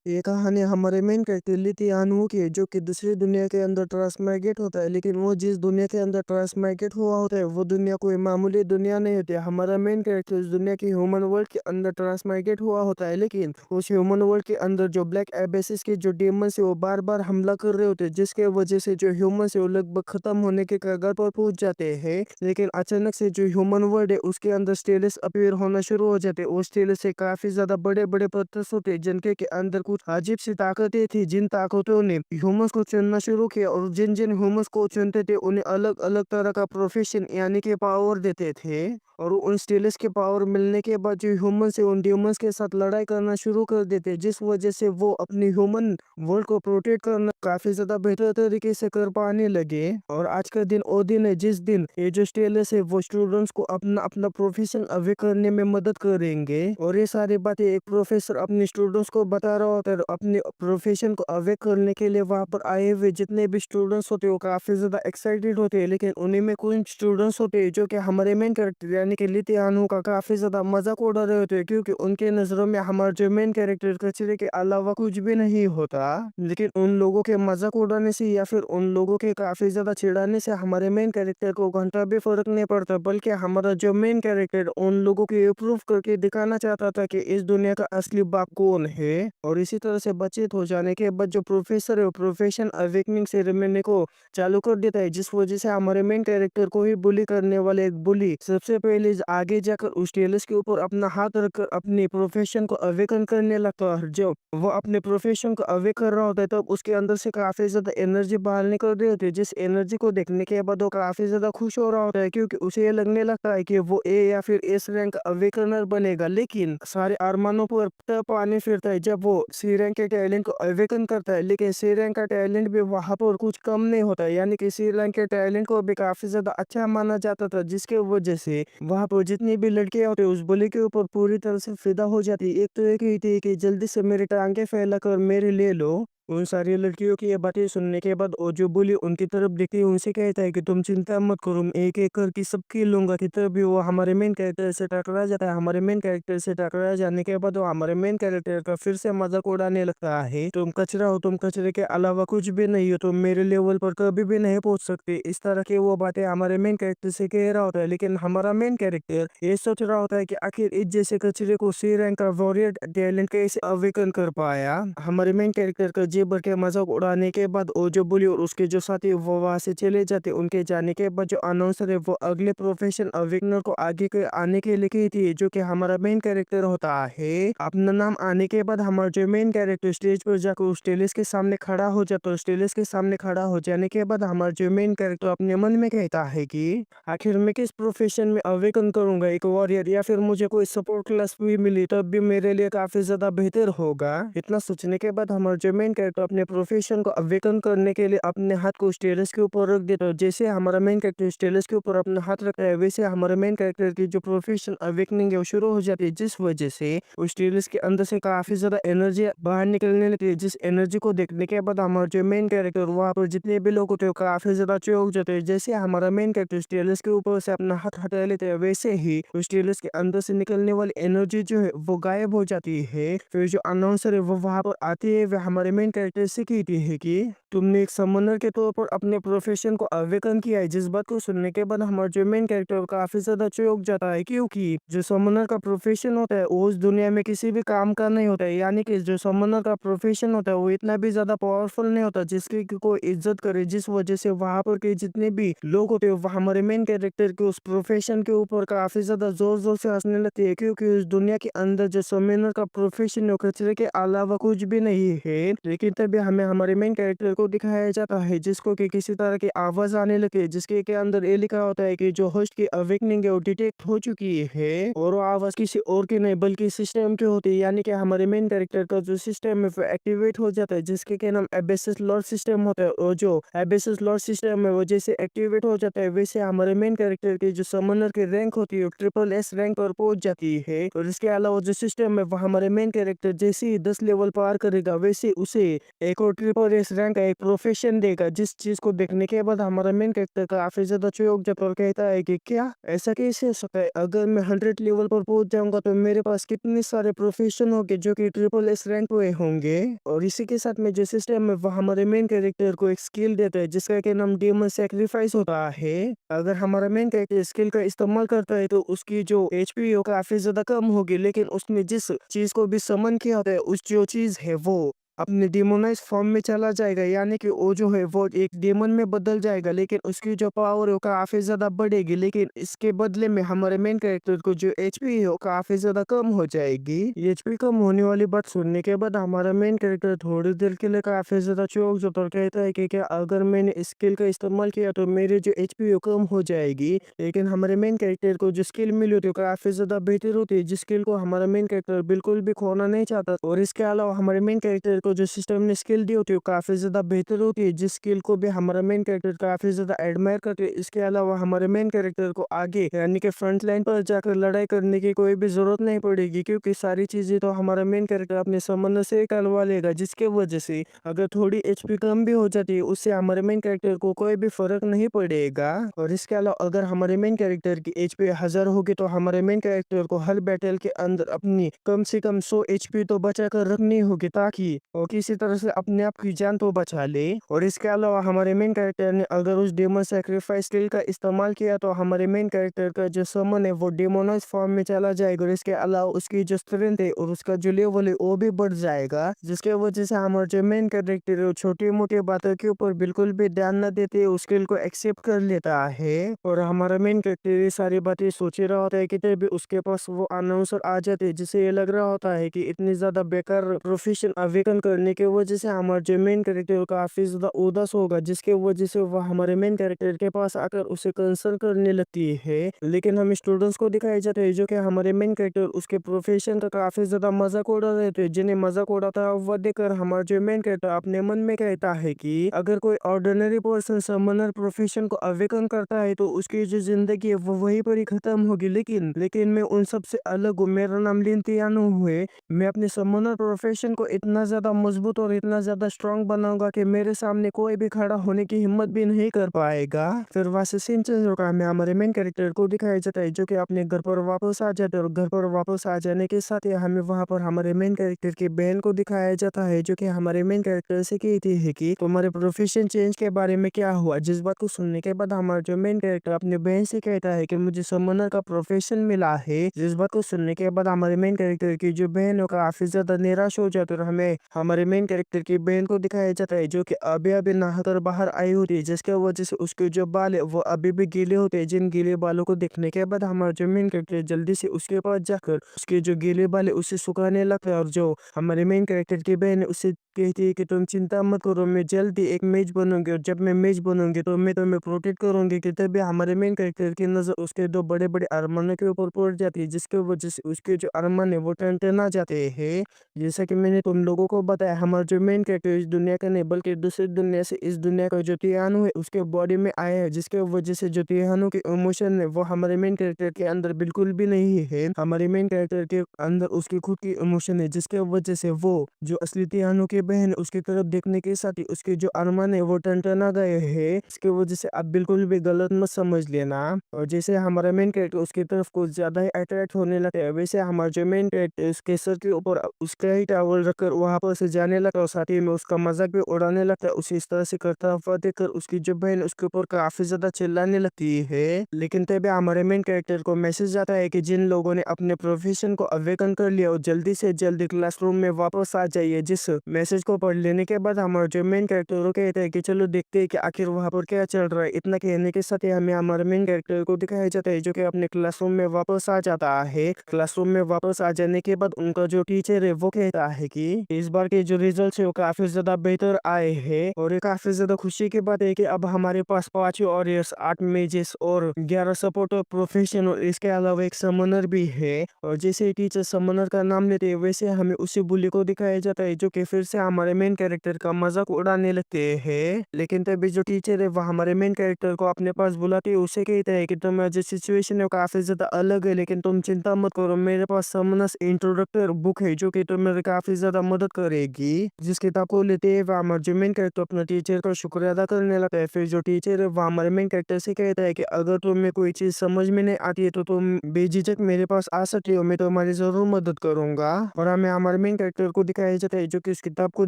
ये कहानी हमारे मेन कैरेक्टर लिथियानो की है, जो कि दूसरी दुनिया के अंदर ट्रांसमाइग्रेट होता है। लेकिन वो जिस दुनिया के अंदर ट्रांसमाइग्रेट हुआ होता है, वो दुनिया कोई मामूली दुनिया नहीं होती है। हमारा मेन कैरेक्टर उस दुनिया की ह्यूमन वर्ल्ड के अंदर ट्रांसमाइग्रेट हुआ होता है, लेकिन उस ह्यूमन वर्ल्ड के अंदर जो ब्लैक एबेसिस के जो डेमन्स है वो बार बार हमला कर रहे होते हैं, जिसके वजह से जो ह्यूमंस है वो लगभग खत्म होने के कगार पर पहुंच जाते हैं। लेकिन अचानक से जो ह्यूमन वर्ल्ड है उसके अंदर स्टेलस अपीयर होना शुरू हो जाते हैं। वो स्टेलस से काफी ज्यादा बड़े बड़े पत्थर होते हैं, जिनके के अंदर कुछ अजीब सी ताकतें थी, जिन ताकतों ने ह्यूमंस को चुनना शुरू किया, और जिन जिन ह्यूमंस को चुनते थे उन्हें अलग अलग तरह का प्रोफेशन यानी कि पावर देते थे। और उन स्टेलस के पावर मिलने के बाद जो ह्यूमंस है उन ड्यूमंस के साथ लड़ाई करना शुरू कर देते, जिस वजह से वो अपनी ह्यूमन वर्ल्ड को प्रोटेक्ट करना काफी ज्यादा बेहतर तरीके से कर पाने लगे। और आज का दिन वो दिन है जिस दिन ये जो स्टेलस है वो स्टूडेंट्स को अपना अपना प्रोफेशन अवे करने में मदद करेंगे। और ये सारी बातें एक प्रोफेसर अपने स्टूडेंट्स को बता रहा होता है। अपने प्रोफेशन को अवे करने के लिए वहां पर आए हुए जितने भी स्टूडेंट्स होते हैं वो काफी ज्यादा एक्साइटेड होते हैं, लेकिन उन्हीं में कुछ स्टूडेंट्स होते हैं जो कि हमारे मेन कैरेक्टर यानी कि लिथियानो का काफी ज्यादा मजाक उड़ा रहे होते हैं, क्योंकि उनके नजरों में हमारा जो मेन कैरेक्टर कचरे के अलावा कुछ भी नहीं होता। लेकिन उन लोगों के मजाक उड़ाने से या फिर उन लोगों के काफी ज्यादा चिढ़ाने से हमारे मेन कैरेक्टर को घंटा भी फर्क नहीं पड़ता, बल्कि हमारा जो मेन कैरेक्टर उन लोगों को प्रूफ करके दिखाना चाहता था कि इस दुनिया का असली बाप कौन है। और इसी तरह से बचत हो जाने के बाद जो प्रोफेसर है वो प्रोफेशन अवेकनिंग सेरेमनी को चालू कर देता है, जिस वजह से हमारे मेन कैरेक्टर को ही बुली करने वाले एक बुली सबसे पहले आगे जाकर उस टेलस के ऊपर अपना हाथ रखकर अपने प्रोफेशन को अवेकन करने लगता है। जब वो अपने प्रोफेशन को अवे कर रहा होता है तब उसके अंदर से काफी ज्यादा एनर्जी बाहर निकल रही होती है, जिस एनर्जी को देखने के बाद वो काफी ज्यादा खुश हो रहा होता है, क्योंकि उसे ये लगने लगता है कि वो ए या फिर एस रैंक अवेकनर बनेगा। लेकिन सारे अरमानों पर तब पानी फिरता है जब वो सी रैंक के टैलेंट को अवेकन करता है, लेकिन सी रैंक का टैलेंट भी वहां पर कुछ कम नहीं होता है, यानी कि सी रैंक के टैलेंट को भी काफी ज्यादा अच्छा माना जाता था, जिसके वजह से वहां पर जितनी भी लड़कियां होती है उस बुली के ऊपर पूरी तरह से फिदा हो जाती है। एक तो ये कहती है कि जल्दी से मेरी टांगे फैला कर मेरे ले लो। उन सारी लड़कियों की ये बातें सुनने के बाद वो जो बुली उनकी तरफ देखती है उनसे कहता है कि तुम चिंता मत करो, मैं एक एक करके सबकी लूंगा। कि तभी वो हमारे मेन कैरेक्टर से टकरा जाता है। हमारे मेन कैरेक्टर से टकरा जाने के बाद वो हमारे मेन कैरेक्टर का फिर से मजाक उड़ाने लगता है, तुम कचरा हो, तुम कचरे के अलावा कुछ भी नहीं हो, तुम मेरे लेवल पर कभी भी नहीं पहुंच सकते। इस तरह की वो बातें हमारे मेन कैरेक्टर से कह रहा होता है, लेकिन हमारा मेन कैरेक्टर ये सोच रहा होता है कि आखिर इस जैसे कचरे को सी रैंक का वॉरियर टैलेंट कैसे अवेकन कर पाया। हमारे मेन कैरेक्टर का जी भर के मजाक उड़ाने के बाद वो जो बुली और उसके जो साथी वो वहां से चले जाते। उनके जाने के बाद जो अनाउंसर है वो अगले प्रोफेशन अवेकनर को आगे के आने के लिए कहती है, जो कि हमारा मेन कैरेक्टर होता है। अपना नाम आने के बाद हमारा जो मेन कैरेक्टर स्टेज पर जाकर उस टेलिस के सामने खड़ा हो जाता है। उस टेलिस के सामने खड़ा हो जाने के बाद हमारा जो मेन कैरेक्टर अपने मन में कहता है कि आखिर मैं किस प्रोफेशन में अवेकन करूंगा, एक वॉरियर या फिर मुझे कोई सपोर्ट क्लास भी मिली तब भी मेरे लिए काफी ज्यादा बेहतर होगा। इतना सोचने के बाद हमारा जो मेन कैरेक्टर अपने प्रोफेशन को अवेकन करने के लिए अपने हाथ को स्टेलस के ऊपर रख देता है। जैसे हमारा मेन कैरेक्टर स्टेलस के ऊपर अपना हाथ रखता है, वैसे हमारे मेन कैरेक्टर की जो प्रोफेशन अवेकनिंग है वो शुरू हो जाती है, जिस वजह से उस स्टेलस के अंदर से काफी ज्यादा एनर्जी बाहर निकलने लगती है। जिस एनर्जी को देखने के बाद हमारा जो मेन कैरेक्टर वहां पर जितने भी लोग होते हैं काफी ज्यादा चौंक जाते हैं। जैसे हमारा मेन कैरेक्टर स्टेलस के ऊपर से अपना हाथ हटा लेते हैं, वैसे ही उस स्टेलस के अंदर से निकलने वाली एनर्जी जो है वो गायब हो जाती है। फिर जो अनाउंसर है वो वहां पर आती है, वह हमारे मेन कैरेक्टर से कहती है कि तुमने एक समनर के तौर पर अपने प्रोफेशन को अवेकन किया है। जिस बात को सुनने के बाद हमारा जो मेन कैरेक्टर काफी ज्यादा चौंक जाता है, क्योंकि जो समनर का प्रोफेशन होता है वो उस दुनिया में किसी भी काम का नहीं होता है, यानी कि जो समनर का प्रोफेशन होता है वो इतना भी ज्यादा पावरफुल नहीं होता जिसकी कि कोई इज्जत करे, जिस वजह से वहां पर के जितने भी लोग होते हैं वो हमारे मेन कैरेक्टर के उस प्रोफेशन के ऊपर काफी ज्यादा जोर जोर से हंसने लगते हैं, क्योंकि उस दुनिया के अंदर जो समनर का प्रोफेशन है कचरे के अलावा कुछ भी नहीं है। लेकिन तभी हमें हमारे मेन कैरेक्टर को दिखाया जाता है जिसको कि किसी तरह की आवाज आने लगे, जिसके के अंदर ये लिखा होता है कि जो होस्ट की अवेकनिंग है वो डिटेक्ट हो चुकी है। और वो आवाज किसी और की नहीं बल्कि सिस्टम की होती है, यानी कि हमारे मेन कैरेक्टर का जो सिस्टम है वो एक्टिवेट हो जाता है, जिसके के नाम एबेसिस लॉर्ड सिस्टम होता है। और जो एबेसिस लॉर्ड सिस्टम है वो जैसे एक्टिवेट हो जाता है वैसे हमारे मेन कैरेक्टर की जो समनर की रैंक होती है वो ट्रिपल एस रैंक पर पहुंच जाती है। और इसके अलावा जो सिस्टम है वो हमारे मेन कैरेक्टर जैसे ही 10 लेवल पार करेगा वैसे उसे एक और ट्रिपल एस रैंक एक प्रोफेशन देगा, जिस चीज को देखने के बाद हमारा मेन कैरेक्टर काफी ज्यादा चौंक जाता और कहता है कि क्या ऐसा कैसे हो सकता है, अगर मैं 100 लेवल पर पहुंच जाऊंगा तो मेरे पास कितने सारे प्रोफेशन होंगे जो कि ट्रिपल एस रैंक हुए होंगे। और इसी के साथ में जो सिस्टम है वो हमारे मेन कैरेक्टर को एक स्किल देता है जिसका कि नाम डेमन सेक्रीफाइस होता है। अगर हमारा मेन कैरेक्टर स्किल का इस्तेमाल करता है तो उसकी जो एचपी हो काफी ज्यादा कम होगी, लेकिन उसने जिस चीज को भी समन किया होता है उस जो चीज है वो अपने डिमोनाइज फॉर्म में चला जाएगा, यानी कि वो जो है वो एक डेमन में बदल जाएगा, लेकिन उसकी जो पावर है वो काफी ज्यादा बढ़ेगी। लेकिन इसके बदले में हमारे मेन कैरेक्टर को जो एचपी है वो काफी ज्यादा कम हो जाएगी। एचपी कम होने वाली बात सुनने के बाद हमारा मेन कैरेक्टर थोड़ी देर के लिए काफी ज्यादा चौंक जाता और कहता है कि क्या अगर मैंने स्किल का इस्तेमाल किया तो मेरी जो एचपी है वो कम हो जाएगी। लेकिन हमारे मेन कैरेक्टर को जो स्किल मिली होती है वो काफी ज्यादा बेहतर होती है, जिस स्किल को हमारा मेन कैरेक्टर बिल्कुल भी खोना नहीं चाहता। और इसके अलावा हमारे मेन कैरेक्टर को जो सिस्टम ने स्किल दी होती है वो काफी ज्यादा बेहतर होती है, जिस स्किल को भी हमारा मेन कैरेक्टर काफी ज्यादा एडमायर करते हैं। इसके अलावा हमारे मेन कैरेक्टर को आगे यानी कि फ्रंट लाइन पर जाकर लड़ाई करने की कोई भी जरूरत नहीं पड़ेगी, क्योंकि सारी चीजें तो हमारा मेन कैरेक्टर अपने समंदर से करवा लेगा, जिसके वजह से अगर थोड़ी एचपी कम भी हो जाती है उससे हमारे मेन कैरेक्टर को कोई भी फर्क नहीं पड़ेगा। और इसके अलावा अगर हमारे मेन कैरेक्टर की एचपी 1000 होगी तो हमारे मेन कैरेक्टर को हर बैटल के अंदर अपनी कम से कम 100 एचपी तो बचा कर रखनी होगी, ताकि वो किसी तरह से अपने आप की जान तो बचा ले। और इसके अलावा हमारे मेन कैरेक्टर ने अगर उस डेमन सैक्रिफाइस स्किल का इस्तेमाल किया तो हमारे मेन कैरेक्टर का जो समन है वो डेमोनाइज फॉर्म में चला जाएगा। और इसके अलावा उसकी जो स्ट्रेंथ है और उसका जो लेवल है वो भी बढ़ जाएगा, जिसके वजह से हमारा जो मेन कैरेक्टर है छोटी मोटी बातों के ऊपर बिल्कुल भी ध्यान न देते उस स्किल को एक्सेप्ट कर लेता है। और हमारा मेन कैरेक्टर ये सारी बातें सोच रहा होता है कि तभी उसके पास वो अनाउंसर आ जाते हैं, जिससे ये लग रहा होता है कि इतनी ज्यादा बेकार प्रोफेशन अवेकन करने की वजह से हमारा जो मेन कैरेक्टर काफी ज्यादा उदास होगा, जिसके वजह से वह हमारे मेन कैरेक्टर के पास आकर उसे कंसर्न करने लगती है। लेकिन हम स्टूडेंट्स को दिखाए जाते हैं जो कि हमारे मेन कैरेक्टर उसके प्रोफेशन का काफी ज्यादा मजाक उड़ा रहे थे, जिन्हें मजाक उड़ाता है वह देखकर हमारा जो मेन कैरेक्टर अपने मन में कहता है कि अगर कोई ऑर्डिनरी पर्सन समनर प्रोफेशन को अवेकन करता है तो उसकी जो जिंदगी है वो वहीं पर ही खत्म होगी। लेकिन मैं उन सबसे अलग हूँ, मेरा नाम लिंतियानो हुए, मैं अपने समनर प्रोफेशन को इतना ज्यादा मजबूत और इतना ज्यादा स्ट्रांग बनाऊंगा कि मेरे सामने कोई भी खड़ा होने की हिम्मत भी नहीं कर पाएगा। फिर वहां से सीन चेंज होकर हमें हमारे मेन कैरेक्टर को दिखाया जाता है जो कि अपने घर पर वापस आ जाते हैं। और घर पर वापस आ जाने के साथ ही हमें वहां पर हमारे मेन कैरेक्टर की बहन को दिखाया जाता है, जो कि हमारे मेन कैरेक्टर से कहती है कि तुम्हारे प्रोफेशन चेंज के बारे में क्या हुआ। जिस बात को सुनने के बाद हमारा जो मेन कैरेक्टर अपने बहन से कहता है कि मुझे समनर का प्रोफेशन मिला है। जिस बात को सुनने के बाद हमारे मेन कैरेक्टर की जो बहन है काफी ज्यादा निराश हो जाती है। और हमें हमारे मेन कैरेक्टर की बहन को दिखाया जाता है जो कि अभी अभी नहाकर बाहर आई होती है, जिसके वजह से उसके जो बाल है वो अभी भी गीले होते हैं। जिन गीले बालों को देखने के बाद हमारा जो मेन कैरेक्टर जल्दी से उसके पास जाकर उसके जो गीले बाल है उसे सुखाने लगता है। और जो हमारे मेन कैरेक्टर की बहन है उससे कहती है कि तुम चिंता मत करो, मैं जल्दी एक मेज बनूंगी और जब मैं मेज बनूंगी तो मैं तुम्हें प्रोटेक्ट करूंगी। कि तभी हमारे मेन कैरेक्टर की नजर उसके दो बड़े बड़े अरमानों के ऊपर पड़ जाती है, जिसकी वजह से उसके जो अरमान है वो टनटना जाते हैं। जैसा कि मैंने तुम लोगों को बताया हमारा जो मेन कैरेक्टर इस दुनिया का नहीं बल्कि दूसरी दुनिया से इस दुनिया का जो तियानो है उसके बॉडी में आया है, जिसके वजह से जो तियानो के इमोशन है वो हमारे मेन कैरेक्टर के अंदर बिल्कुल भी नहीं है। हमारे मेन कैरेक्टर के अंदर उसकी खुद की इमोशन है, जिसके वजह से वो जो असली तियानो की बहन है उसकी तरफ देखने के साथ ही उसके जो अरमान है वो टनटना गए हैं। इसके वजह से आप बिल्कुल भी गलत मत समझ लेना। और जैसे हमारा मेन कैरेक्टर उसकी तरफ कुछ ज्यादा ही अट्रैक्ट होने लगता है, वैसे हमारा जो मेन कैरेक्टर उसके सर के ऊपर उसका ही टावल रखकर वहां पर से जाने लगता है और साथ ही में उसका मजाक भी उड़ाने लगता है। उसे इस तरह से करता हुआ देखकर उसकी जो बहन उसके ऊपर काफी ज्यादा चिल्लाने लगती है। लेकिन तभी हमारे मेन कैरेक्टर को मैसेज आता है कि जिन लोगों ने अपने प्रोफेशन को अवेकन कर लिया और जल्दी से जल्दी क्लासरूम में वापस आ जाइए। जिस मैसेज को पढ़ लेने के बाद हमारा जो मेन कैरेक्टर कहता है कि चलो देखते हैं कि आखिर वहां पर क्या चल रहा है। इतना कहने के साथ ही हमें हमारे मेन कैरेक्टर को दिखाया जाता है जो कि अपने क्लासरूम में वापस आ जाता है। क्लासरूम में वापस आ जाने के बाद उनका जो टीचर है वो कहता है कि इस बार के जो रिजल्ट है वो काफी ज्यादा बेहतर आए हैं। और ये काफी ज्यादा खुशी की बात है कि अब हमारे पास 5 वॉरियर्स, 8 मेजेस और 11 सपोर्टर प्रोफेशन और इसके अलावा एक समनर भी है। और जैसे टीचर समनर का नाम लेते हैं वैसे हमें उसी बुली को दिखाया जाता है जो कि फिर से हमारे मेन कैरेक्टर का मजाक उड़ाने लगते हैं। लेकिन तभी जो टीचर है वो हमारे मेन कैरेक्टर को अपने पास बुला के उसे कहता है कि तुम जो सिचुएशन है वो काफी ज्यादा अलग है, लेकिन तुम चिंता मत करो, मेरे पास समनस इंट्रोडक्टर बुक है जो कि तुम्हें काफी ज्यादा मदद करेगी। जिस किताब को लेते हैं वह हमारे जो मेन कैरेक्टर अपने टीचर का शुक्रिया अदा करने लगता है। फिर जो टीचर है वह हमारे मेन कैरेक्टर से कहता है कि अगर तुम्हें कोई चीज समझ में नहीं आती है तो तुम बेझिझक मेरे पास आ सकते हो, मैं तुम्हारी जरूर मदद करूंगा। और हमें हमारे मेन कैरेक्टर को दिखाया जाता है जो कि इस किताब को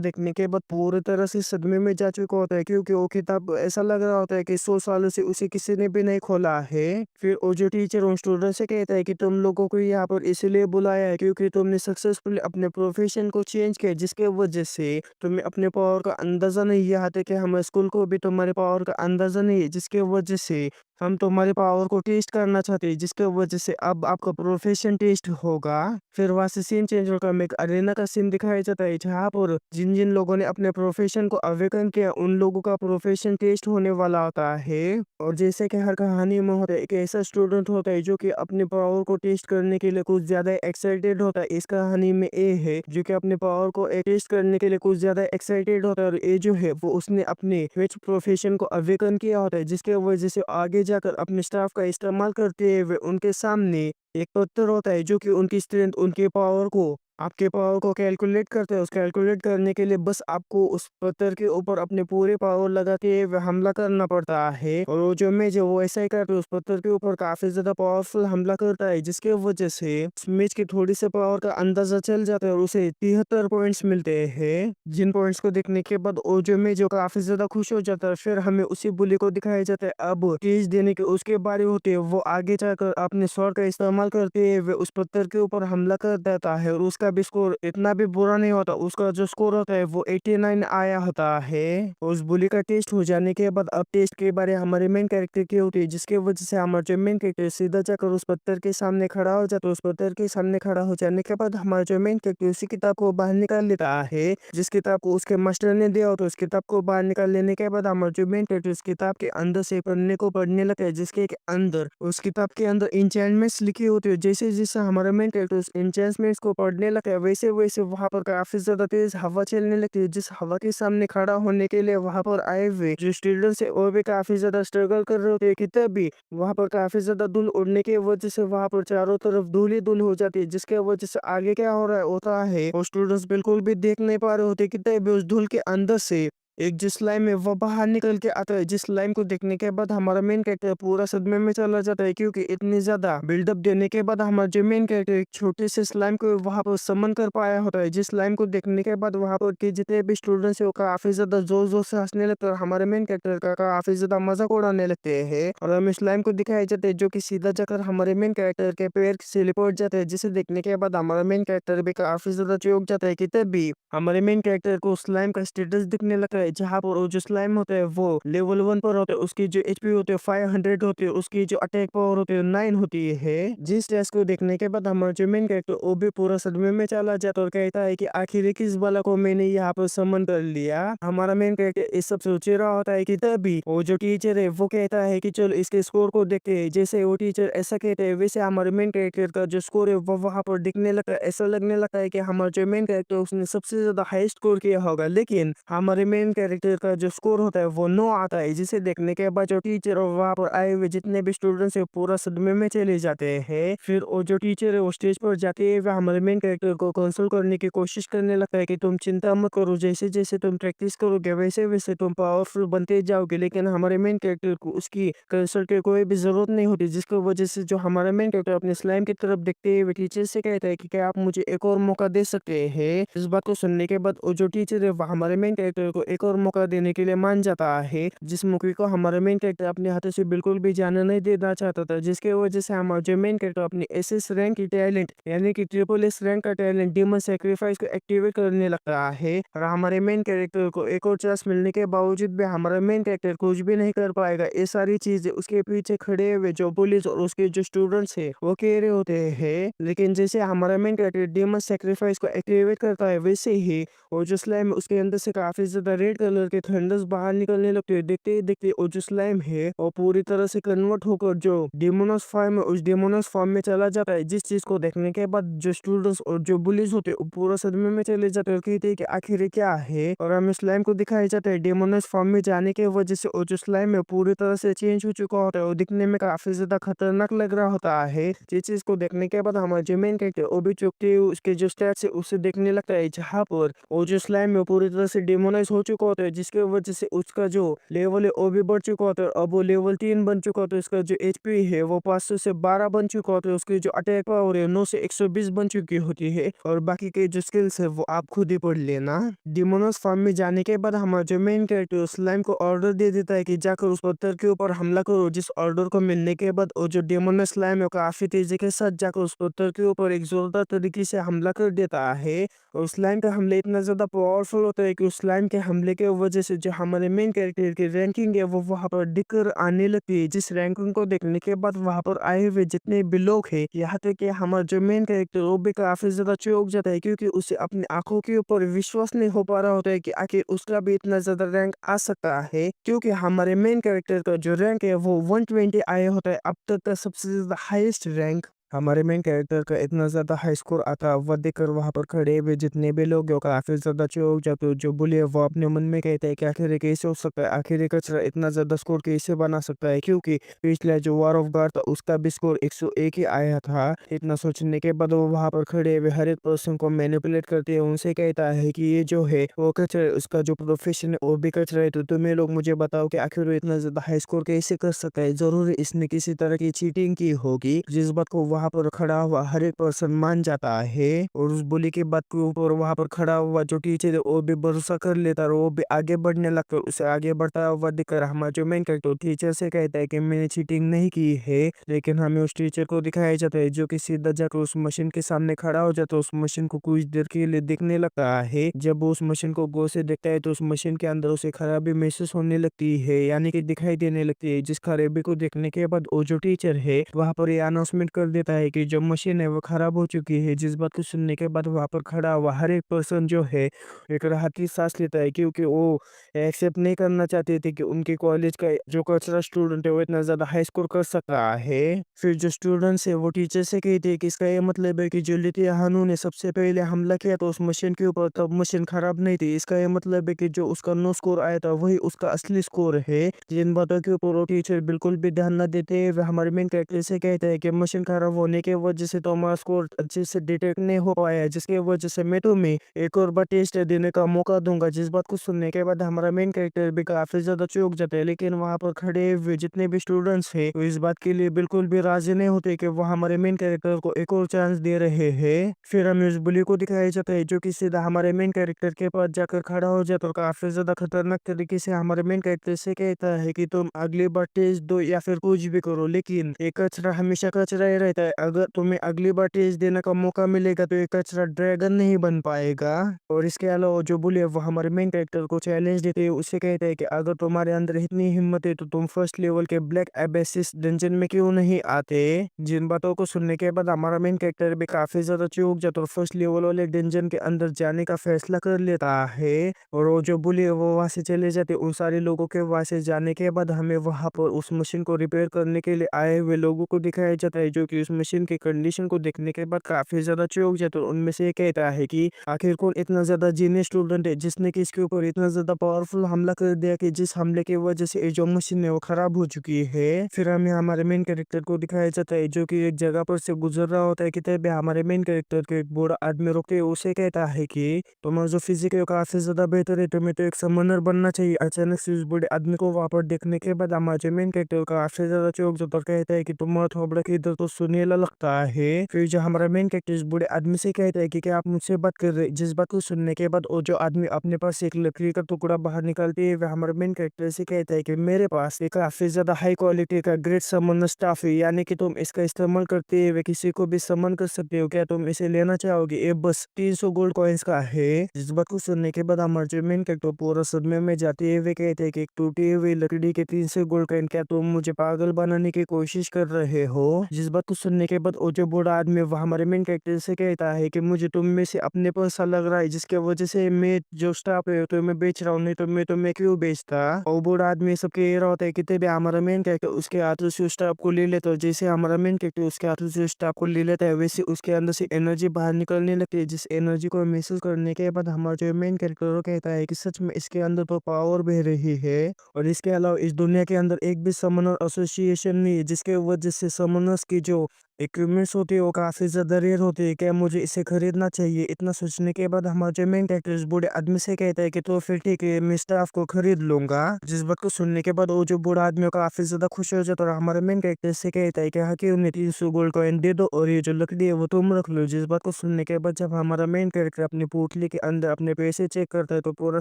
देखने के बाद पूरी तरह से सदमे में जा चुका होता है, क्योंकि वो किताब ऐसा लग रहा होता है कि 100 सालों से उसे किसी ने भी नहीं खोला है। फिर वो जो टीचर उन स्टूडेंट से कहता है कि तुम लोगों को यहाँ पर इसलिए बुलाया है क्योंकि तुमने सक्सेसफुली अपने प्रोफेशन को चेंज किया, जिसके वजह से तुम्हें अपने पावर का अंदाजा नहीं है। यहाँ तक कि हमारे स्कूल को भी तुम्हारे पावर का अंदाजा नहीं है, जिसके वजह से हम तुम्हारे पावर को टेस्ट करना चाहते हैं, जिसके वजह से अब आपका प्रोफेशन टेस्ट होगा। फिर वहां से सीन चेंज होकर हमें एक अरेना का सीन दिखाया जाता है जहाँ पर जिन जिन लोगों ने अपने प्रोफेशन को अवेकन किया उन लोगों का प्रोफेशन टेस्ट होने वाला होता है। और जैसे कि हर कहानी में होता है एक ऐसा स्टूडेंट होता है जो कि अपने पावर को टेस्ट करने के लिए कुछ ज्यादा एक्साइटेड होता है। इस कहानी में ए है जो कि अपने पावर को टेस्ट करने के लिए कुछ ज्यादा एक्साइटेड होता है, और ए जो है वो उसने अपने विच प्रोफेशन को अवेकन किया होता है, जिसके वजह से आगे जाकर अपने स्टाफ का इस्तेमाल करते हुए उनके सामने एक पत्थर होता है जो कि उनकी स्ट्रेंथ उनके पावर को आपके पावर को कैलकुलेट करते हैं। उस कैलकुलेट करने के लिए बस आपको उस पत्थर के ऊपर अपने पूरे पावर लगाते हुए हमला करना पड़ता है। और वो जो मेज है वो ऐसा ही करते उस पत्थर के ऊपर काफी ज्यादा पावरफुल हमला करता है, जिसके वजह से उस मेज की थोड़ी सी पावर का अंदाजा चल जाता है और उसे 73 पॉइंट्स मिलते हैं। जिन पॉइंट्स को देखने के बाद वो जो मेज जो काफी ज्यादा खुश हो जाता है। फिर हमें उसी बुली को दिखाया जाता है अब तेज देने के उसके बारे होते हैं, वो आगे जाकर अपने स्वord का इस्तेमाल करते हुए उस पत्थर के ऊपर हमला कर देता है और उसका भी स्कोर इतना भी बुरा नहीं होता। उसका जो स्कोर होता है वो 89 आया होता है। उस बुली का टेस्ट हो जाने के बाद अब टेस्ट के बारे हमारे मेन कैरेक्टर की होती है, जिसके वजह से हमारा जो मेन कैरेक्टर सीधा जाकर उस पत्थर के सामने खड़ा हो जाता है। उस पत्थर के सामने खड़ा हो जाने के बाद हमारा जो मेन कैरेक्टर उसी किताब को बाहर निकाल लेता है जिस किताब को उसके मास्टर ने दिया होता है। उस किताब को बाहर निकाल लेने के बाद हमारा जो मेन कैरेक्टर उस किताब के अंदर से पढ़ने लगता है, जिसके के अंदर उस किताब के अंदर इंचेंटमेंट्स लिखी होती है। जैसे जैसे हमारा मेन कैरेक्टर उस इंचेंटमेंट्स को पढ़ने लगता है वैसे वैसे वहां पर काफी ज्यादा तेज हवा चलने लगती है। जिस हवा के सामने खड़ा होने के लिए वहां पर आए हुए जो स्टूडेंट्स है वो भी काफी ज्यादा स्ट्रगल कर रहे होते हैं कि तभी वहां पर काफी ज्यादा धूल उड़ने की वजह से वहां पर चारों तरफ धूल ही धूल हो जाती है, जिसके वजह से आगे क्या हो रहा है होता है वो स्टूडेंट्स बिल्कुल भी देख नहीं पा रहे होते कि तभी उस धूल के अंदर से एक जो स्लाइम है वो बाहर निकल के आता है। जिस स्लाइम को देखने के बाद हमारा मेन कैरेक्टर पूरा सदमे में चला जाता है, क्योंकि इतनी ज्यादा बिल्डअप देने के बाद हमारा जो मेन कैरेक्टर एक छोटे से स्लाइम को वहां पर समन कर पाया होता है। जिस स्लाइम को देखने के बाद वहां पर के जितने भी स्टूडेंट्स है वो काफी ज्यादा जोर जोर से हंसने लगते हैं और हमारे मेन कैरेक्टर का काफी ज्यादा मजाक उड़ाने लगते हैं। और हमें स्लाइम को दिखाया जाता है जो कि सीधा जाकर हमारे मेन कैरेक्टर के पैर से लिपट जाता है, जिसे देखने के बाद हमारा मेन कैरेक्टर भी काफी ज्यादा चौंक जाता है कि तभी हमारे मेन कैरेक्टर को स्लाइम का स्टेटस दिखने लगता है, जहाँ पर वो जो स्लाइम होता है वो लेवल 1 पर होता है, उसकी जो एचपी होती है 500 होती है, उसकी जो अटैक पावर होती है 9 होती है। जिस टेस्ट को देखने के बाद हमारा जो मेन कैरेक्टर वो भी पूरा सदमे में चला जाता है और कहता है कि आखिर किस वाला को मैंने यहाँ पर समन कर लिया। हमारा मेन कैरेक्टर इस सब सोच रहा होता है कि तभी वो जो टीचर है वो कहता है कि चलो इसके स्कोर को देखते हैं। जैसे वो टीचर ऐसा कहते हैं वैसे हमारे मेन कैरेक्टर का जो स्कोर है वो वहां पर दिखने लगता है। ऐसा लगने लगता है कि हमारा जो मेन कैरेक्टर उसने सबसे ज्यादा हाई स्कोर किया होगा, लेकिन हमारे मेन कैरेक्टर का जो स्कोर होता है वो 9 आता है। जिसे देखने के बाद जो टीचर और वहां पर आए हुए जितने भी स्टूडेंट्स है पूरा सदमे में चले जाते हैं। फिर वो जो टीचर है वो स्टेज पर जाके हुए हमारे मेन कैरेक्टर को कंसोल करने की कोशिश करने लगता है कि तुम चिंता मत करो, जैसे जैसे तुम प्रैक्टिस करोगे वैसे वैसे तुम पावरफुल बनते जाओगे। लेकिन हमारे मेन कैरेक्टर को उसकी कंसल्ट की कोई भी जरूरत नहीं होती, जिसकी वजह से जो हमारा मेन कैरेक्टर अपने स्लाइम की तरफ देखते हुए टीचर से कहता है कि क्या आप मुझे एक और मौका दे सकते हैं। इस बात को सुनने के बाद वो जो टीचर है वो हमारे मेन कैरेक्टर को एक और मौका देने के लिए मान जाता है, जिस मौके को हमारा मेन कैरेक्टर अपने हाथों से बिल्कुल भी जाने नहीं देना चाहता था। जिसके वजह से हमारा जो मेन कैरेक्टर अपनी एसएस रैंक की टैलेंट यानी कि ट्रिपल एस रैंक का टैलेंट डीमन सैक्रिफाइस को एक्टिवेट करने लगता है। और हमारे मेन कैरेक्टर को एक और चांस मिलने के बावजूद भी हमारा मेन कैरेक्टर कुछ भी नहीं कर पाएगा। ये सारी चीजें उसके पीछे खड़े हुए जो पुलिस और उसके जो स्टूडेंट्स है वो कह रहे होते हैं। लेकिन जैसे हमारा मेन कैरेक्टर डीमन सैक्रिफाइस को एक्टिवेट करता है वैसे ही वो जो स्लाइम उसके अंदर से काफी ज्यादा रेड कलर के थंडर्स बाहर निकलने लगते हैं। देखते ही देखते वो जो स्लाइम है वो पूरी तरह से कन्वर्ट होकर जो डेमोनस फॉर्म है उस डेमोनस फॉर्म में चला जाता है। जिस चीज को देखने के बाद जो स्टूडेंट्स और जो बुलिस होते हैं वो पूरा सदमे में चले जाते हैं और कहते हैं कि आखिर ये क्या है। और हमें स्लाइम को दिखाया जाता है डेमोनस फॉर्म में जाने की वजह से वो जो स्लाइम है पूरी तरह से चेंज हो चुका होता है और दिखने में काफी ज्यादा खतरनाक लग रहा होता है। जिस चीज को देखने के बाद हमारे जो मेन कैरेक्टर वो भी चुपते हुए उसके जो स्टैट्स है उसे देखने लगता है, जहाँ पर वो जो स्लाइम है पूरी तरह से डेमोनाइज हो चुका होता है, जिसकी वजह से उसका जो लेवल है वो भी बढ़ चुका होता है। अब वो लेवल 3 बन चुका होता है। उसका जो एचपी है वो 500 से 12 बन चुका होता है। उसकी जो अटैक पावर है 9 से 120 बन चुकी होती है। और बाकी के जो स्किल्स है वो आप खुद ही पढ़ लेना। डिमोनस फार्म में जाने के बाद हमारा जो मेन कैरेक्टर स्लाइम को ऑर्डर दे देता है कि जाकर उस पत्थर के ऊपर हमला करो। जिस ऑर्डर को मिलने के बाद वो जो डेमोनस स्लाइम है काफी तेजी के साथ जाकर उस पत्थर के ऊपर एक जोरदार तरीके से हमला कर देता है। और स्लाइम का हमले इतना ज्यादा पावरफुल होता है कि उस स्लाइम के हमले के वजह से जो हमारे मेन कैरेक्टर की रैंकिंग है वो वहां पर दिखकर आने लगती है। जिस रैंकिंग को देखने के बाद वहां पर आए हुए जितने भी लोग हैं, यहाँ तक कि हमारा जो मेन कैरेक्टर वो भी काफी ज्यादा चौंक जाता है, क्योंकि उसे अपनी आंखों के ऊपर विश्वास नहीं हो पा रहा होता है कि आखिर उसका भी इतना ज्यादा रैंक आ सकता है। क्योंकि हमारे मेन कैरेक्टर का जो रैंक है वो 120 आया होता है, अब तक का सबसे ज्यादा हाईएस्ट रैंक। हमारे मेन कैरेक्टर का इतना ज्यादा हाई स्कोर आता हुआ देखकर वहां पर खड़े हुए जितने भी लोग हैं वो काफी ज्यादा चौंक जाते हैं। जो बुली है वो अपने मन में कहते हैं कि आखिर ये कैसे हो सकता है, आखिर ये कचरा इतना ज्यादा स्कोर कैसे बना सकता है, क्योंकि पिछला जो वॉर ऑफ गॉड था उसका भी स्कोर 101 ही आया था। इतना सोचने के बाद वो वहां पर खड़े हुए हर एक पर्सन को मैनिपुलेट करते हैं, उनसे कहता है कि ये जो है वो कचरा है, उसका जो प्रोफेशन है वो भी कचरा है। तो तुम्हें लोग मुझे बताओ कि आखिर वो इतना ज्यादा हाई स्कोर कैसे कर सकता है, जरूर इसने किसी तरह की चीटिंग की होगी। जिस बात को वहां पर खड़ा हुआ हर एक पर्सन मान जाता है और उस बोली की बात के ऊपर वहां पर खड़ा हुआ जो टीचर है वो भी भरोसा कर लेता है और वो भी आगे बढ़ने लगता है। उसे आगे बढ़ता हुआ दिखकर हमारा जो मेन कैरेक्टर टीचर से कहता है कि मैंने चीटिंग नहीं की है। लेकिन हमें उस टीचर को दिखाया जाता है जो कि सीधा जाकर उस मशीन के सामने खड़ा हो जाता है। उस मशीन को कुछ देर के लिए देखने लगता है। जब वो उस मशीन को गौर से देखता है तो उस मशीन के अंदर उसे खराबी महसूस होने लगती है, यानी कि दिखाई देने लगती है। जिस खराबी को देखने के बाद वो जो टीचर है वहां पर ये अनाउंसमेंट कर देता है कि जो मशीन है वो खराब हो चुकी है। जिस बात को सुनने के बाद वहां पर खड़ा हुआ हर एक पर्सन जो है एक राहत की सांस लेता है, क्योंकि वो एक्सेप्ट नहीं करना चाहते थे कि उनके कॉलेज का जो कचरा स्टूडेंट है वो इतना ज्यादा हाई स्कोर कर सकता है। फिर जो स्टूडेंट्स है वो टीचर से कहते हैं कि इसका ये मतलब है कि जो लिटिया हानू ने सबसे पहले हमला किया तो उस मशीन के ऊपर तब मशीन खराब नहीं थी। इसका ये मतलब है कि जो उसका नो स्कोर आया था वही उसका असली स्कोर है। जिन बातों के ऊपर वो टीचर बिल्कुल भी ध्यान न देते हुए हमारे मेन कैरेक्टर से कहते हैं कि मशीन खराब होने की वजह से तो हमारा स्कोर अच्छे से डिटेक्ट नहीं हो पाया है, जिसकी वजह से मैं तुम्हें एक और बार टेस्ट देने का मौका दूंगा। जिस बात को सुनने के बाद हमारा मेन कैरेक्टर भी काफी ज्यादा चौंक जाता है, लेकिन वहां पर खड़े हुए जितने भी स्टूडेंट्स हैं वो इस बात के लिए बिल्कुल भी राजी नहीं होते कि वो हमारे मेन कैरेक्टर को एक और चांस दे रहे हैं। फिर हमें उस बुली को दिखाया जाता है जो कि सीधा हमारे मेन कैरेक्टर के पास जाकर खड़ा हो जाता है और काफी ज्यादा खतरनाक तरीके से हमारे मेन कैरेक्टर से कहता है कि तुम अगली बार टेस्ट दो या फिर कुछ भी करो, लेकिन एक कचरा हमेशा कचरा ही रहता है। अगर तुम्हें अगली बार टेस्ट देने का मौका मिलेगा तो ये कचरा ड्रैगन नहीं बन पाएगा। और इसके अलावा जो बुली है वो हमारे मेन कैरेक्टर को चैलेंज देते हैं। उससे कहते हैं कि अगर तुम्हारे अंदर इतनी हिम्मत है तो तुम फर्स्ट लेवल के ब्लैक एबेसिस डंजन में क्यों नहीं आते। जिन बातों को सुनने के बाद हमारा मेन कैरेक्टर भी काफी ज्यादा चौंक जाता है और फर्स्ट लेवल वाले डंजन के अंदर जाने का फैसला कर लेता है। और वो जो बुली है वो वहां से चले जाते। उन सारे लोगों के वहां से जाने के बाद हमें वहां पर उस मशीन को रिपेयर करने के लिए आए हुए लोगों को दिखाया जाता है, जो कि उस मशीन की कंडीशन को देखने के बाद काफी ज्यादा चौंक जाते हैं। उनमें से एक कहता है कि आखिर कौन इतना ज्यादा जीनियस स्टूडेंट है जिसने कि इसके ऊपर इतना ज्यादा पावरफुल हमला कर दिया कि जिस हमले की वजह से ये जो मशीन है वो खराब हो चुकी है। फिर हमें हमारे मेन कैरेक्टर को दिखाया जाता है जो कि एक जगह पर से गुजर रहा होता है कि तभी हमारे मेन कैरेक्टर के एक बूढ़ा आदमी रोकते है। उसे कहता है कि तुम्हारा जो फिजिक है वो काफी ज्यादा बेहतर है, तुम्हें तो एक समनर बनना चाहिए। अचानक से उस बूढ़े आदमी को वहां पर देखने के बाद हमारे मेन कैरेक्टर काफी ज्यादा चौंक जाता है और कहता है कि तुम्हारा थोबड़ा किधर तो सुनेला लगता है। फिर जो हमारा मेन कैरेक्टर इस बूढ़े आदमी से कहता है कि क्या आप मुझसे बात कर रहे हैं। जिस बात को सुनने के बाद वो जो आदमी अपने पास एक लकड़ी का टुकड़ा बाहर निकालते हुए हमारे मेन कैरेक्टर से कहता है कि मेरे पास एक काफी ज्यादा हाई क्वालिटी का ग्रेट समन स्टाफ है, यानी कि तुम इसका इस्तेमाल करते हुए किसी को भी समन कर सकते हो। क्या तुम इसे लेना चाहोगे? ये बस 300 गोल्ड कॉइन्स का है। जिस बात को सुनने के बाद हमारे जो मेन कैरेक्टर पूरा सदमे में जाते हुए कहते हैं कि एक टूटी हुई लकड़ी के 300 गोल्ड कॉइन, क्या तुम मुझे पागल बनाने की कोशिश कर रहे हो? जिस बात को सुनने सुनने के बाद वो जो बूढ़ा आदमी वो हमारे मेन कैरेक्टर से कहता है कि मुझे तुम में से अपने पर सा लग रहा है, जिसके वजह से मैं जो स्टाफ है तो मैं बेच रहा हूँ, नहीं तो मैं क्यों बेचता। और बूढ़ा आदमी सब कह रहा होता है कि तभी हमारा मेन कैरेक्टर उसके हाथों से उस स्टाफ को ले लेता है। जैसे हमारा मेन कैरेक्टर उसके हाथों से उस स्टाफ को ले लेता है, वैसे उसके अंदर से एनर्जी बाहर निकलने लगती है, जिस एनर्जी को महसूस करने के बाद हमारा जो मेन कैरेक्टर वो कहता है कि सच में इसके अंदर तो पावर बह रही है। और इसके अलावा इस दुनिया के अंदर एक भी समनर एसोसिएशन नहीं है, जिसके वजह से समनर्स की जो इक्विपमेंट्स होती है वो काफ़ी ज़्यादा रेयर होती है। क्या मुझे इसे खरीदना चाहिए? इतना सोचने के बाद हमारा जो मेन कैरेक्टर इस बूढ़े आदमी से कहता है कि तो फिर ठीक है, मैं स्टाफ को खरीद लूंगा। जिस बात को सुनने के बाद वो जो बूढ़ा आदमी काफ़ी ज़्यादा खुश हो जाता है और हमारे मेन कैरेक्टर से कहता है कि हाँ कि उन्हें 300 गोल्ड कॉइन दे दो और ये जो लकड़ी है वो तुम रख लो। जिस बात को सुनने के बाद जब हमारा मेन कैरेक्टर अपनी पोटली के अंदर अपने पैसे चेक करता है तो पूरा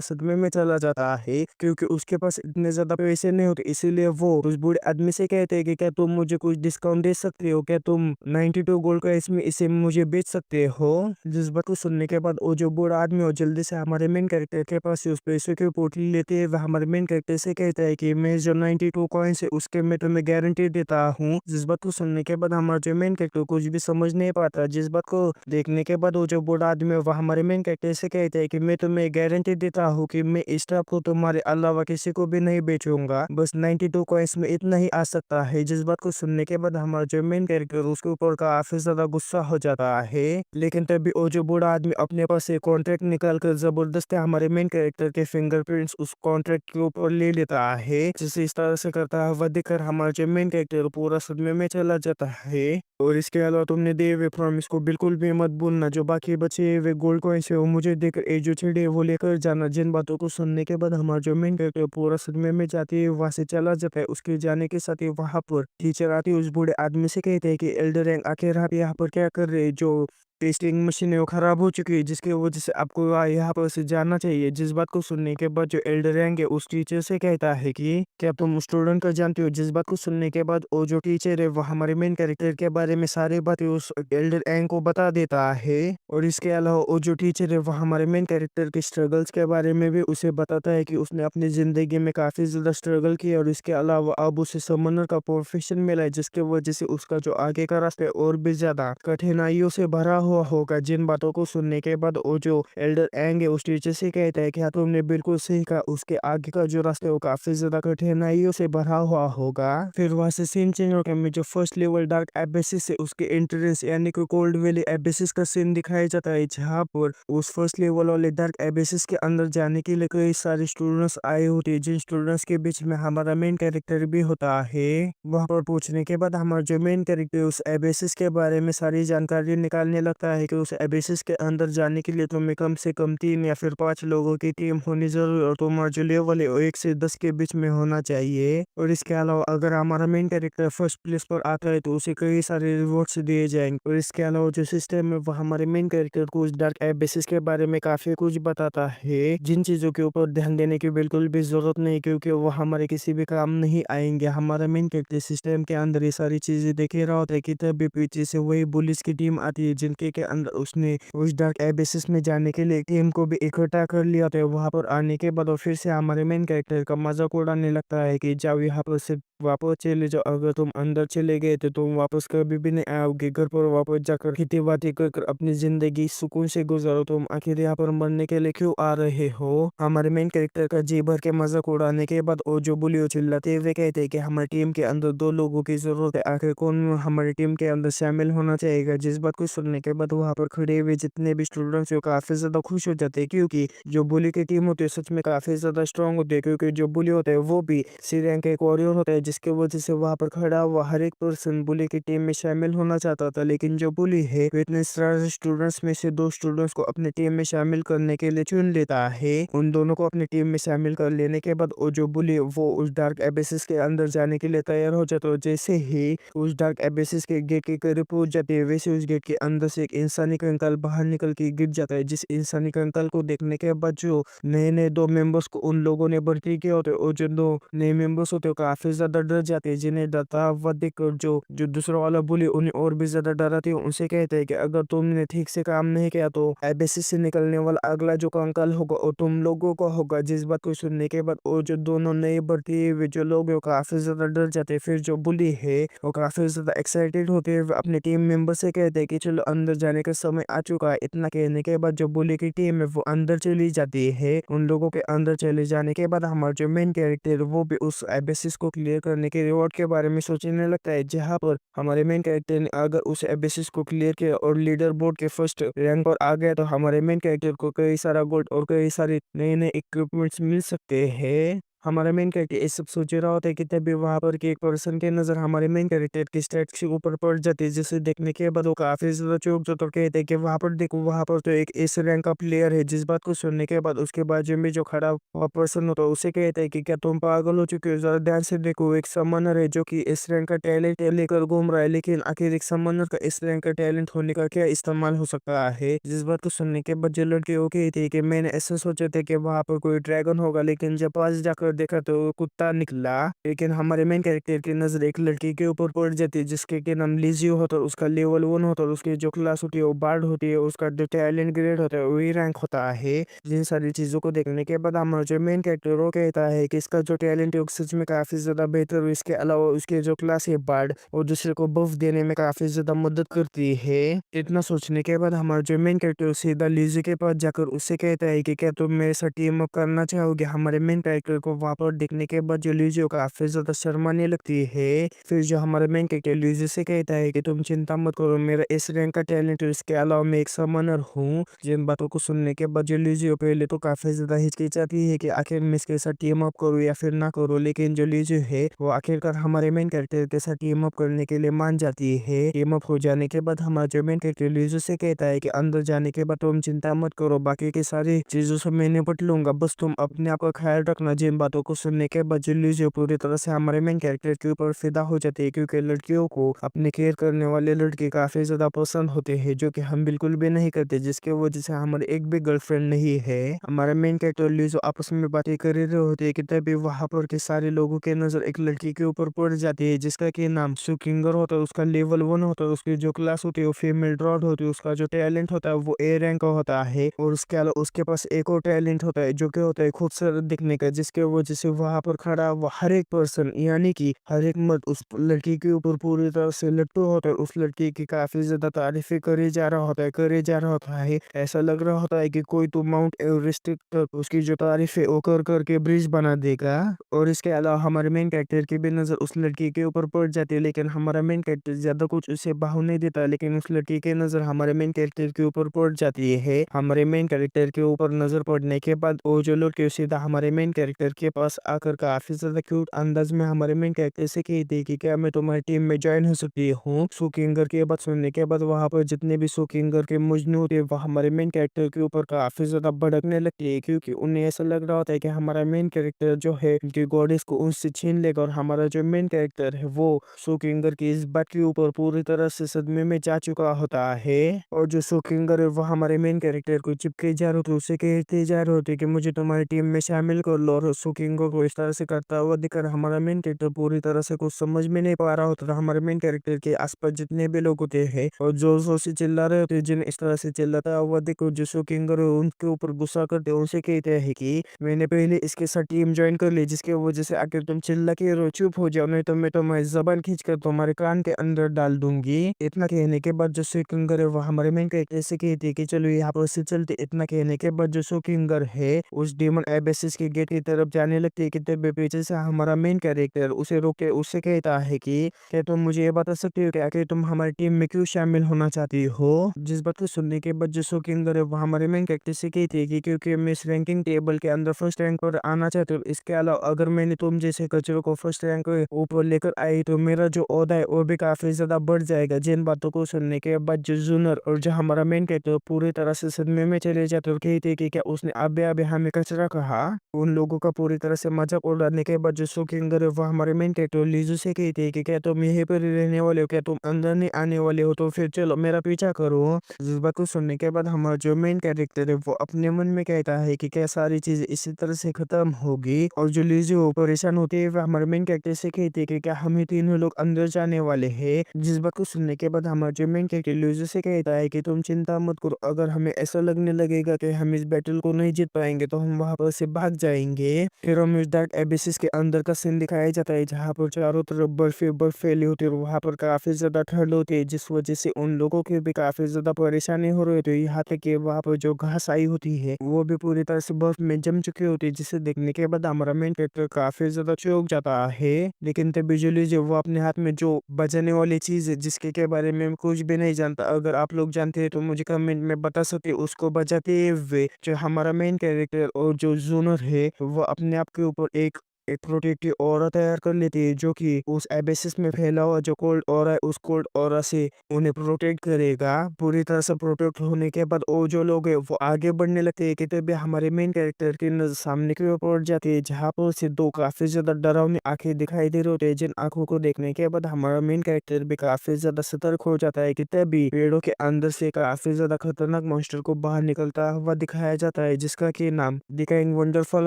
सदमे में चला जाता है, क्योंकि उसके पास इतने ज्यादा पैसे नहीं होते। इसीलिए वो उस बूढ़े आदमी से कहते हैं कि क्या तुम मुझे कुछ डिस्काउंट दे सकते हो, क्या तुम 92 गोल्ड का इसमें इसे मुझे बेच सकते हो। जिस बात को सुनने के बाद वो जो बूढ़ा आदमी हो जल्दी से हमारे मेन कैरेक्टर के पास से उस पैसे की पोटली लेते हैं। वह हमारे मेन कैरेक्टर से कहता है कि मैं जो 92 कॉइन्स है उसके मैं तुम्हें गारंटी देता हूँ। जिस बात को सुनने के बाद हमारा जो मेन कैरेक्टर कुछ भी समझ नहीं पाता। जिस बात को देखने के बाद वो जो बूढ़ा आदमी है वह हमारे मेन कैरेक्टर से कहता है कि मैं तुम्हें गारंटी देता हूँ कि मैं इस स्टाफ को तुम्हारे अलावा किसी को भी नहीं बेचूंगा, बस 92 कॉइन्स में इतना ही आ सकता है। जिस बात को सुनने के बाद हमारा जो मेन कैरेक्टर उसके ऊपर काफी ज्यादा गुस्सा हो जाता है, लेकिन तभी वो जो बूढ़ा आदमी अपने पास से कॉन्ट्रैक्ट निकाल कर जबरदस्ती हमारे मेन कैरेक्टर के फिंगरप्रिंट्स उस कॉन्ट्रैक्ट के ऊपर ले लेता है। जिसे इस तरह से करता है वह देखकर हमारा जो मेन कैरेक्टर पूरा सदमे में चला जाता है। और इसके अलावा तुमने दिए हुए प्रॉमिस को बिल्कुल भी मत भूलना, जो बाकी बचे हुए गोल्ड कॉइन्स है वो मुझे देकर ये जो चिड़े वो लेकर जाना। जिन बातों को सुनने के बाद हमारा जो मेन कैरेक्टर पूरा सदमे में जाती है वहां से चला जाता है। उसके जाने के साथ ही वहां पर टीचर आती है, उस बूढ़े आदमी से कहते हैं कि एल्डर रैंक आखिर आप यहाँ पर क्या कर रहे हैं, जो टेस्टिंग मशीन है वो खराब हो चुकी है, जिसकी वजह से आपको यहाँ पर से जाना चाहिए। जिस बात को सुनने के बाद जो एल्डर रैंक है उस टीचर से कहता है कि क्या तुम स्टूडेंट को जानते हो। जिस बात को सुनने के बाद वो जो टीचर है वो हमारे मेन कैरेक्टर के बारे में सारी बातें उस एल्डर रैंक को बता देता है। और इसके अलावा वो जो टीचर है वो हमारे मेन कैरेक्टर के स्ट्रगल्स के बारे में भी उसे बताता है कि उसने अपनी जिंदगी में काफी ज्यादा स्ट्रगल किया और इसके अलावा अब उसे समनर का प्रोफेशन मिला है, जिसके वजह से उसका जो आगे का रास्ता है और भी ज्यादा कठिनाइयों से भरा हुआ होगा। जिन बातों को सुनने के बाद वो जो एल्डर एंग है उस टीचर से कहता है कि हाँ तुमने बिल्कुल सही कहा, उसके आगे का जो रास्ता है वो काफी ज्यादा कठिनाइयों से भरा हुआ होगा। फिर वहां से सीन चेंज होकर में जो फर्स्ट लेवल डार्क एबेसिस है उसके एंट्रेंस यानी कि कोल्ड वैली एबेसिस का सीन दिखाया जाता है, जहाँ पर उस फर्स्ट लेवल वाले डार्क एबेसिस के अंदर जाने के लिए कई सारे स्टूडेंट्स आए होते हैं, जिन स्टूडेंट्स के बीच में हमारा मेन कैरेक्टर भी होता है। वहां पर पूछने के बाद हमारा जो मेन कैरेक्टर उस एबेसिस के बारे में सारी जानकारी निकालने लगता है कि उस एबेसिस के अंदर जाने के लिए तुम्हें कम से कम 3 या फिर 5 लोगों की टीम होनी जरूरी और तुम्हारा जो लेवल है वो 1 से 10 के बीच में होना चाहिए। और इसके अलावा अगर हमारा मेन कैरेक्टर फर्स्ट प्लेस पर आता है तो उसे कई सारे रिवॉर्ड्स दिए जाएंगे। और इसके अलावा जो सिस्टम है वो हमारे मेन कैरेक्टर को उस डार्क एबेसिस के बारे में काफी कुछ बताता है, जिन चीजों के ऊपर ध्यान देने की बिल्कुल भी जरूरत नहीं, क्योंकि वो हमारे किसी भी काम नहीं आएंगे। हमारा मेन कैरेक्टर सिस्टम के अंदर ये सारी चीजें देखे रहा होता है कि तभी पीछे से वही पुलिस की टीम आती है, जिनके के अंदर उसने उस डार्क एबेसिस में जाने के लिए टीम को भी इकट्ठा कर लिया था। वहां पर आने के बाद और फिर से हमारे मेन कैरेक्टर का मजाक उड़ाने लगता है कि जाओ यहाँ पर से वापस चले जाओ, अगर तुम अंदर चले गए तो तुम वापस कभी भी नहीं आओगे। घर पर वापस जाकर खेती बाती कर अपनी जिंदगी सुकून से गुजारो, तुम आखिर यहाँ पर मरने के लिए क्यों आ रहे हो। हमारे मेन कैरेक्टर का जी भर के मजाक उड़ाने के बाद वो जो बुली चिल्लाते हुए कहते हैं कि हमारी टीम के अंदर 2 लोगों की जरूरत है, आखिर कौन हमारी टीम के अंदर शामिल होना चाहिए। जिस बात को सुनने के बाद वहाँ पर खड़े हुए जितने भी स्टूडेंट्स हैं काफी ज्यादा खुश हो जाते हैं, क्योंकि जो बुली की टीम होती है सच में काफी ज्यादा स्ट्रांग होती है, क्योंकि जो बुली होता है वो भी सी रैंक का एक वॉरियर होता है, जिसकी वजह से वहाँ पर खड़ा हुआ हर एक पर्सन बुली की टीम में शामिल होना चाहता था। लेकिन जो बुली है वो इतने सारे स्टूडेंट्स में से 2 स्टूडेंट्स को अपनी टीम में शामिल करने के लिए चुन लेता है। उन दोनों को अपनी टीम में शामिल कर लेने के बाद वो जो बुली वो उस डार्क एबेसिस के अंदर जाने के लिए तैयार हो जाता है। जैसे ही उस डार्क एबेसिस के गेट के करीब पहुंच जाते हैं वैसे उस गेट के अंदर से एक इंसानी कंकाल बाहर निकल के गिर जाता है, जिस इंसानी कंकाल को देखने के बाद जो नए-नए 2 मेंबर्स को उन लोगों ने भर्ती किया होता है और जो 2 नए मेंबर्स होते हैं, वो काफ़ी ज़्यादा डर जाते हैं। जिन्हें डरता हुआ देखकर जो जो दूसरा वाला बुली उन्हें और भी ज़्यादा डराती है। उनसे कहते हैं कि अगर तुमने ठीक से काम नहीं किया तो एबेसिस से निकलने वाला अगला जो कंकाल होगा वो तुम लोगों का होगा। जिस बात को सुनने के बाद वो जो दोनों नए भर्ती हुए जो लोग हैं, वो काफ़ी ज़्यादा डर जाते हैं। फिर जो बुली है, वो काफ़ी ज़्यादा एक्साइटेड होते हैं। वो अपने टीम मेंबर से कहते हैं कि चलो अंदर जाने का समय आ चुका है। इतना कहने के बाद जो बुली की टीम है, वो अंदर चली जाती है। उन लोगों के अंदर चले जाने के बाद हमारा जो मेन कैरेक्टर है, वो भी उस एबेसिस को क्लियर करने के रिवॉर्ड के बारे में सोचने लगता है। जहाँ पर हमारे मेन कैरेक्टर ने अगर उस एबेसिस को क्लियर किया और लीडर बोर्ड के फर्स्ट रैंक पर आ गया, तो हमारे मेन कैरेक्टर को कई सारा गोल्ड और कई सारे नए-नए इक्विपमेंट्स मिल सकते हैं। हमारा मेन कैरेक्टर ये सब सोच रहा होता है कि तभी वहाँ पर कि एक पर्सन की नज़र हमारे मेन कैरेक्टर की स्टैट्स के ऊपर पड़ जाती है, जिसे देखने के बाद वो काफ़ी ज़्यादा चौंक जाता है और कहते हैं कि वहाँ पर देखो, वहाँ पर तो एक इस रैंक का प्लेयर है। जिस बात को सुनने के बाद उसके बाजू में जो खड़ा हुआ पर्सन होता है, उसे कहता है कि क्या तुम पागल हो चुके हो? ज़रा ध्यान से देखो, एक समनर है जो कि इस रैंक का टैलेंट लेकर घूम रहा है, लेकिन आखिर एक समनर का इस रैंक का टैलेंट होने का क्या इस्तेमाल हो सकता है? जिस बात को सुनने के बाद जो लड़की वो कहती है कि मैंने ऐसा सोचा था कि वहाँ पर कोई ड्रैगन होगा, लेकिन जब पास जाकर देखा तो कुत्ता निकला। लेकिन हमारे मेन कैरेक्टर की नज़र एक लड़की के ऊपर पड़ जाती है, जिसके के नाम लिज़ियो होता है। उसका लेवल 1 होता है, उसकी जो क्लास होती है वो बार्ड होती है, उसका जो टैलेंट ग्रेड होता है वही रैंक होता है। जिन सारी चीज़ों को देखने के बाद हमारा जो मेन कैरेक्टर वो कहता है कि इसका जो टैलेंट है वो सच में काफ़ी ज़्यादा बेहतर है। इसके अलावा उसकी जो क्लास है बार्ड, वो दूसरे को बफ देने में काफ़ी ज़्यादा मदद करती है। इतना सोचने के बाद हमारा जो मेन कैरेक्टर सीधा लिज़ी के पास जाकर उससे कहता है कि क्या तुम मेरे साथ टीम अप करना चाहोगे? हमारे मेन कैरेक्टर को वहाँ पर देखने के बाद जो लिज़ी को काफ़ी ज़्यादा शर्माने लगती है। फिर जो हमारा मेन कैरेक्टर लिज़ी से कहता है कि तुम चिंता मत करो, मेरा इस रैंक का टैलेंट है, इसके अलावा मैं एक समनर हूँ। जिन बातों को सुनने के बाद जो लिज़ी पहले तो काफ़ी ज़्यादा हिचकिचाती है कि आखिर मैं इसके साथ टीम अप करूँ या फिर ना करूँ, लेकिन जो लिज़ी है वो आखिरकार हमारे मेन कैरेक्टर के साथ टीम अप करने के लिए मान जाती है। टीम अप हो जाने के बाद हमारा जो मेन कैरेक्टर लिज़ी से कहता है कि अंदर जाने के बाद तुम चिंता मत करो, बाकी की सारी चीज़ों से मैं निपट लूँगा, बस तुम अपने आप का ख्याल रखना। जिन बातों को सुनने के बाद जो लिज़ी पूरी तरह से हमारे मेन कैरेक्टर के ऊपर फिदा हो जाती है, क्योंकि लड़कियों को अपने केयर करने वाले लड़के काफ़ी ज़्यादा पसंद होते हैं, जो कि हम बिल्कुल भी नहीं करते, जिसकी वजह से हमारे एक भी गर्लफ्रेंड नहीं है। हमारा मेन कैरेक्टर लिज़ी आपस में बातें कर रहे होते हैं कि तभी वहाँ पर के सारे लोगों की नज़र एक लड़की के ऊपर पड़ जाती है, जिसका कि नाम सुकिंगर होता है। उसका लेवल 1 होता है, उसकी जो क्लास होती है वो फीमेल ड्रॉड होती है, उसका जो टैलेंट होता है वो ए रैंक का होता है, और उसके अलावा उसके पास एक और टैलेंट होता है जो कि होता है खूबसूरत दिखने का, जिसके वजह से वहाँ पर खड़ा हुआ हर एक पर्सन यानी कि हर एक मर्द उस लड़की के ऊपर पूरी तरह से लट्टू होता है। उस लड़की की काफ़ी ज़्यादा तारीफ़ें करे जा रहा होता है, करे जा रहा होता है। ऐसा लग रहा होता है कि कोई तो माउंट एवरेस्ट तक उसकी जो तारीफ़ें वो कर के ब्रिज बना देगा। और इसके अलावा हमारे मेन कैरेक्टर की भी नज़र उस लड़की के ऊपर पड़ जाती है, लेकिन हमारा मेन कैरेक्टर ज़्यादा कुछ उसे बाहु नहीं देता, लेकिन उस लड़की की नज़र हमारे मेन कैरेक्टर के ऊपर पड़ जाती है। हमारे मेन कैरेक्टर के ऊपर नज़र पड़ने के बाद वो जो लड़की सीधा हमारे मेन कैरेक्टर के पास आकर काफ़ी ज़्यादा क्यूट अंदाज में हमारे मेन कैरेक्टर से कहती है कि क्या मैं तुम्हारी टीम में ज्वाइन हो सकती हूँ? सुकिंगर की बात सुनने के बाद वहाँ पर जितने भी सुकिंगर के मजनू थे, वो हमारे मेन कैरेक्टर के ऊपर काफ़ी ज़्यादा भड़कने लगती है, क्योंकि उन्हें ऐसा लग रहा होता है कि हमारा मेन कैरेक्टर जो है उनकी गॉडेस को उनसे छीन लेगा, और हमारा जो मेन कैरेक्टर है वो सुकिंगर की इस बात के ऊपर पूरी तरह से सदमे में जा चुका होता है। और जो सुकिंगर है वो हमारे मेन कैरेक्टर को चिपके जा रहे होते, उसे कहते जा रहे होते कि मुझे तुम्हारी टीम में शामिल कर लो, और सुकिंगर को इस तरह से करता हुआ दिखकर हमारा मेन कैरेक्टर पूरी तरह से कुछ समझ में नहीं पा रहा होता था। हमारे मेन कैरेक्टर के आसपास जितने भी लोग होते हैं और जोर जोर से चिल्ला रहे होते हैं, जिन इस तरह से चिल्लाता हुआ देखो जो सुकिंगर है उनके ऊपर गुस्सा करते हैं, उनसे कहते हैं कि मैंने पहले इसके साथ टीम ज्वाइन कर ली, जिसकी वजह से आकर तुम चिल्ला के रो, चुप हो जाओ, नहीं तो मैं तुम्हारी जबान खींच कर तुम्हारे कान के अंदर डाल दूंगी। इतना कहने के बाद जो सुकिंगर है वो हमारे मेन कैरेक्टर से कहती है कि चलो यहाँ पर से चलते। इतना कहने के बाद जो सुकिंगर है उस डेमन एबेसिस के गेट की तरफ जाने लगती है कि तब पीछे से हमारा मेन कैरेक्टर उसे रोक के उससे कहता है कि क्या तुम मुझे ये बता सकते हो कि आखिर तुम हमारी टीम में क्यों शामिल होना चाहती हो? जिस बात को सुनने के बाद जो सुकिंगर है वो हमारे मेन कैरेक्टर से कहती है कि क्योंकि मैं इस रैंकिंग टेबल के अंदर फर्स्ट रैंक पर आना चाहती हूँ। इसके अलावा अगर मैंने तुम जैसे कचरों को फर्स्ट रैंक के ऊपर लेकर आई तो मेरा जो ओहदा है वो भी काफी ज्यादा बढ़ जाएगा। जिन बातों को सुनने के बाद जो जूनर और जो हमारा मेन कैरेक्टर पूरी तरह से सदमे में चले जाते और कहते कि क्या उसने अबे अबे हमें कचरा कहा। उन लोगों का पूरी तरह से मज़ाक उड़ाने के बाद जो शौकीन वो हमारे मेन कैरेक्टर लीज़ो से कहती है कि क्या तुम यहीं पर ही रहने वाले हो? क्या तुम अंदर नहीं आने वाले हो? तो फिर चलो मेरा पीछा करो। जिस बात को सुनने के बाद हमारा जो मेन कैरेक्टर है वो अपने मन में कहता है कि क्या सारी चीज़ें इसी तरह से ख़त्म होगी? और जो लीज़ो परेशान होती है वो हमारे मेन कैरेक्टर से कहती है कि क्या हम ही तीनों लोग अंदर जाने वाले हैं? जिस बात को सुनने के बाद हमारा जो मेन कैरेक्टर लीज़ो से कहता है कि तुम चिंता मत करो, अगर हमें ऐसा लगने लगेगा कि हम इस बैटल को नहीं जीत पाएँगे तो हम वहाँ पर से भाग जाएँगे। फिर हमें उस डार्क एबिसिस के अंदर का सीन दिखाया जाता है जहाँ पर चारों तरफ बर्फ ही बर्फ फैली होती है और वहाँ पर काफ़ी ज़्यादा ठंड होती है, जिस वजह से उन लोगों की भी काफ़ी ज़्यादा परेशानी हो रही होती है। यहाँ तक कि वहाँ पर जो घास आई होती है वो भी पूरी तरह से बर्फ में जम चुकी होती है, जिसे देखने के बाद हमारा मेन कैरेक्टर काफ़ी ज़्यादा चौंक जाता है। लेकिन तभी जूली जो वो अपने हाथ में जो बजाने वाली चीज़ है जिसके के बारे में मैं कुछ भी नहीं जानता, अगर आप लोग जानते हैं तो मुझे कमेंट में बता सकते हो। उसको बजाते हुए जो हमारा मेन कैरेक्टर और जो जूनर है वो अपने आप के ऊपर एक प्रोटेक्टिव ऑरा तैयार कर लेती है, जो कि उस एबेसिस में फैला हुआ जो कोल्ड ऑरा है उस कोल्ड ऑरा से उन्हें प्रोटेक्ट करेगा। पूरी तरह से प्रोटेक्ट होने के बाद वो जो लोग हैं वो आगे बढ़ने लगते हैं कि तभी हमारे मेन कैरेक्टर की नजर सामने की ओर पड़ जाती है, जहाँ पर उसे दो काफी ज्यादा डरावनी आंखें दिखाई दे रही होती है, जिन आंखों को देखने के बाद हमारा मेन कैरेक्टर भी काफी ज्यादा सतर्क हो जाता है कि तभी पेड़ों के अंदर से काफी ज्यादा खतरनाक मॉन्स्टर को बाहर निकलता हुआ दिखाया जाता है, जिसका की नाम डिकाइंग वंडरफॉल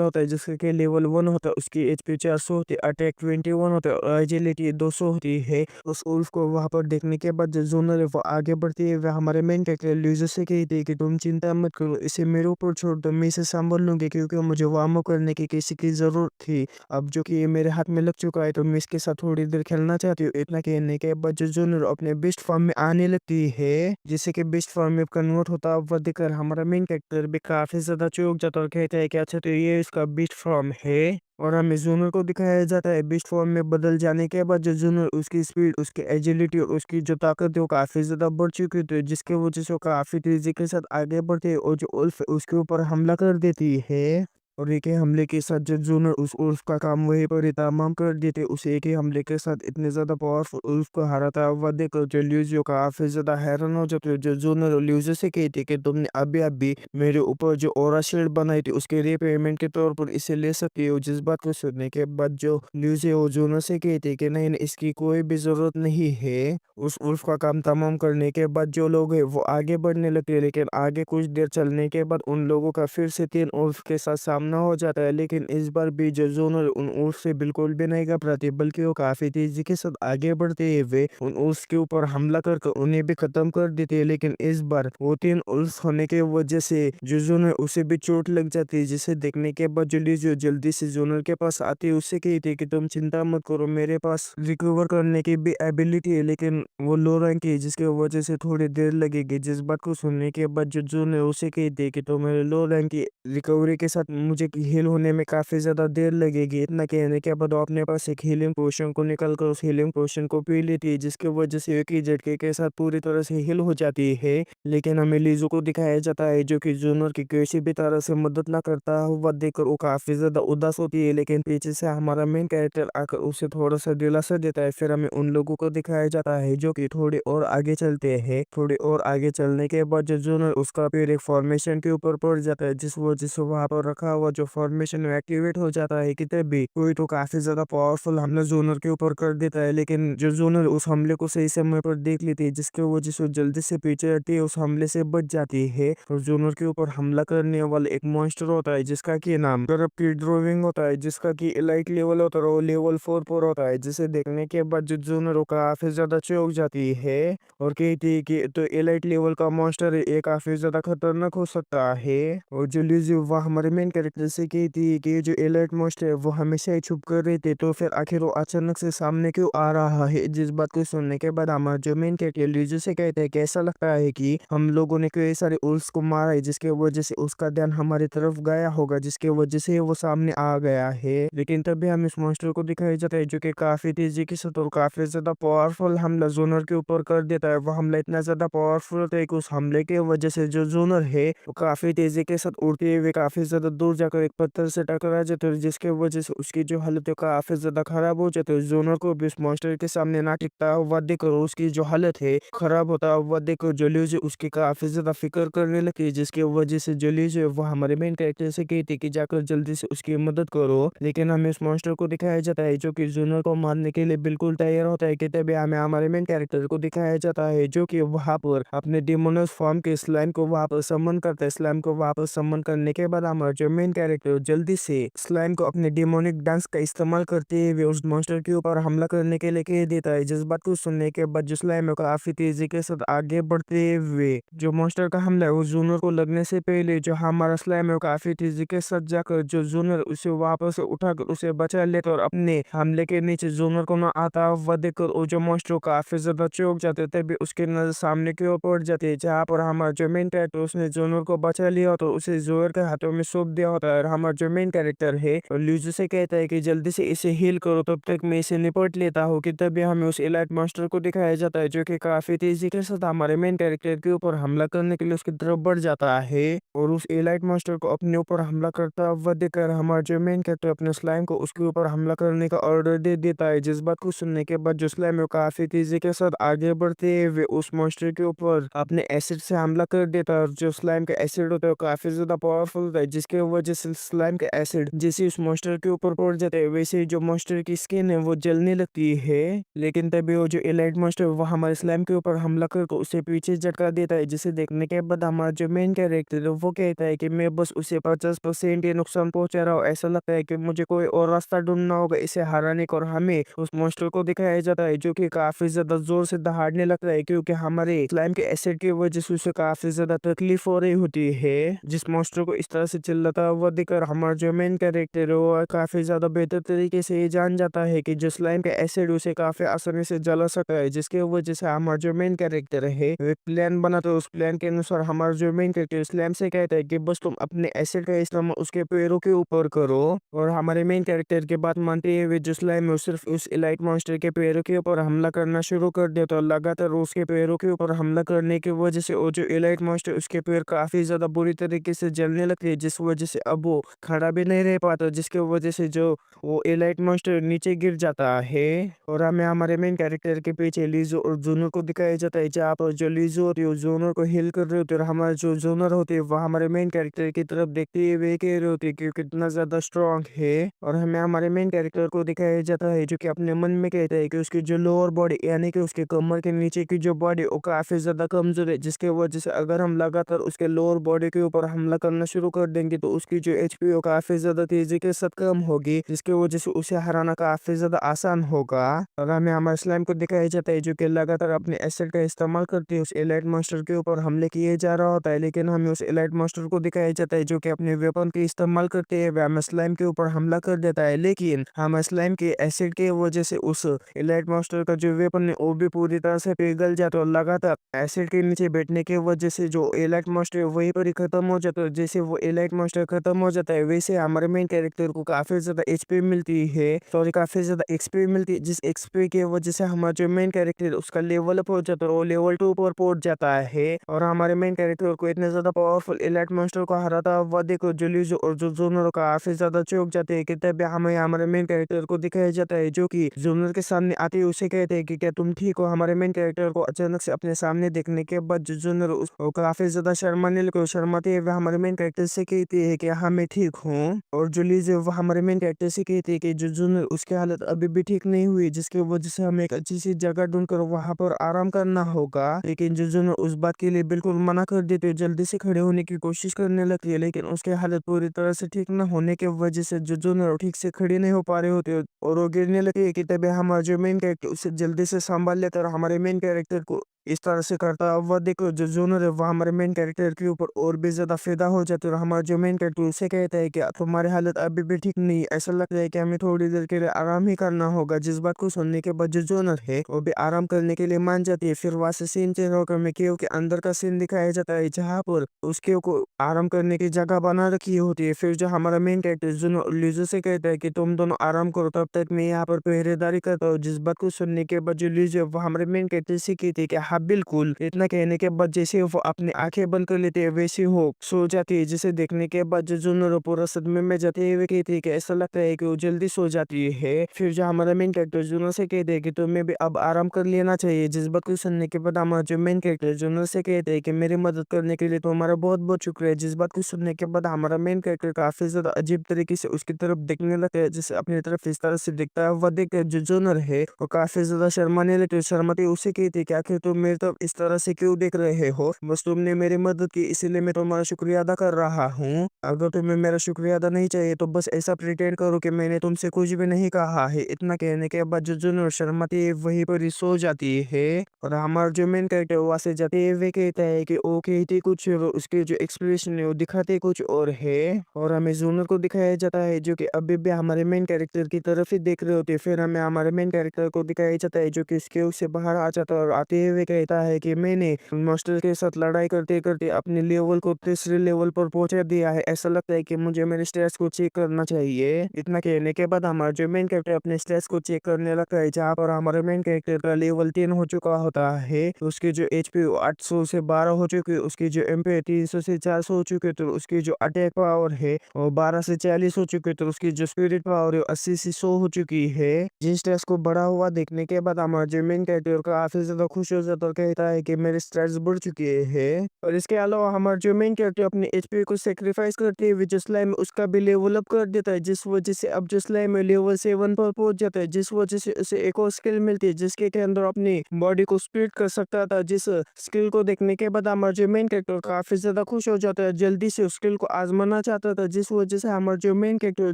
होता है, जिसका की लेवल 1 होता है। उसकी एचपी 400 होती है, अटैक 21 होता है और एजिलिटी 200 होती है। उस उल्फ को वहां पर देखने के बाद जो जोनर है वो आगे बढ़ती है, वह हमारे मेन कैरेक्टर ल्यूजर से कहती है कि तुम चिंता मत करो, इसे मेरे ऊपर छोड़ दो, मैं इसे संभाल लूंगी, क्योंकि मुझे वार्म अप करने की किसी की जरूरत थी। अब जो कि ये मेरे हाथ में लग चुका है तो मैं इसके साथ थोड़ी देर खेलना चाहती हूँ। इतना कहने के बाद जो जोनर अपने बेस्ट फॉर्म में आने लगती है, जिससे कि बेस्ट फॉर्म में कन्वर्ट होता हुआ देखकर हमारा मेन कैरेक्टर भी काफी ज्यादा चौंक जाता है और कहता है कि अच्छा तो ये इसका बेस्ट फॉर्म है। और हमें जूनर को दिखाया जाता है बेस्ट फॉर्म में बदल जाने के बाद जो जूनर उसकी स्पीड, उसकी एजिलिटी और उसकी जो ताकत है वो काफी ज्यादा बढ़ चुकी होती है, जिसके वजह से वो काफी तेजी के साथ आगे बढ़ते हैं और जो उल्फ है, उसके ऊपर हमला कर देती है। और एक ही हमले के साथ जो जूनर उस उल्फ का काम वहीं पर ही तमाम कर देते, उस एक ही हमले के साथ इतने ज्यादा पावरफुल उल्फ को हराता हुआ देखकर जो ल्यूजियो काफी ज्यादा हैरान हो जाते हैं। जो जूनर ल्यूजियो से कहते कि तुमने अभी अभी मेरे ऊपर जो ऑरा शील्ड बनाई थी उसके रिपेयरमेंट के तौर पर इसे ले सकती हो। जिस बात को सुनने के बाद जो ल्यूजियो जूनर से कहते कि नहीं नहीं, इसकी कोई भी जरूरत नहीं है। उस उल्फ का काम तमाम करने के बाद जो लोग हैं वो आगे बढ़ने लगते हैं, लेकिन आगे कुछ देर चलने के बाद उन लोगों का फिर से 3 उल्फ के साथ सामना हो जाता है। लेकिन इस बार भी जो जोनर उन उल्फ से बिल्कुल भी नहीं घबराते, बल्कि वो काफी तेजी के साथ आगे बढ़ते हुए उन उल्फ के ऊपर हमला करके उन्हें भी खत्म कर देते हैं। लेकिन इस बार वो 3 उल्फ होने के वजह से जो जोनर उसे भी चोट लग जाती है, जिसे देखने के बाद जो जल्दी से जोनर के पास आती है, उससे कहती है कि तुम चिंता मत करो, मेरे पास रिकवर करने की भी एबिलिटी है, लेकिन वो लो रैंक की है, जिसकी वजह से थोड़ी देर लगेगी। जिस बात को सुनने के बाद जो जून है उसे कहती है कि तो मेरे लो रैंक की रिकवरी के साथ मुझे हील होने में काफी ज्यादा देर लगेगी। इतना कहने के बाद वो अपने पास एक हीलिंग पोशन को निकल कर उस हीलिंग पोशन को पी लेती है, जिसकी वजह से एक ही झटके के साथ पूरी तरह से हील हो जाती है। लेकिन हमें लीजो को दिखाया जाता है जो कि जूनर की किसी भी तरह से मदद ना करता हुआ देखकर वो काफी ज्यादा उदास होती है। लेकिन पीछे से हमारा मेन कैरेक्टर आकर उसे थोड़ा सा दिलासा देता है। फिर हमें उन लोगों को दिखाया जाता है जो कि थोड़े और आगे चलते हैं। थोड़े और आगे चलने के बाद जो जूनर उसका पैर एक फॉर्मेशन के ऊपर पड़ जाता है, जिस वजह से वहां पर रखा हुआ जो फॉर्मेशन एक्टिवेट हो जाता है कि तभी कोई तो काफी ज्यादा पावरफुल हमला जूनर के ऊपर कर देता है। लेकिन जो जूनर उस हमले को सही समय पर देख लेती है, जिसकी वजह से वो जल्दी से पीछे हटती है, उस हमले से बच जाती है। और जूनर के ऊपर हमला करने वाला एक मॉन्स्टर होता है जिसका की नाम करप्टेड ड्रोविंग होता है, जिसका की एलाइट लेवल होता है, वो लेवल 4 पर होता है। जिसे देखने के बाद जो जूनर काफी ज्यादा चौंक जाती है और कहती है कि तो एलाइट लेवल का मॉन्स्टर है, ये काफी ज्यादा खतरनाक हो सकता है। और जो लिज़ी वह हमारे मेन कैरेक्टर से कहती है कि ये जो एलाइट मॉन्स्टर है वो हमेशा ही छुप कर रहते, तो फिर आखिर वो अचानक से सामने क्यों आ रहा है। जिस बात को सुनने के बाद हमारा जो मेन कैरेक्टर लिज़ी से कहते हैं कि ऐसा लगता है कि हम लोगों ने कई सारे उल्फ्स को मारा है, जिसके वजह से उसका ध्यान हमारी तरफ गया होगा, जिसके वजह से वो सामने आ गया है। लेकिन तभी हम इस मॉन्स्टर को दिखाया जाता है जो कि काफी तेजी के साथ और काफी ज्यादा पावरफुल हमला जोनर के ऊपर कर देता है। वो हमला इतना ज्यादा पावरफुल होता है कि उस हमले के वजह से जो जोनर है वो काफी तेजी के साथ उड़ते हुए काफी ज्यादा दूर जाकर एक पत्थर से टकरा जाता है, जिसके वजह से उसकी जो हालत है काफ़ी ज़्यादा ख़राब हो जाती है। जोनर को भी उस मॉन्स्टर के सामने ना टिकता हुआ देखकर उसकी जो हालत है ख़राब होता हुआ देखकर जूलियस उसकी काफ़ी ज़्यादा फ़िक्र करने लगती है, जिसकी वजह से जूलियस वो हमारे मेन कैरेक्टर से कहती है कि जाकर जल्दी से उसकी मदद करो। लेकिन हमें उस मॉन्स्टर को दिखाया जाता है जो कि जोनर को मारने के लिए बिल्कुल तैयार होता है कि तभी हमें हमारे मेन कैरेक्टर को दिखाया जाता है जो कि वहाँ पर अपने डिमोनस फॉर्म के स्लाइम को वहाँ पर समन करता है। स्लाइम को वहाँ पर समन करने के बाद हमारा जो मेन कैरेक्टर जल्दी से स्लाइम को अपने डिमोनिक डांस का इस्तेमाल करते हुए उस मॉन्स्टर के ऊपर हमला करने के लिए कह देता है। जिस बात को सुनने के बाद जो स्लाइम है काफी तेजी के साथ आगे बढ़ते हुए जो मॉन्स्टर का हमला है उस जूनर को लगने से पहले जो हमारा स्लाइम है काफी तेजी के साथ जाकर जो जूनर उसे वापस उठाकर उसे बचा लेता और अपने हमले के नीचे जूनर को न आता हुआ देखकर वो जो मॉन्स्टर काफी ज्यादा चौंक जाते तभी उसके नजर सामने की ओर पड़ जाती है, जहाँ पर हमारा जो मेन कैरेक्टर उसने जूनर को बचा लिया तो उसे जोर के हाथों में सौंप दिया होता है। और हमारा जो मेन कैरेक्टर है ल्यूजो से कहता है कि जल्दी से इसे हील करो, तब तक मैं इसे निपट लेता हूँ। कि तभी हमें उस एलाइट मॉन्स्टर को दिखाया जाता है जो कि काफी तेजी के साथ हमारे मेन कैरेक्टर के ऊपर हमला करने के लिए उसकी तरफ बढ़ जाता है और उस एलाइट मॉन्स्टर को अपने ऊपर हमला करता हुआ देखकर हमारा जो मेन कैरेक्टर अपने स्लाइम को उसके ऊपर हमला करने का ऑर्डर दे देता है। जिस बात को सुनने के बाद जो स्लाइम है काफी तेजी के साथ आगे बढ़ते हुए उस मॉन्स्टर के ऊपर अपने एसिड से हमला कर देता है और जो स्लाइम का एसिड होता है वो काफी ज्यादा पावरफुल होता है, जिसके वजह से स्लाइम का एसिड जैसे उस मॉन्स्टर के ऊपर पड़ जाता है वैसे ही जो मॉन्स्टर की स्किन है वो जलने लगती है। लेकिन तभी वो जो एलाइट मॉन्स्टर वो हमारे स्लाइम के ऊपर हमला करके उसे पीछे झटका देता है, जिसे देखने के बाद हमारा जो मेन कैरेक्टर है वो कहता है कि मैं बस उसे 50% ही नुकसान पहुंचा रहा हूँ। ऐसा लगता है कि मुझे कोई और रास्ता ढूंढना होगा इसे हराने का। और हमें उस मॉन्स्टर को दिखाया जाता है जो कि काफी ज्यादा जोर से दहाड़ने लगता है क्योंकि हमारे स्लाइम के एसिड की वजह से उसे काफी ज्यादा तकलीफ हो रही होती है। जिस मॉन्स्टर को इस तरह से चिल्लाता हुआ देखकर हमारा जो मेन कैरेक्टर है वो काफी ज्यादा बेहतर तरीके से ये जान जाता है कि जो स्लाइम का एसिड उसे काफी आसानी से जला सकता है, जिसके वजह से हमारा जो मेन कैरेक्टर है वो एक प्लान बनाता है। उस प्लान के अनुसार हमारा जो मेन कैरेक्टर स्लाइम से कहता है कि बस तुम अपने एसिड का इस्तेमाल उसके पैरों के ऊपर करो। और हमारे मेन कैरेक्टर की बात मानते हुए जो स्लाइम है सिर्फ उस एलाइट मॉन्स्टर के पैरों के ऊपर हमला करना शुरू कर देता है। लगातार उसके पैरों के ऊपर हमला करने की वजह से वो जो एलाइट मॉन्स्टर उसके पैर काफी ज्यादा बुरी तरीके से जलने लगते हैं, जिस वजह से अब वो खड़ा भी नहीं रह पाता, जिसके वजह से जो वो एलाइट मॉन्स्टर नीचे गिर जाता है। और हमें हमारे मेन कैरेक्टर के पीछे लीजो और जूनर को दिखाया जाता है, जहाँ पर जो लीजो होती है वो जूनर को हिल कर रही होती है और हमारा जो जूनर होती है वो हमारे मेन कैरेक्टर की तरफ देखते हुए कह रही होती है कि कितना ज्यादा स्ट्रांग है। और हमें हमारे मेन कैरेक्टर को दिखाया जाता है जो कि अपने मन में कहता है कि उसकी जो लोअर बॉडी यानी कि उसके कमर के नीचे की जो बॉडी वो काफी ज्यादा कमजोर है, जिसके वजह से अगर हम लगातार उसके लोअर बॉडी के ऊपर हमला करना शुरू कर देंगे तो उसकी जो एचपी वो काफी ज्यादा तेजी के साथ कम होगी, जिसकी वजह से उसे हराना काफी ज्यादा आसान होगा। और हमें हमारे स्लाइम को दिखाया जाता है जो कि लगातार अपने एसिड का इस्तेमाल करते हुए उस एलाइट मॉन्स्टर के ऊपर हमले किए जा रहा होता है। लेकिन हमें उस एलाइट मॉन्स्टर को दिखाया जाता है जो कि अपने वेपन के इस्तेमाल करते हुए हमें स्लाइम के ऊपर हमला कर देता है, लेकिन हम स्लाइम के एसिड के वजह से उस एलाइट मॉन्स्टर का जो वेपन है वो भी पूरी तरह से पिघल जाता है। और लगातार एसिड के नीचे बैठने की वजह से जो एलाइट मॉन्स्टर है वहीं पर ही खत्म हो जाता है। जैसे वो एलाइट मॉन्स्टर खत्म हो जाता है वैसे हमारे मेन कैरेक्टर को काफी ज्यादा एचपी मिलती है, सॉरी काफी ज्यादा एक्सपी मिलती है, जिस एक्सपी की वजह से हमारा जो मेन कैरेक्टर उसका लेवल अप हो जाता है, वो लेवल 2 पर पहुंच जाता है। और हमारे मेन कैरेक्टर को इतने ज्यादा पावरफुल एलाइट मॉन्स्टर को हराता हुआ देखो जुलियो और जो जोनर काफी ज्यादा चौंक जाते हैं कि तभी हमें हमारे मेन कैरेक्टर को दिखाया जाता है जो कि जोनर के सामने आते ही उसे कहते हैं कि क्या तुम ठीक हो। हमारे मेन कैरेक्टर को अचानक से अपने सामने देखने के बाद जो जोनर उसको काफी ज्यादा शर्माने लगे, शर्माते हुए हमारे मेन कैरेक्टर से कहती है कि हाँ मैं ठीक हूँ। और जुलियो वो हमारे मेन कैरेक्टर से कहती है कि जो जोनर उसकी हालत अभी भी ठीक नहीं हुई, जिसकी वजह से हमें एक अच्छी सी जगह ढूंढकर वहां पर आराम करना होगा। लेकिन जो जोनर उस बात के लिए बिल्कुल मना कर देते है, जल्दी से खड़े होने की कोशिश करने लगती है, लेकिन उसकी हालत पूरी तरह से ठीक न होने की वजह से जो जोनर ठीक से खड़े नहीं हो पा रहे होते और वो गिरने लगे कि तभी हमारा जो मेन कैरेक्टर उसे जल्दी से संभाल लेता है और हमारे मेन कैरेक्टर को इस तरह से करता हुआ देखो जो जोनर है वो हमारे मेन कैरेक्टर के ऊपर और भी ज्यादा फिदा हो जाता है। और हमारा जो मेन कैरेक्टर उसे कहता है कि तुम्हारी हालत अभी भी ठीक नहीं, ऐसा लगता है कि हमें थोड़ी देर के लिए आराम ही करना होगा। जिस बात को सुनने के बाद जो जोनर है वो भी आराम करने के लिए मान जाती है। फिर वहां से सीन चेंज होकर मेकियो के अंदर का सीन दिखाया जाता है, जहाँ पर उसके को आराम करने की जगह बना रखी होती है। फिर जो हमारा मेन कैरेक्टर जो लिजो से कहता है कि तुम दोनों आराम करो, तब तक मैं यहाँ पर पहरेदारी करता हूँ। जिस बात को सुनने के बाद जो लिजो वो हमारे मेन कैरेक्टर से कहती है कि हाँ बिल्कुल। इतना कहने के बाद जैसे वो अपनी आंखें बंद कर लेते हैं वैसे हो सो जाती है, जिसे देखने के बाद जो जुन्नर पूरा सदमे में जाते हुए कहती है कि ऐसा लगता है कि वो जल्दी सो जाती है। फिर जो हमारा मेन कैरेक्टर जुनर से कहते हैं कि तुम्हें भी अब आराम कर लेना चाहिए। जिस बात को सुनने के बाद हमारा जो मेन कैरेक्टर जुनर से कहते हैं कि मेरी मदद करने के लिए तुम्हारा बहुत बहुत शुक्रिया। जिस बात को सुनने के बाद हमारा मेन कैरेक्टर काफी ज्यादा अजीब तरीके से उसकी तरफ देखने लगता है, जैसे अपनी तरफ इस तरह से दिखता है। वह देख कर जो जुनर है वो काफी ज्यादा शर्माने लगते है। शर्माते उसे कहते हैं कि आखिर तुम मेरी तरफ इस तरह से क्यों देख रहे हो, बस तुमने मेरी मदद की इसीलिए मैं तुम्हारा शुक्रिया अदा कर रहा हूँ। अगर तुम्हें मेरा शुक्रिया अदा नहीं चाहिए तो बस ऐसा प्रिटेंड करो कि मैंने तुमसे कुछ भी नहीं कहा है। इतना कहने के बाद जो जुनर शर्माती है वहीं पर ही सो जाती है। और हमारा जो मेन कैरेक्टर वहां से जाते हुए कहता है कि वो कहती कुछ और उसके जो एक्सप्रेशन है वो दिखाते कुछ और है। और हमें जुनर को दिखाया जाता है जो कि अभी भी हमारे मेन कैरेक्टर की तरफ ही देख रहे होते हैं। फिर हमें हमारे मेन कैरेक्टर को दिखाया जाता है जो कि इसके उससे बाहर आ जाता है और आते हुए कहता है कि मैंने मास्टर के साथ लड़ाई करते करते अपने लेवल को तीसरे लेवल पर पहुंचा दिया है। ऐसा लगता है कि मुझे मेरे स्टेट्स को चेक करना चाहिए। इतना कहने के बाद हमारा जो मेन कैरेक्टर अपने स्टेट्स को चेक करने लगता है, जहाँ पर हमारे मेन कैरेक्टर का लेवल 10 हो चुका होता है। उसकी जो एचपी 800 से 12 हो चुकी है, उसकी जो एमपी 300 से 400 हो चुकी है, तो उसकी जो अटैक पावर है वो 12 से 40 हो चुकी है, तो उसकी जो स्पिरिट पावर है 80 से 100 हो चुकी है। जिस स्टेट्स को बढ़ा हुआ देखने के बाद हमारा जो मेन कैरेक्टर काफी ज्यादा खुश हो जाता है और कहता है कि मेरे स्टेट्स बढ़ चुके हैं। और इसके अलावा हमारा जो मेन कैरेक्टर अपने एचपी को सेक्रीफाइस करते हुए जो स्लाइम उसका भी लेवल अप कर देता है, जिस वजह से अब जो स्लाइम है लेवल 7 पर पहुंच जाता है, जिस वजह से उसे एक और स्किल मिलती है जिसके के अंदर अपनी बॉडी को स्प्लिट कर सकता था। जिस स्किल को देखने के बाद हमारा जो मेन कैरेक्टर काफी ज्यादा खुश हो जाता है, जल्दी से उस स्किल को आजमाना चाहता था, जिस वजह से हमारा जो मेन कैरेक्टर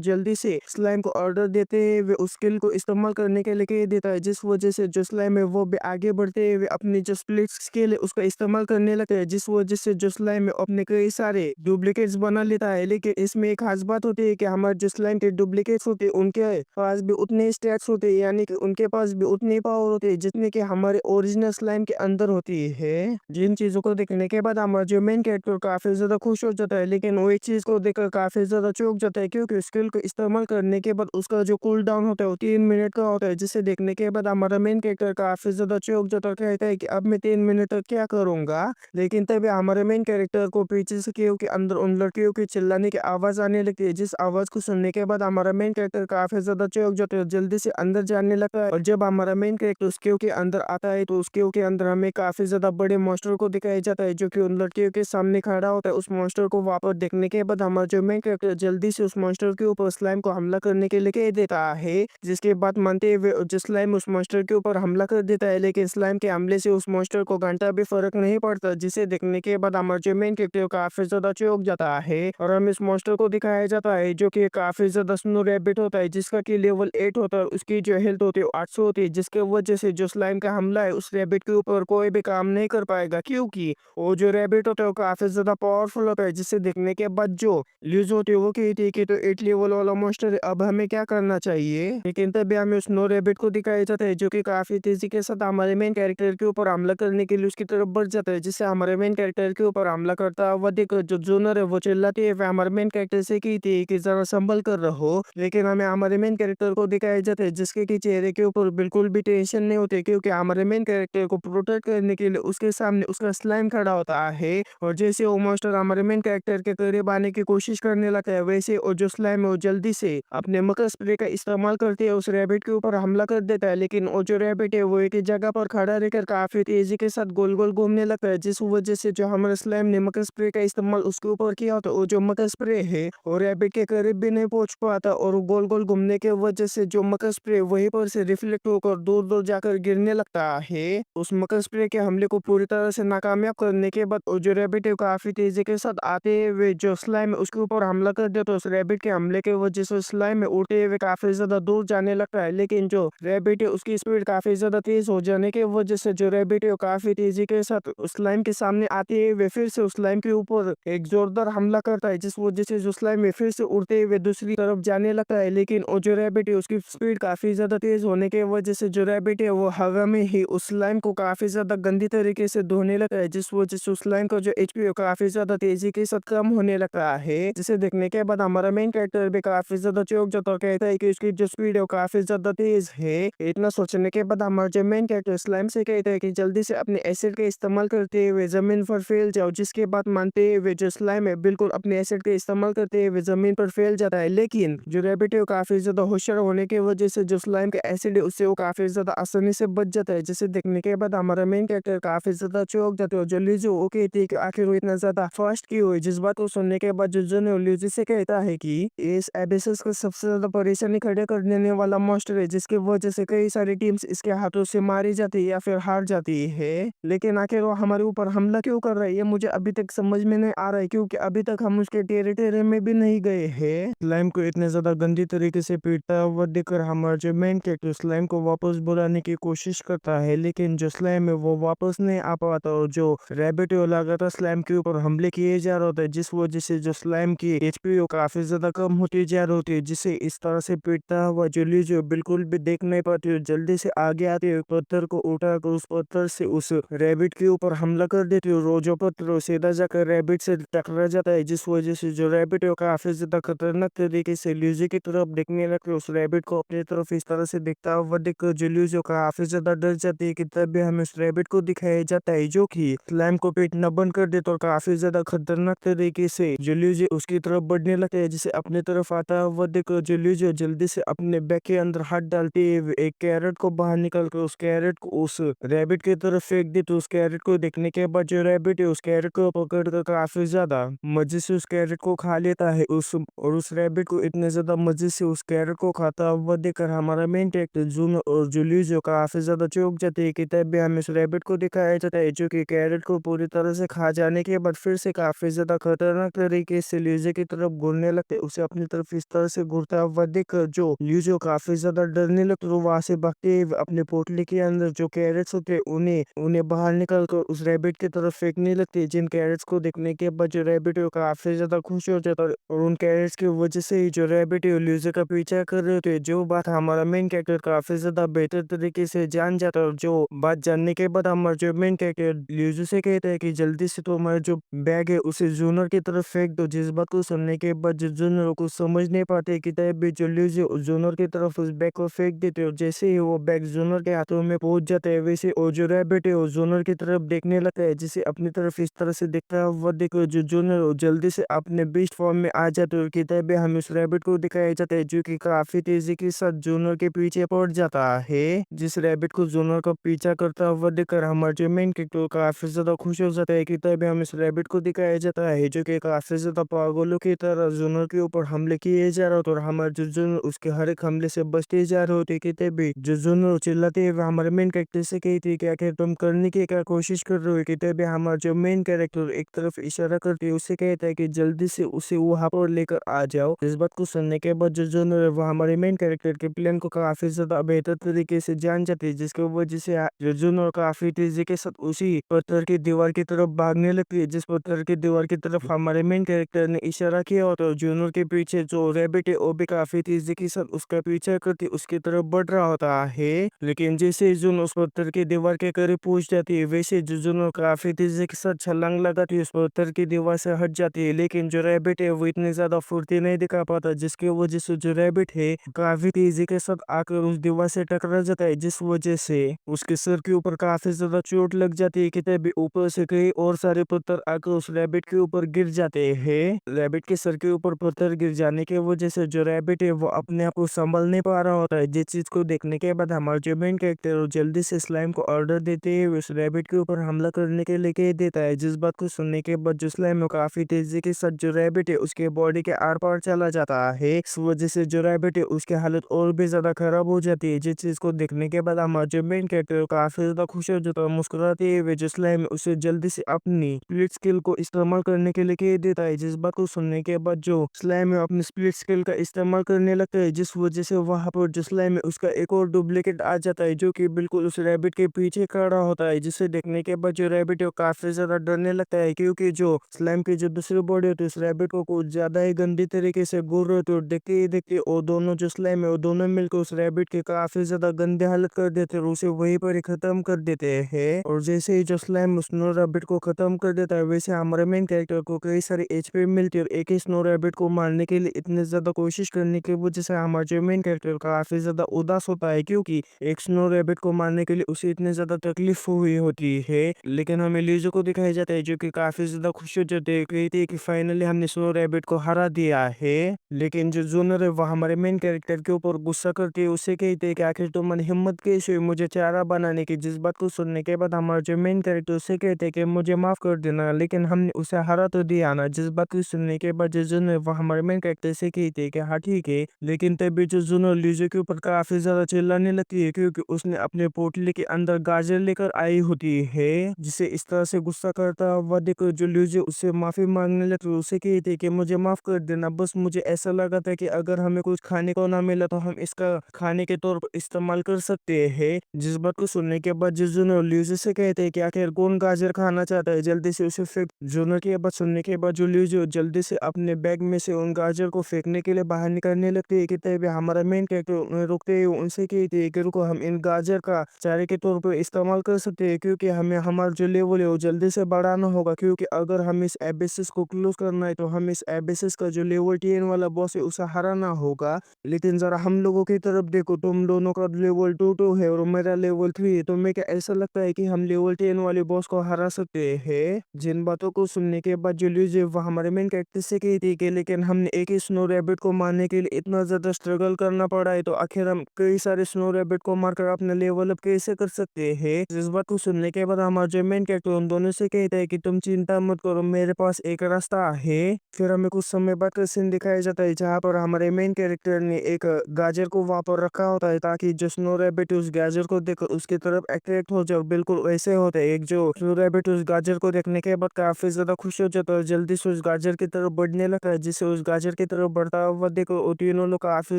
जल्दी से स्लाइम को ऑर्डर देते हुए उस स्किल को इस्तेमाल करने के लिए कह देता है, जिस वजह से जो स्लाइम है वो भी आगे बढ़ते हुए अपनी जो स्प्लिट स्किल है उसका इस्तेमाल करने लगता है, जिस वजह से जो स्लाइम है अपने कई सारे डुप्लीकेट्स बना लेता है। लेकिन इसमें एक खास बात होती है कि हमारे जो स्लाइम के डुप्लीकेट्स होते हैं उनके पास भी उतने स्टैट्स होते हैं, यानी कि उनके पास भी उतनी पावर होती है जितने कि हमारे ओरिजिनल स्लाइम के अंदर होती है। जिन चीजों को देखने के बाद हमारा जो मेन कैरेक्टर काफी ज्यादा खुश हो जाता है, लेकिन वो एक चीज को देखकर काफी ज्यादा चौंक जाता है, क्योंकि स्किल को इस्तेमाल करने के बाद उसका जो कूल डाउन होता है वो 3 मिनट का होता है। जिसे देखने के बाद हमारा मेन कैरेक्टर काफी ज्यादा चौंक जाता है, कहता है कि अब मैं 3 मिनट तक क्या करूंगा। लेकिन तभी हमारे मेन कैरेक्टर को पीछे से केव के अंदर उन लड़कियों की चिल्लाने की आवाज आने लगती है, जिस आवाज को सुनने के बाद हमारा मेन कैरेक्टर काफी ज्यादा चौंक जाता है, जल्दी से अंदर जाने लगता है। और जब हमारा मेन कैरेक्टर उस केव के अंदर आता है तो उस केव के अंदर हमें काफी ज्यादा बड़े मॉन्स्टर को दिखाया जाता है जो कि उन लड़कियों के सामने खड़ा होता है। उस मॉन्स्टर को वापस देखने के बाद हमारा जो मेन कैरेक्टर जल्दी से उस मॉन्स्टर के ऊपर स्लाइम को हमला करने के लिए कह देता है, जिसके बाद मानते हुए जो स्लाइम उस मॉन्स्टर के ऊपर हमला कर देता है, लेकिन स्लाइम के हमले से उस मॉन्स्टर को घंटा भी फर्क नहीं पड़ता। जिसे देखने के बाद हमारा जो मेन कैरेक्टर काफी ज्यादा चौंक जाता है और हमें इस मॉन्स्टर को दिखाया जाता है जो कि काफी ज्यादा स्नो रैबिट होता है, जिसका कि लेवल 8 होता है। उसकी जो हेल्थ होती है 800 होती है, जिसके वजह से जो स्लाइम का हमला है उस रैबिट के ऊपर कोई भी काम नहीं कर पाएगा, क्योंकि वो जो रैबिट होता है वो काफी ज्यादा पावरफुल होता है। जिसे देखने के बाद जो ल्यूज होती है वो कहती है कि तो 8 लेवल वाला मॉन्स्टर है, अब हमें क्या करना चाहिए। लेकिन तभी हमें उस स्नो रैबिट को दिखाया जाता है जो कि काफी तेजी के साथ हमारे मेन कैरेक्टर के ऊपर हमला करने के लिए उसकी तरफ बढ़ जाता है, जिससे हमारे मेन कैरेक्टर के ऊपर हमला करता हुआ देखकर जो जूनर है वो चिल्लाती है, वह हमारे मेन कैरेक्टर से कहती है कि जरा संभल कर रहो। लेकिन हमें हमारे मेन कैरेक्टर को दिखाया जाता है जिसके कि चेहरे के ऊपर बिल्कुल भी टेंशन नहीं होती, क्योंकि हमारे मेन कैरेक्टर को प्रोटेक्ट करने के लिए उसके सामने उसका स्लाइम खड़ा होता है। और जैसे वो मॉन्स्टर हमारे मेन कैरेक्टर के करीब आने की कोशिश करने लगता है, वैसे और जो स्लाइम है वो जल्दी से अपने मकर स्प्रे का इस्तेमाल करते हुए उस रैबिट के ऊपर हमला कर देता है। लेकिन वो जो रैबिट है वो एक ही जगह पर खड़ा रहकर काफी तेजी के साथ गोल गोल घूमने लगता है, जिस वजह से जो हमारे स्लाइम ने मकर स्प्रे का इस्तेमाल उसके ऊपर किया होता है वो जो मकर स्प्रे है वो रैबिट के करीब भी नहीं पहुंच पाता, और गोल गोल घूमने के वजह से जो मकर स्प्रे वहीं पर से रिफ्लेक्ट होकर दूर दूर जाकर गिरने लगता है। उस मकर स्प्रे के हमले को पूरी तरह से नाकामयाब करने के बाद वो जो रैबिट है काफी तेजी के साथ आते हुए जो स्लाइम है उसके ऊपर हमला कर देता है। उस रैबिट के हमले के वजह से स्लाइम में उड़ते हुए काफी ज्यादा दूर जाने लगता है, लेकिन जो रैबिट है उसकी स्पीड काफी ज्यादा तेज हो जाने के वजह से जो रैबिट है काफी तेजी के साथ उस स्लाइम के सामने आते हुए फिर से उस स्लाइम के ऊपर एक जोरदार हमला करता है, जिस वजह से जो स्लाइम है फिर से उड़ते हुए दूसरी तरफ जाने लगता है। लेकिन वो जो रैबिट है उसकी स्पीड काफी ज्यादा तेज होने के वजह से जो रैबिट है वो हवा में ही उस स्लाइम को काफी ज्यादा गंदी तरीके से धोने लगता है, जिस वजह से उस स्लाइम का जो एचपी है काफी ज्यादा तेजी के साथ कम होने लगता है। जिसे देखने के बाद हमारा मेन कैरेक्टर भी काफी ज्यादा चौंक जाता है, कहता है कि उसकी जो स्पीड है वो काफी ज्यादा तेज है। इतना सोचने के बाद हमारा जो मेन कैरेक्टर स्लाइम से कहता है कि कि जल्दी से अपने एसिड का इस्तेमाल करते हुए ज़मीन पर फैल जाओ, जिसके बाद मानते हुए जो स्लाइम है बिल्कुल अपने एसिड का इस्तेमाल करते हुए ज़मीन पर फैल जाता है। लेकिन जो रैबिट है वो काफ़ी ज़्यादा होशियार होने की वजह से जो स्लाइम का एसिड है उससे वो काफ़ी ज़्यादा आसानी से बच जाता है, जिसे देखने के बाद हमारा मेन कैरेक्टर काफ़ी ज़्यादा चौंक जाते हो। जो ल्यूज़ी वो कहती है कि आखिर वो इतना ज़्यादा फास्ट क्यों है, जिस बात को सुनने के बाद जो जन है वो ल्यूज़ी से कहता है कि इस एबिसिस को सबसे ज़्यादा परेशानी खड़े कर देने वाला मॉन्स्टर है, जिसकी वजह से कई सारी टीम्स इसके हाथों से मारी जाती है या फिर हार जाती है। लेकिन आखिर वो हमारे ऊपर हमला क्यों कर रहा है ये मुझे अभी तक समझ में नहीं आ रहा है, क्योंकि अभी तक हम उसके टेरिटरी में भी नहीं गए हैं। स्लाइम को इतने ज़्यादा गंदी तरीके से पीटता हुआ देखकर हमारा जो मेन कैरेक्टर स्लाइम को वापस बुलाने की कोशिश करता है, लेकिन जो स्लाइम है वो वापस नहीं आ पाता और जो रैबिट है वो लगातार स्लाइम के ऊपर हमले किए जा रहा होता है, जिस वजह से जो स्लाइम की एचपी काफी ज्यादा कम होती जा रही होती है, जिसे इस तरह से पीटता हुआ जूली जो बिल्कुल भी देख नहीं पाती है, जल्दी से आगे आती है, पत्थर को उठाकर उस पत्थर से उस रैबिट के ऊपर हमला कर देती है। रोजो पत्थर सीधा जाकर रैबिट से टकरा जाता है, जिस वजह से जो रैबिट है वो काफी ज्यादा खतरनाक तरीके से ल्यूजी की तरफ देखने लगती है। उस रैबिट को अपनी तरफ इस तरह से देखता हुआ देखकर जो ल्यूजी काफी ज्यादा डर जाती है कि तभी हमें उस रैबिट को दिखाया जाता है जो कि स्लाइम को पीटना बंद कर देता और काफी ज्यादा खतरनाक तरीके से जो ल्यूजी उसकी तरफ बढ़ने लगता है, जिसे अपनी तरफ आता हुआ देखकर जो ल्यूजी जल्दी से अपने बैग के अंदर हाथ डालते हुए एक कैरेट को बाहर निकाल कर उस कैरेट को उस रैबिट की तरफ फेंक दी। तो उस कैरेट को देखने के बाद जो रैबिट है उस कैरेट को पकड़ कर काफी ज्यादा मजे से उस कैरेट को खा लेता है। उस रैबिट को इतने ज्यादा मजे से उस कैरेट को खाता हुआ देखकर हमारा मेन कैरेक्टर जून और जूलियस जो काफी ज्यादा चौंक जाते हैं कि तभी हमें उस रैबिट को दिखाया जाता है जो कि कैरेट को पूरी तरह से खा जाने के बाद फिर से काफी ज्यादा खतरनाक तरीके से ल्यूजे की तरफ घूरने लगते हैं। उसे अपनी तरफ इस तरह से घूरता हुआ देखकर जो ल्यूजो काफी ज्यादा डरने लगता तो वहां से भागते हुए अपने पोटली के अंदर जो कैरेट्स होते हैं उन्हें उन्हें बाहर निकाल कर उस रैबिट की तरफ फेंकने लगते हैं, जिन कैरेट्स को देखने के बाद जो रैबिट है वो काफी ज्यादा खुश हो जाता है और उन कैरेट्स की वजह से ही जो रैबिट है ल्यूजे का पीछा कर रहे होते हैं। जो बात हमारा मेन कैरेक्टर काफी ज्यादा बेहतर तरीके से जान जाता है और जो बात जानने के बाद हमारा जो मेन कैरेक्टर ल्यूजे से कहता है कि जल्दी से तो हमारा जो बैग है उसे जूनर की तरफ फेंक दो, जिस बात को सुनने के बाद जो जूनर को समझ नहीं पाते कि तभी जो ल्यूजे जूनर की तरफ उस बैग को फेंक देते हो। जैसे ही वो बैग जूनर के हाथों में पहुंच जाता है वैसे वो जो रैबिट है वो जूनर की तरफ देखने लगता है, जिसे अपनी तरफ इस तरह से देखता हुआ देखो जो जूनर जल्दी से अपने बीस्ट फॉर्म में आ जाते हो कि तभी हमें उस रैबिट को दिखाया जाता है जो कि काफी तेजी के साथ जूनर के पीछे पड़ जाता है। जिस रैबिट को जूनर का पीछा करता हुआ देखकर हमारे जो मेन कैरेक्टर काफी ज्यादा खुश हो जाता है कि तभी हमें इस रैबिट को दिखाया जाता है जो कि काफी ज्यादा पागलों की तरह जूनर के ऊपर हमले किए जा रहे होते और हमारे जो जूनर उसके हर एक हमले से बचते जा रहे होते कि तभी जो जूनर चिल्लाते हुए हमारे मेन कैरेक्टर से कहती है कि आखिर तुम करने की क्या कोशिश कर रहे हो, कि तभी हमारा जो मेन कैरेक्टर एक तरफ इशारा करते है उसे कहता है कि जल्दी से उसे वहां पर लेकर आ जाओ। इस बात को सुनने के बाद जो जूनर है वो हमारे मेन कैरेक्टर के प्लान को काफी ज्यादा बेहतर तरीके से जान जाती है, जिसकी वजह से जो जूनर काफी तेजी के साथ उसी पत्थर की दीवार की तरफ भागने लगती है। जिस पत्थर की दीवार की तरफ हमारे मेन कैरेक्टर ने इशारा किया होता है जूनर के पीछे जो रैबिट है वो भी काफी तेजी के साथ उसका पीछा करके उसकी तरफ बढ़ रहा होता है। लेकिन जैसे जून उस पत्थर की दीवार के करीब पहुंच जाती है वैसे जो जून काफी तेजी के साथ छलांग लगाती है उस पत्थर की दीवार से हट जाती है, लेकिन जो रैबिट है वो इतनी ज्यादा फुर्ती नहीं दिखा पाता, जिसकी वजह से जो रैबिट है काफी तेजी के साथ आकर उस दीवार से टकरा जाता है, जिस वजह से उसके सर के ऊपर काफी ज्यादा चोट लग जाती है कि तभी ऊपर से कई और सारे पत्थर आकर उस रैबिट के ऊपर गिर जाते हैं। रैबिट के सर के ऊपर पत्थर गिर जाने की वजह से जो रैबिट है वो अपने आप को संभल नहीं पा रहा होता है, जिस चीज को देखने के बाद हमारा जो मेन कैरेक्टर जल्दी से स्लाइम को ऑर्डर देते हुए उस रैबिट के ऊपर हमला करने के लिए कह देता है। जिस बात को सुनने के बाद जो स्लाइम काफी तेजी के साथ जो रैबिट है उसके बॉडी के आर पार चला जाता है, इस वजह से जो रैबिट है उसकी हालत और भी ज्यादा खराब हो जाती है। जिस चीज को देखने के बाद हमारा जो मेन कैरेक्टर काफी ज्यादा खुश हो जाता है, मुस्कुराते हुए जो स्लाइम उसे जल्दी से अपनी स्प्लिट स्किल को इस्तेमाल करने के लिए कह देता है। जिस बात को सुनने के बाद जो स्लाइम अपनी स्प्लिट स्किल का इस्तेमाल करने लगता है, जिस वजह से वहां पर जो स्लाइम है उसका एक और डुप्लीकेट आ जाता है जो कि बिल्कुल उस रैबिट के पीछे खड़ा होता है, जिसे देखने के बाद जो रैबिट है वो काफी ज्यादा डरने लगता है, क्योंकि जो स्लाइम की जो दूसरी बॉडी होती है उस रैबिट को कुछ ज्यादा ही गंदी तरीके से घूर रहे होते और देखते ही देखते वो दोनों जो स्लाइम है वो दोनों मिलकर उस रैबिट की काफी ज्यादा गंदी हालत कर देते हैं और उसे वहीं पर ही खत्म कर देते हैं। और जैसे ही जो स्लाइम उस स्नो रैबिट को खत्म कर देता है वैसे हमारे मेन कैरेक्टर को कई सारी एचपी मिलती है और एक ही स्नो रैबिट को मारने के लिए इतनी ज्यादा कोशिश करने की वजह से हमारा जो मेन कैरेक्टर काफी ज्यादा उदास होता है, क्योंकि एक स्नो रैबिट को मारने के लिए उसे इतने ज़्यादा तकलीफ हुई होती है, लेकिन हमें लीज़ो को दिखाया जाता है जो कि काफ़ी ज़्यादा खुश हो जाते हैं, कहते हैं कि फाइनली हमने स्नो रैबिट को हरा दिया है। लेकिन जो जूनर है वो हमारे मेन कैरेक्टर के ऊपर गुस्सा करके उससे कहते हैं कि आखिर तुमने हिम्मत कैसे हुई मुझे चारा बनाने की। जिस बात को सुनने के बाद हमारा जो मेन कैरेक्टर उससे कहते हैं कि मुझे माफ़ कर देना, लेकिन हमने उसे हरा तो दिया ना। जिस बात को सुनने के बाद जो जूनर वो हमारे मेन कैरेक्टर से कहते हैं कि हाँ ठीक है, लेकिन तभी जो जूनर लीज़ो के ऊपर काफ़ी ज़्यादा चिल्लाने लगती है क्योंकि उसने अपने पोटली के अंदर गाजर लेकर आई होती है। जिसे इस तरह से गुस्सा करता हुआ देखकर जो लीज़ो उससे माफ़ी मांगने लगती है, उसे कहती है कि मुझे माफ़ कर देना, बस मुझे ऐसा लगा था कि अगर हमें कुछ खाने को ना मिला तो हम इसका खाने के तौर पर इस्तेमाल कर सकते हैं। जिस बात को सुनने के बाद जो जूनर लीज़ो से कहते हैं कि आखिर कौन गाजर खाना चाहता है, जल्दी से उसे फेंक। जूनर की बात सुनने के बाद जो लीज़ो जल्दी से अपने बैग में से उन गाजर को फेंकने के लिए बाहर निकलने लगती है कि तभी हमारा मेन कैरेक्टर उन्हें रोकते हुए उनसे कहती है कि रुको, हम इन गाजर का चारे के तौर पर इस्तेमाल कर सकते हैं क्योंकि हमें हमारा जो लेवल है वो जल्दी से बढ़ाना होगा, क्योंकि अगर हम इस एबेसिस को क्लोज करना है तो हम इस एबेसिस का जो लेवल 10 वाला बॉस है उसे हराना होगा। लेकिन जरा हम लोगों की तरफ देखो, तुम दोनों का लेवल 2 है और मेरा लेवल 3 है, तुम्हें क्या ऐसा लगता है कि हम लेवल 10 वाले बॉस को हरा सकते हैं? जिन बातों को सुनने के बाद जो लीज़ है वो हमारे मेन कैरेक्टर से कहती है कि लेकिन हमने एक ही स्नो रैबिट को मारने के लिए इतना ज्यादा स्ट्रगल करना पड़ा है, तो आखिर हम कई सारे स्नो रैबिट को मारकर अपना लेवल अप कैसे कर सकते हैं? इस बात को सुनने के बाद हमारा जो मेन कैरेक्टर उन दोनों से कहता है कि तुम चिंता मत करो, मेरे पास एक रास्ता है। फिर हमें कुछ समय बाद का सीन दिखाया जाता है जहाँ पर हमारे मेन कैरेक्टर ने एक गाजर को वहां पर रखा होता है ताकि जो स्नो रैबिट उस गाजर को देख उसकी तरफ अट्रैक्ट हो जाए। बिल्कुल वैसे होता है, एक जो स्नो रैबिट उस गाजर को देखने के बाद काफी ज्यादा खुश हो जाता है और जल्दी से उस गाजर की तरफ बढ़ने लगता है। जिससे उस गाजर की तरफ बढ़ता हुआ देखो वो तीनों लोग काफी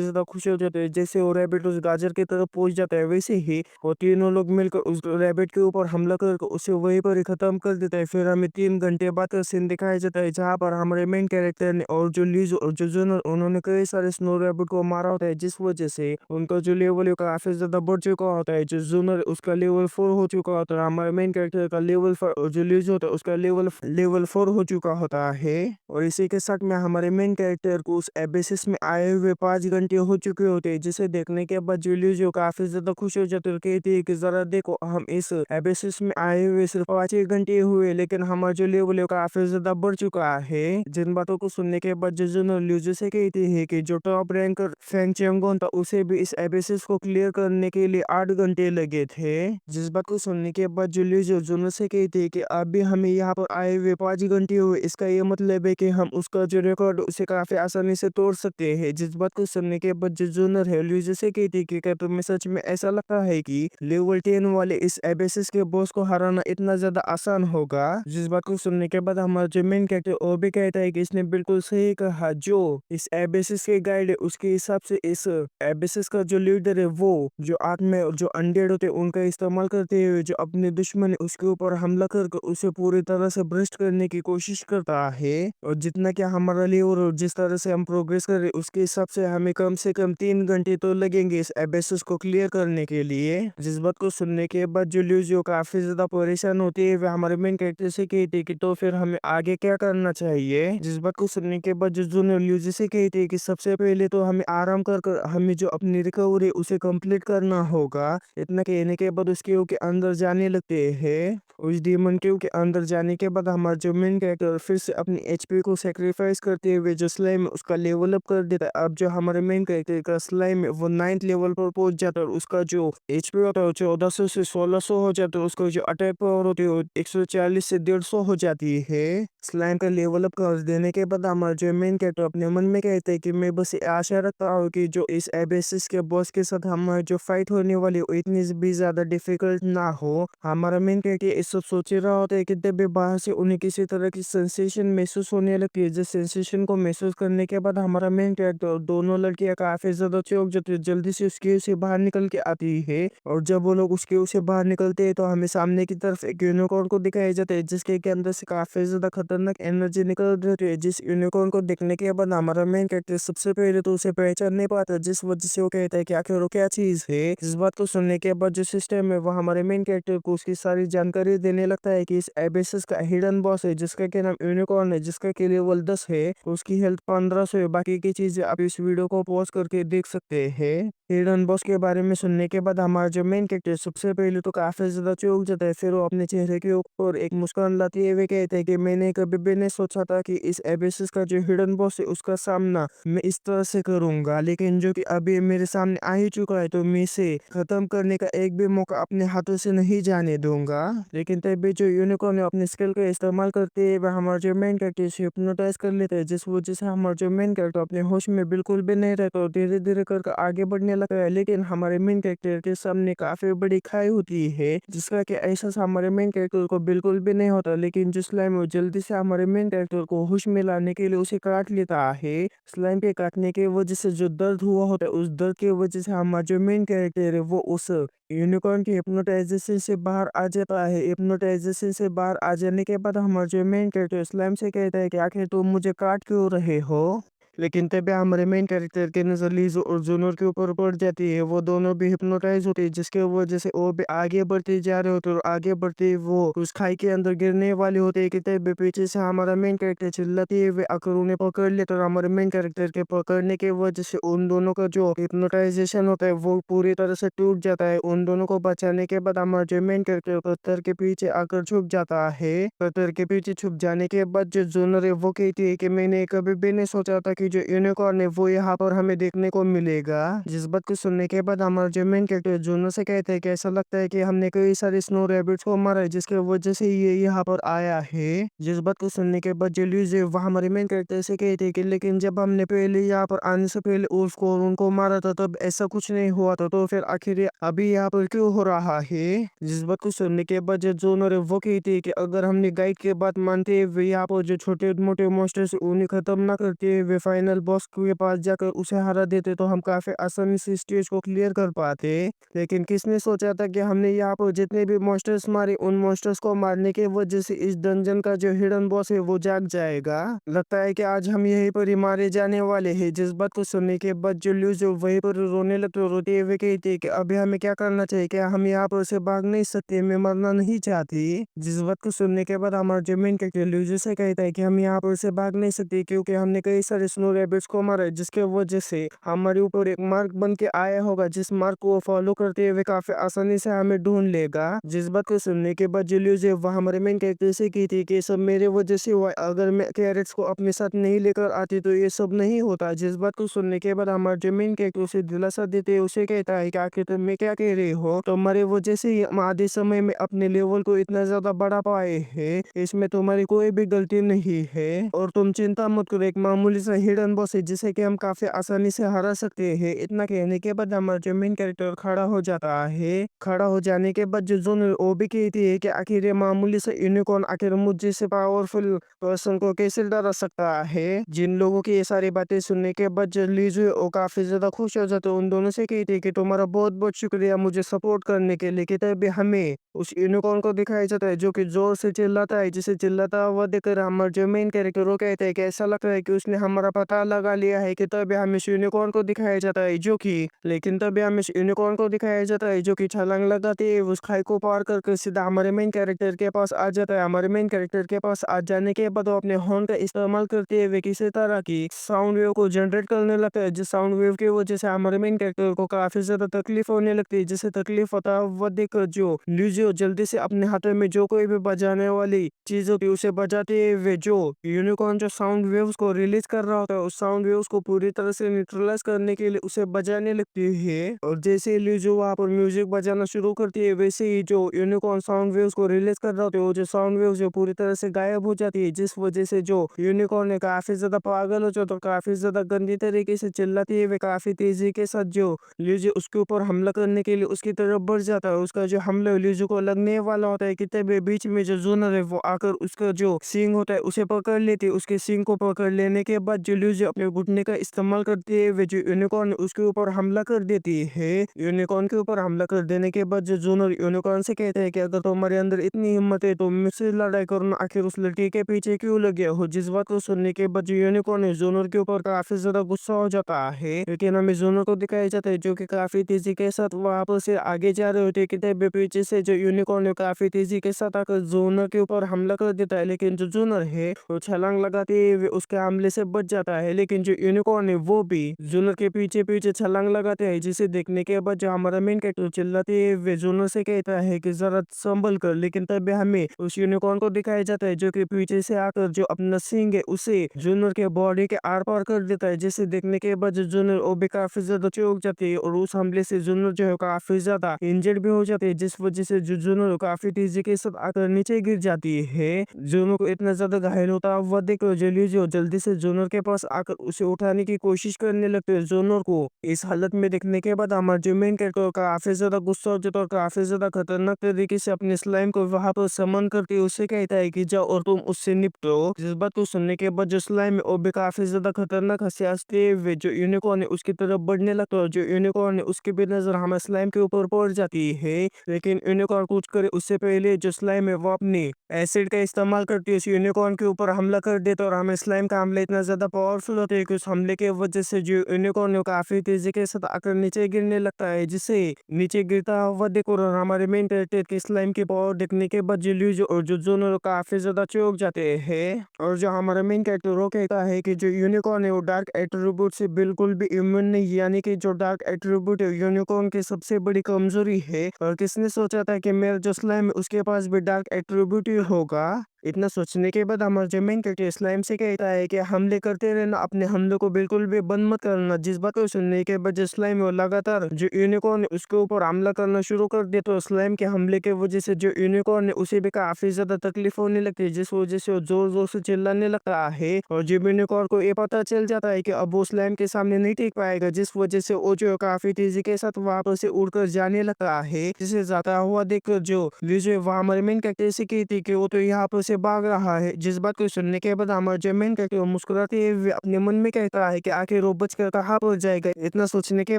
ज्यादा खुश हो जाते हैं। जैसे वो रैबिट उस गाजर की तरफ पहुंच जाता है, वैसे ही वो तीनों लोग मिलकर उस रैबिट के ऊपर हमला करके उसे वहीं पर ही खत्म कर देता है। फिर हमें 3 घंटे बाद का सीन दिखाया जाता है जहाँ पर हमारे मेन कैरेक्टर ने और जो लीज और जो जोनर उन्होंने कई सारे स्नो रैबिट को मारा होता है, जिस वजह से उनका जो लेवल है काफी ज्यादा बढ़ चुका होता है। जो जोनर उसका लेवल 4 हो चुका होता है, हमारे मेन कैरेक्टर का लेवल जो लीज होता है उसका लेवल 4 हो चुका होता है। और इसी के साथ में हमारे मेन कैरेक्टर को उस एबेसिस में आए हुए 5 घंटे हो चुके होते हैं, जिसे देखने के बाद जूलियो काफी ज्यादा खुश हो जाते हैं और कहती है कि जरा देखो, हम इस एबेसिस में आए हुए सिर्फ 5 घंटे हुए लेकिन हमारा जो लेवल है काफी ज्यादा बढ़ चुका है। जिन बातों को सुनने के बाद जुजुनो ल्यूजो से कहती है कि जो टॉप रैंकर फेंग चेंगोन था उसे भी इस एबेसिस को क्लियर करने के लिए 8 घंटे लगे थे। जिस बात को सुनने के बाद जुलियो जुनो से कहती है कि अभी हमें यहाँ पर आए हुए 5 घंटे हुए, इसका ये मतलब है कि हम उसका जो रिकॉर्ड उसे काफी आसानी से तोड़ सकते हैं। जिस बात को सुनने के बाद जो जूनर है ल्यूजो से कहती है कि क्या तुम्हें सच में ऐसा लगता है कि लेवल 10 वाले इस एबेसिस के बॉस को हराना इतना ज्यादा आसान होगा? जिस बात को सुनने के बाद हमारा जो मेन कैरेक्टर वो भी कहता है कि इसने बिल्कुल सही कहा, जो इस एबेसिस के गाइड है उसके हिसाब से इस एबेसिस का जो लीडर है वो जो आत्मा और जो अनडेड होते हैं उनका इस्तेमाल करते हुए जो अपने दुश्मन है उसके ऊपर हमला करके उसे पूरी तरह से भ्रष्ट करने की कोशिश करता है। और जितना क्या हमारा लेवल और जिस तरह से हम प्रोग्रेस कर रहे हैं उसके हिसाब से हमें कम से कम 3 घंटे तो लगेंगे इस एबेसिस को क्लियर करने के लिए। जिस बात को सुनने के बाद जो ल्यूजियो काफी ज्यादा परेशान होती है वह हमारे मेन कैरेक्टर से कहती है कि तो फिर हमें आगे क्या करना चाहिए। जिस बात को सुनने के बाद जो जूनियर ल्यूजियो से कहती है कि सबसे पहले तो हमें आराम कर कर हमें जो अपनी रिकवरी उसे कंप्लीट करना होगा। इतना कहने के बाद उसके के अंदर जाने लगते हैं। उस डीमन के अंदर जाने के बाद हमारा जो मेन कैरेक्टर फिर से अपनी एचपी को सेक्रीफाइस करते हुए जो स्लाइम है उसका लेवल अप कर देता है। अब जो हमारे मेन कैरेक्टर का स्लाइम है वो 9th लेवल पर पहुंच जाता है और उसका जो एचपी होता है 1400 से 1600 हो जाता है। उसका जो अटैक पावर होती है वो 140 से 150 हो जाती है। स्लाइम का लेवल अप कर देने के बाद हमारा जो मेन कैरेक्टर अपने मन में कहते हैं कि मैं बस ये आशा रखता हूँ कि जो इस एबेसिस के बॉस के साथ हमारी जो फाइट होने वाली है वो इतनी भी ज्यादा डिफिकल्ट ना हो। हमारा मेन कैरेक्टर ये सब सोच रहा होता है कि तब भी बाहर से उन्हें किसी तरह की सेंसेशन महसूस होने लगती है। जिस सेंसेशन को महसूस करने के बाद हमारा मेन कैरेक्टर दोनों लड़कियां काफी ज्यादा चौंक जाती है, जल्दी से उसके से बाहर निकल के आती है। और जब वो लोग उसके से बाहर निकलते हैं तो हमें सामने की तरफ एक यूनिकॉर्न को दिखाया जाता है जिसके के अंदर से काफी ज्यादा खतरनाक एनर्जी निकल रही है। जिस यूनिकॉर्न को देखने के बाद हमारा मेन कैरेक्टर सबसे पहले तो उसे पहचान नहीं पाता, जिस वजह से वो कहता है कि आखिर वो क्या चीज है। इस बात को सुनने के बाद जो सिस्टम है वो हमारे मेन कैरेक्टर को उसकी सारी जानकारी देने लगता है कि इस एबेसिस का हिडन बॉस है जिसका के नाम यूनिकॉर्न है, जिसका के लेवल 10 है, उसकी हेल्थ 1500 है। बाकी की चीजें आप इस वीडियो को पॉज करके देख सकते हैं। हिरन बॉस के बारे में सुनने के बाद हमारा जो मेन कैरेक्टर सबसे पहले तो काफी ज्यादा चौंक जाता है। फिर वो अपने चेहरे के ऊपर एक मुस्कान लाते हुए कहते हैं कि मैंने कभी भी नहीं सोचा था कि इस एबेसिस का जो हिडन बॉस है उसका सामना मैं इस तरह से करूंगा, लेकिन जो कि अभी मेरे सामने आ ही चुका है तो मैं इसे खत्म करने का एक भी मौका अपने हाथों से नहीं जाने दूंगा। लेकिन तभी जो यूनिकॉर्न अपने स्किल का इस्तेमाल करते हुए हमारा जो मेन कैरेक्टर से हिप्नोटाइज कर लेते हैं, जिस वजह से हमारा जो मेन कैरेक्टर अपने होश में बिल्कुल भी नहीं रहता और धीरे धीरे करके आगे बढ़ने लगता है। लेकिन हमारे मेन कैरेक्टर के सामने काफी बड़ी खाई होती है, जिसका कि एहसास हमारे मेन कैरेक्टर को बिल्कुल भी नहीं होता। लेकिन जो स्लाइम वो जल्दी से हमारे मेन कैरेक्टर को होश में लाने के लिए उसे काट लेता है। स्लाइम के काटने की वजह से जो दर्द हुआ होता है, उस दर्द की वजह से हमारा जो मेन कैरेक्टर है वो उस यूनिकॉर्न की हिप्नोटाइजेशन से बाहर आ जाता है। हिप्नोटाइजेशन से बाहर आ जाने के बाद हमारा जो मेन कैरेक्टर स्लाइम से कहता है कि आखिर तुम मुझे काट क्यों रहे हो। लेकिन तभी हमारे मेन कैरेक्टर की नजर लीज़ो और जूनर के ऊपर पड़ जाती है। वो दोनों भी हिप्नोटाइज होते हैं, जिसके वजह से वो भी आगे बढ़ते जा रहे होते हैं और आगे बढ़ते ही वो उस खाई के अंदर गिरने वाले होते हैं कि तभी पीछे से हमारा मेन कैरेक्टर चिल्लाते हुए आकर उन्हें पकड़ लेते और हमारे मेन कैरेक्टर के पकड़ने की वजह से उन दोनों का जो हिप्नोटाइजेशन होता है वो पूरी तरह से टूट जाता है। उन दोनों को बचाने के बाद हमारा जो मेन कैरेक्टर पत्थर के पीछे आकर छुप जाता है। पत्थर के पीछे छुप जाने के बाद जो जूनर है वो कहती है कि मैंने कभी भी नहीं सोचा था कि जो यूनिकॉर्न है वो यहाँ पर हमें देखने को मिलेगा। जिस बात को सुनने के बाद हमारा जो मेन कैरेक्टर जूनर से कहते हैं कि ऐसा लगता है कि हमने कई सारे स्नो रैबिट्स को मारा है, जिसके वजह से ये यहाँ पर आया है। जिस बात को सुनने के बाद जो ल्यूज है वह हमारे मेन कैरेक्टर से कहते हैं कि लेकिन जब हमने पहले यहाँ पर आने से पहले उसको और उनको मारा था तब ऐसा कुछ नहीं हुआ था, तो फिर आखिर ये अभी यहाँ पर क्यों हो रहा है। जिस बात को सुनने के बाद जो जोनर है वो कहती है कि अगर हमने गाइड के बात मानते हुए यहाँ पर जो छोटे मोटे मॉन्स्टर्स उन्हें खत्म ना करते हुए फाइनल बॉस के पास जाकर उसे हरा देते तो हम काफी आसानी से स्टेज को क्लियर कर पाते। लेकिन किसने सोचा था कि हमने यहाँ पर जितने भी मॉन्स्टर्स मारे उन मॉन्स्टर्स को मारने की वजह से इस डंजन का जो हिडन बॉस है वो जाग जाएगा। लगता है कि आज हम यहीं पर ही मारे जाने वाले हैं। जिस बात को सुनने के बाद जो ल्यूज वहीं पर रोने लगते रोते हुए कहते कि अभी हमें क्या करना चाहिए, क्या हम यहाँ पर से भाग नहीं सकते, मैं मरना नहीं चाहती। जिस बात को सुनने के बाद हमारा जो मेन कैरेक्टर ल्यूज से कहता है कि हम यहाँ पर से भाग नहीं सकते क्योंकि हमने कई सारे स्नो रैबिट्स को मारा है, जिसके वजह से हमारे ऊपर एक मार्क बन के आया होगा, जिस मार्क को फॉलो करते हुए काफी आसानी से हमें ढूंढ लेगा। जिस बात को सुनने के बाद जो ल्यूज है वह हमारे मेन कैरेक्टर से की थी कि सब मेरे वजह से हुआ, अगर मैं कैरेट्स को अपने साथ नहीं लेकर आती तो ये सब नहीं होता। जिस बात को सुनने के बाद हमारा जो मेन कैरेक्टर उसे दिलासा देते हैं, उसे कहता है कि आखिर तुम क्या कह रहे हो, तुम्हारे वजह से ही हम आधे समय में अपने लेवल को इतना ज्यादा बढ़ा पाए हैं, इसमें तुम्हारी कोई भी गलती नहीं है और तुम चिंता मत करो, एक मामूली सा हिडन बॉस है जिसे कि हम काफी आसानी से हरा सकते हैं। इतना कहने के बाद हमारा जो मेन कैरेक्टर खड़ा हो जाता है। खड़ा हो जाने के बाद जो जोन वो भी कहती है कि आखिर ये मामूली सा यूनिकॉर्न आखिर मुझ जैसे पावरफुल पर्सन को कैसे डरा सकता है। जिन लोगों की ये सारी बातें सुनने के बाद जो लीजू है वो काफी ज्यादा खुश हो जाते, उन दोनों से कहते हैं कि तुम्हारा बहुत बहुत शुक्रिया मुझे सपोर्ट करने के लिए। कि तभी हमें उस यूनिकॉर्न को दिखाया जाता है जो कि जोर से चिल्लाता है, जिसे चिल्लाता हुआ देखकर हमारा जो मेन कैरेक्टर वो कहते हैं कि ऐसा लगता है कि उसने हमारा पता लगा लिया है। कि तभी हमें इस यूनिकॉर्न को दिखाया जाता है जो कि लेकिन तभी हमें इस यूनिकॉर्न को दिखाया जाता है जो कि छलांग लगाते है उस खाई को पार करके सीधा हमारे मेन कैरेक्टर के पास आ जाता है। हमारे मेन कैरेक्टर के पास आ जाने के बाद वो अपने हॉर्न का इस्तेमाल करते हुए किसी तरह की साउंड वेव को जनरेट करने लगता है, जिस साउंड वेव की वजह से हमारे मेन कैरेक्टर को काफी ज्यादा तकलीफ होने लगती है। जिसे तकलीफ होता है वह देखकर जो ल्यूजियो जल्दी से अपने हाथों में जो कोई भी बजाने वाली चीज होती है उसे बजाते हुए जो यूनिकॉर्न जो साउंड वेव्स को रिलीज कर रहा होता है उस साउंड वेव्स को पूरी तरह से न्यूट्रलाइज करने के लिए उसे बजाने लगती है। और जैसे ही ल्यूजियो वहाँ पर म्यूजिक बजाना शुरू करती है वैसे ही जो यूनिकॉर्न साउंड वेव्स को रिलीज कर रहा होता है वो जो साउंड वेव्स जो पूरी तरह से गायब हो जाती है, जिस वजह से जो यूनिकॉर्न है काफी ज्यादा पागल हो जाता है, काफी ज्यादा गंदी तरीके से चिल्लाती है वे काफी तेजी के साथ जो ल्यूजियो उसके ऊपर हमला करने के लिए उसकी तरफ बढ़ जाता है। उसका जो हमला ल्यूजियो को लगने वाला होता है कि तभी बीच में जो जूनर है वो आकर उसका जो सींग होता है उसे पकड़ लेती है। उसके सींग को पकड़ लेने के बाद जो ल्यूजियो अपने घुटने का इस्तेमाल करती है वे जो यूनिकॉर्न उसके ऊपर हमला कर देती है। यूनिकॉर्न के ऊपर हमला कर देने के बाद जो जूनर यूनिकॉर्न से कहते हैं कि अगर तुम्हारे अंदर इतनी हिम्मत है तो मुझसे लड़ाई करना, आखिर उस लड़की के पीछे क्यों लगे हो। जिस बात को सुनने के बाद जो यूनिकॉर्न है जूनर के ऊपर काफी ज्यादा गुस्सा हो जाता है, लेकिन हमें जूनर को दिखाया जाता है जो कि काफी तेजी के साथ वहां पर से आगे जा रहे होते हैं। कि पीछे से जो यूनिकॉर्न है काफी तेजी के साथ आकर जूनर के ऊपर हमला कर देता है, लेकिन जो जूनर है वो छलांग लगाते हुए उसके हमले से बच जाता जाता है, लेकिन जो यूनिकॉर्न है वो भी जूनर के पीछे पीछे छलांग लगाते हैं, जिसे देखने के बाद जो हमारा मेन कैरेक्टर चिल्लाते हुए जूनर से कहता है कि जरा संभल कर। लेकिन तभी हमें उस यूनिकॉर्न को दिखाया जाता है जो कि पीछे से आकर जो अपना सींग है उसे जूनर के बॉडी के आर पार कर देता है, जिसे देखने के बाद जो जूनर वो भी काफी ज्यादा चौंक जाती है और उस हमले से जूनर जो है काफी ज्यादा इंजर्ड भी हो जाती है, जिस वजह से जो जूनर काफी तेजी के साथ आकर नीचे गिर जाती है। जूनर को इतना ज्यादा घायल होता हुआ देखकर जेली जो जल्दी से जूनर के पास आकर उसे उठाने की कोशिश करने लगते हैं। जूनर को इस हालत में देखने के बाद हमारा जो मेन कैरेक्टर काफी ज्यादा गुस्सा हो जाता है और काफी ज्यादा खतरनाक तरीके से अपने स्लाइम को वहां पर समन करके उसे कहता है कि जाओ और तुम उससे निपटो। जिस बात को सुनने के बाद जो स्लाइम है वो भी काफी ज्यादा खतरनाक हंसते हुए जो यूनिकॉर्न है उसकी तरफ बढ़ने लगता है। जो यूनिकॉर्न है उसकी भी नजर हमारे स्लाइम के ऊपर पड़ जाती है, लेकिन यूनिकॉर्न कुछ करे उससे पहले जो स्लाइम है वो अपनी एसिड का इस्तेमाल करती है उस यूनिकॉर्न के ऊपर हमला कर देता है और हमें स्लाइम का हमला इतना ज्यादा पावरफुल होता है कि उस हमले के वजह से जो यूनिकॉर्न है वो काफी तेजी के साथ आकर नीचे गिरने लगता है, जिसे नीचे गिरता हुआ देखो और हमारे मेन कैरेक्टर के स्लाइम की पावर देखने के बाद जिल्यूज और जो जोनर काफी ज्यादा चौंक जाते हैं। और जो हमारा मेन कैरेक्टर वो कहता है कि जो यूनिकॉर्न है वो डार्क एट्रीब्यूट से बिल्कुल भी इम्यून नहीं, यानी कि जो डार्क एट्रीब्यूट है यूनिकॉर्न की सबसे बड़ी कमजोरी है। और किसने सोचा था कि मेरा जो स्लाइम है उसके पास भी डार्क एट्रीब्यूट ही होगा। इतना सोचने के बाद हमारा जो मेन कैरेक्टर स्लाइम से कहता है कि हमले करते रहना, अपने हमले को बिल्कुल भी बंद मत करना। जिस बात को सुनने के बाद जो स्लाइम है लगातार जो यूनिकॉर्न है उसके ऊपर हमला करना शुरू कर दे, तो स्लाइम के हमले के वजह से जो यूनिकॉर्न है उसे भी काफी ज्यादा तकलीफ होने लगती है, जिस वजह से वो जोर जोर से चिल्लाने लगता है। और जो यूनिकॉर्न को ये पता चल जाता है कि अब वो स्लाइम के सामने नहीं टिक पाएगा, जिस वजह से वो जो काफी तेजी के साथ वहां से उड़कर जाने लगता है। जिसे जाता हुआ देखकर जो विजय वहां हमारे मेन कैरेक्टर से कहती कि वो तो यहाँ पर से भाग रहा है। जिस बात को सुनने के बाद हमारा जो मेन कैरेक्टर मुस्कुराते हुए अपने मन में कहता है कि आखिर वो बचकर कहाँ पर जाएगा। इतना सोचने के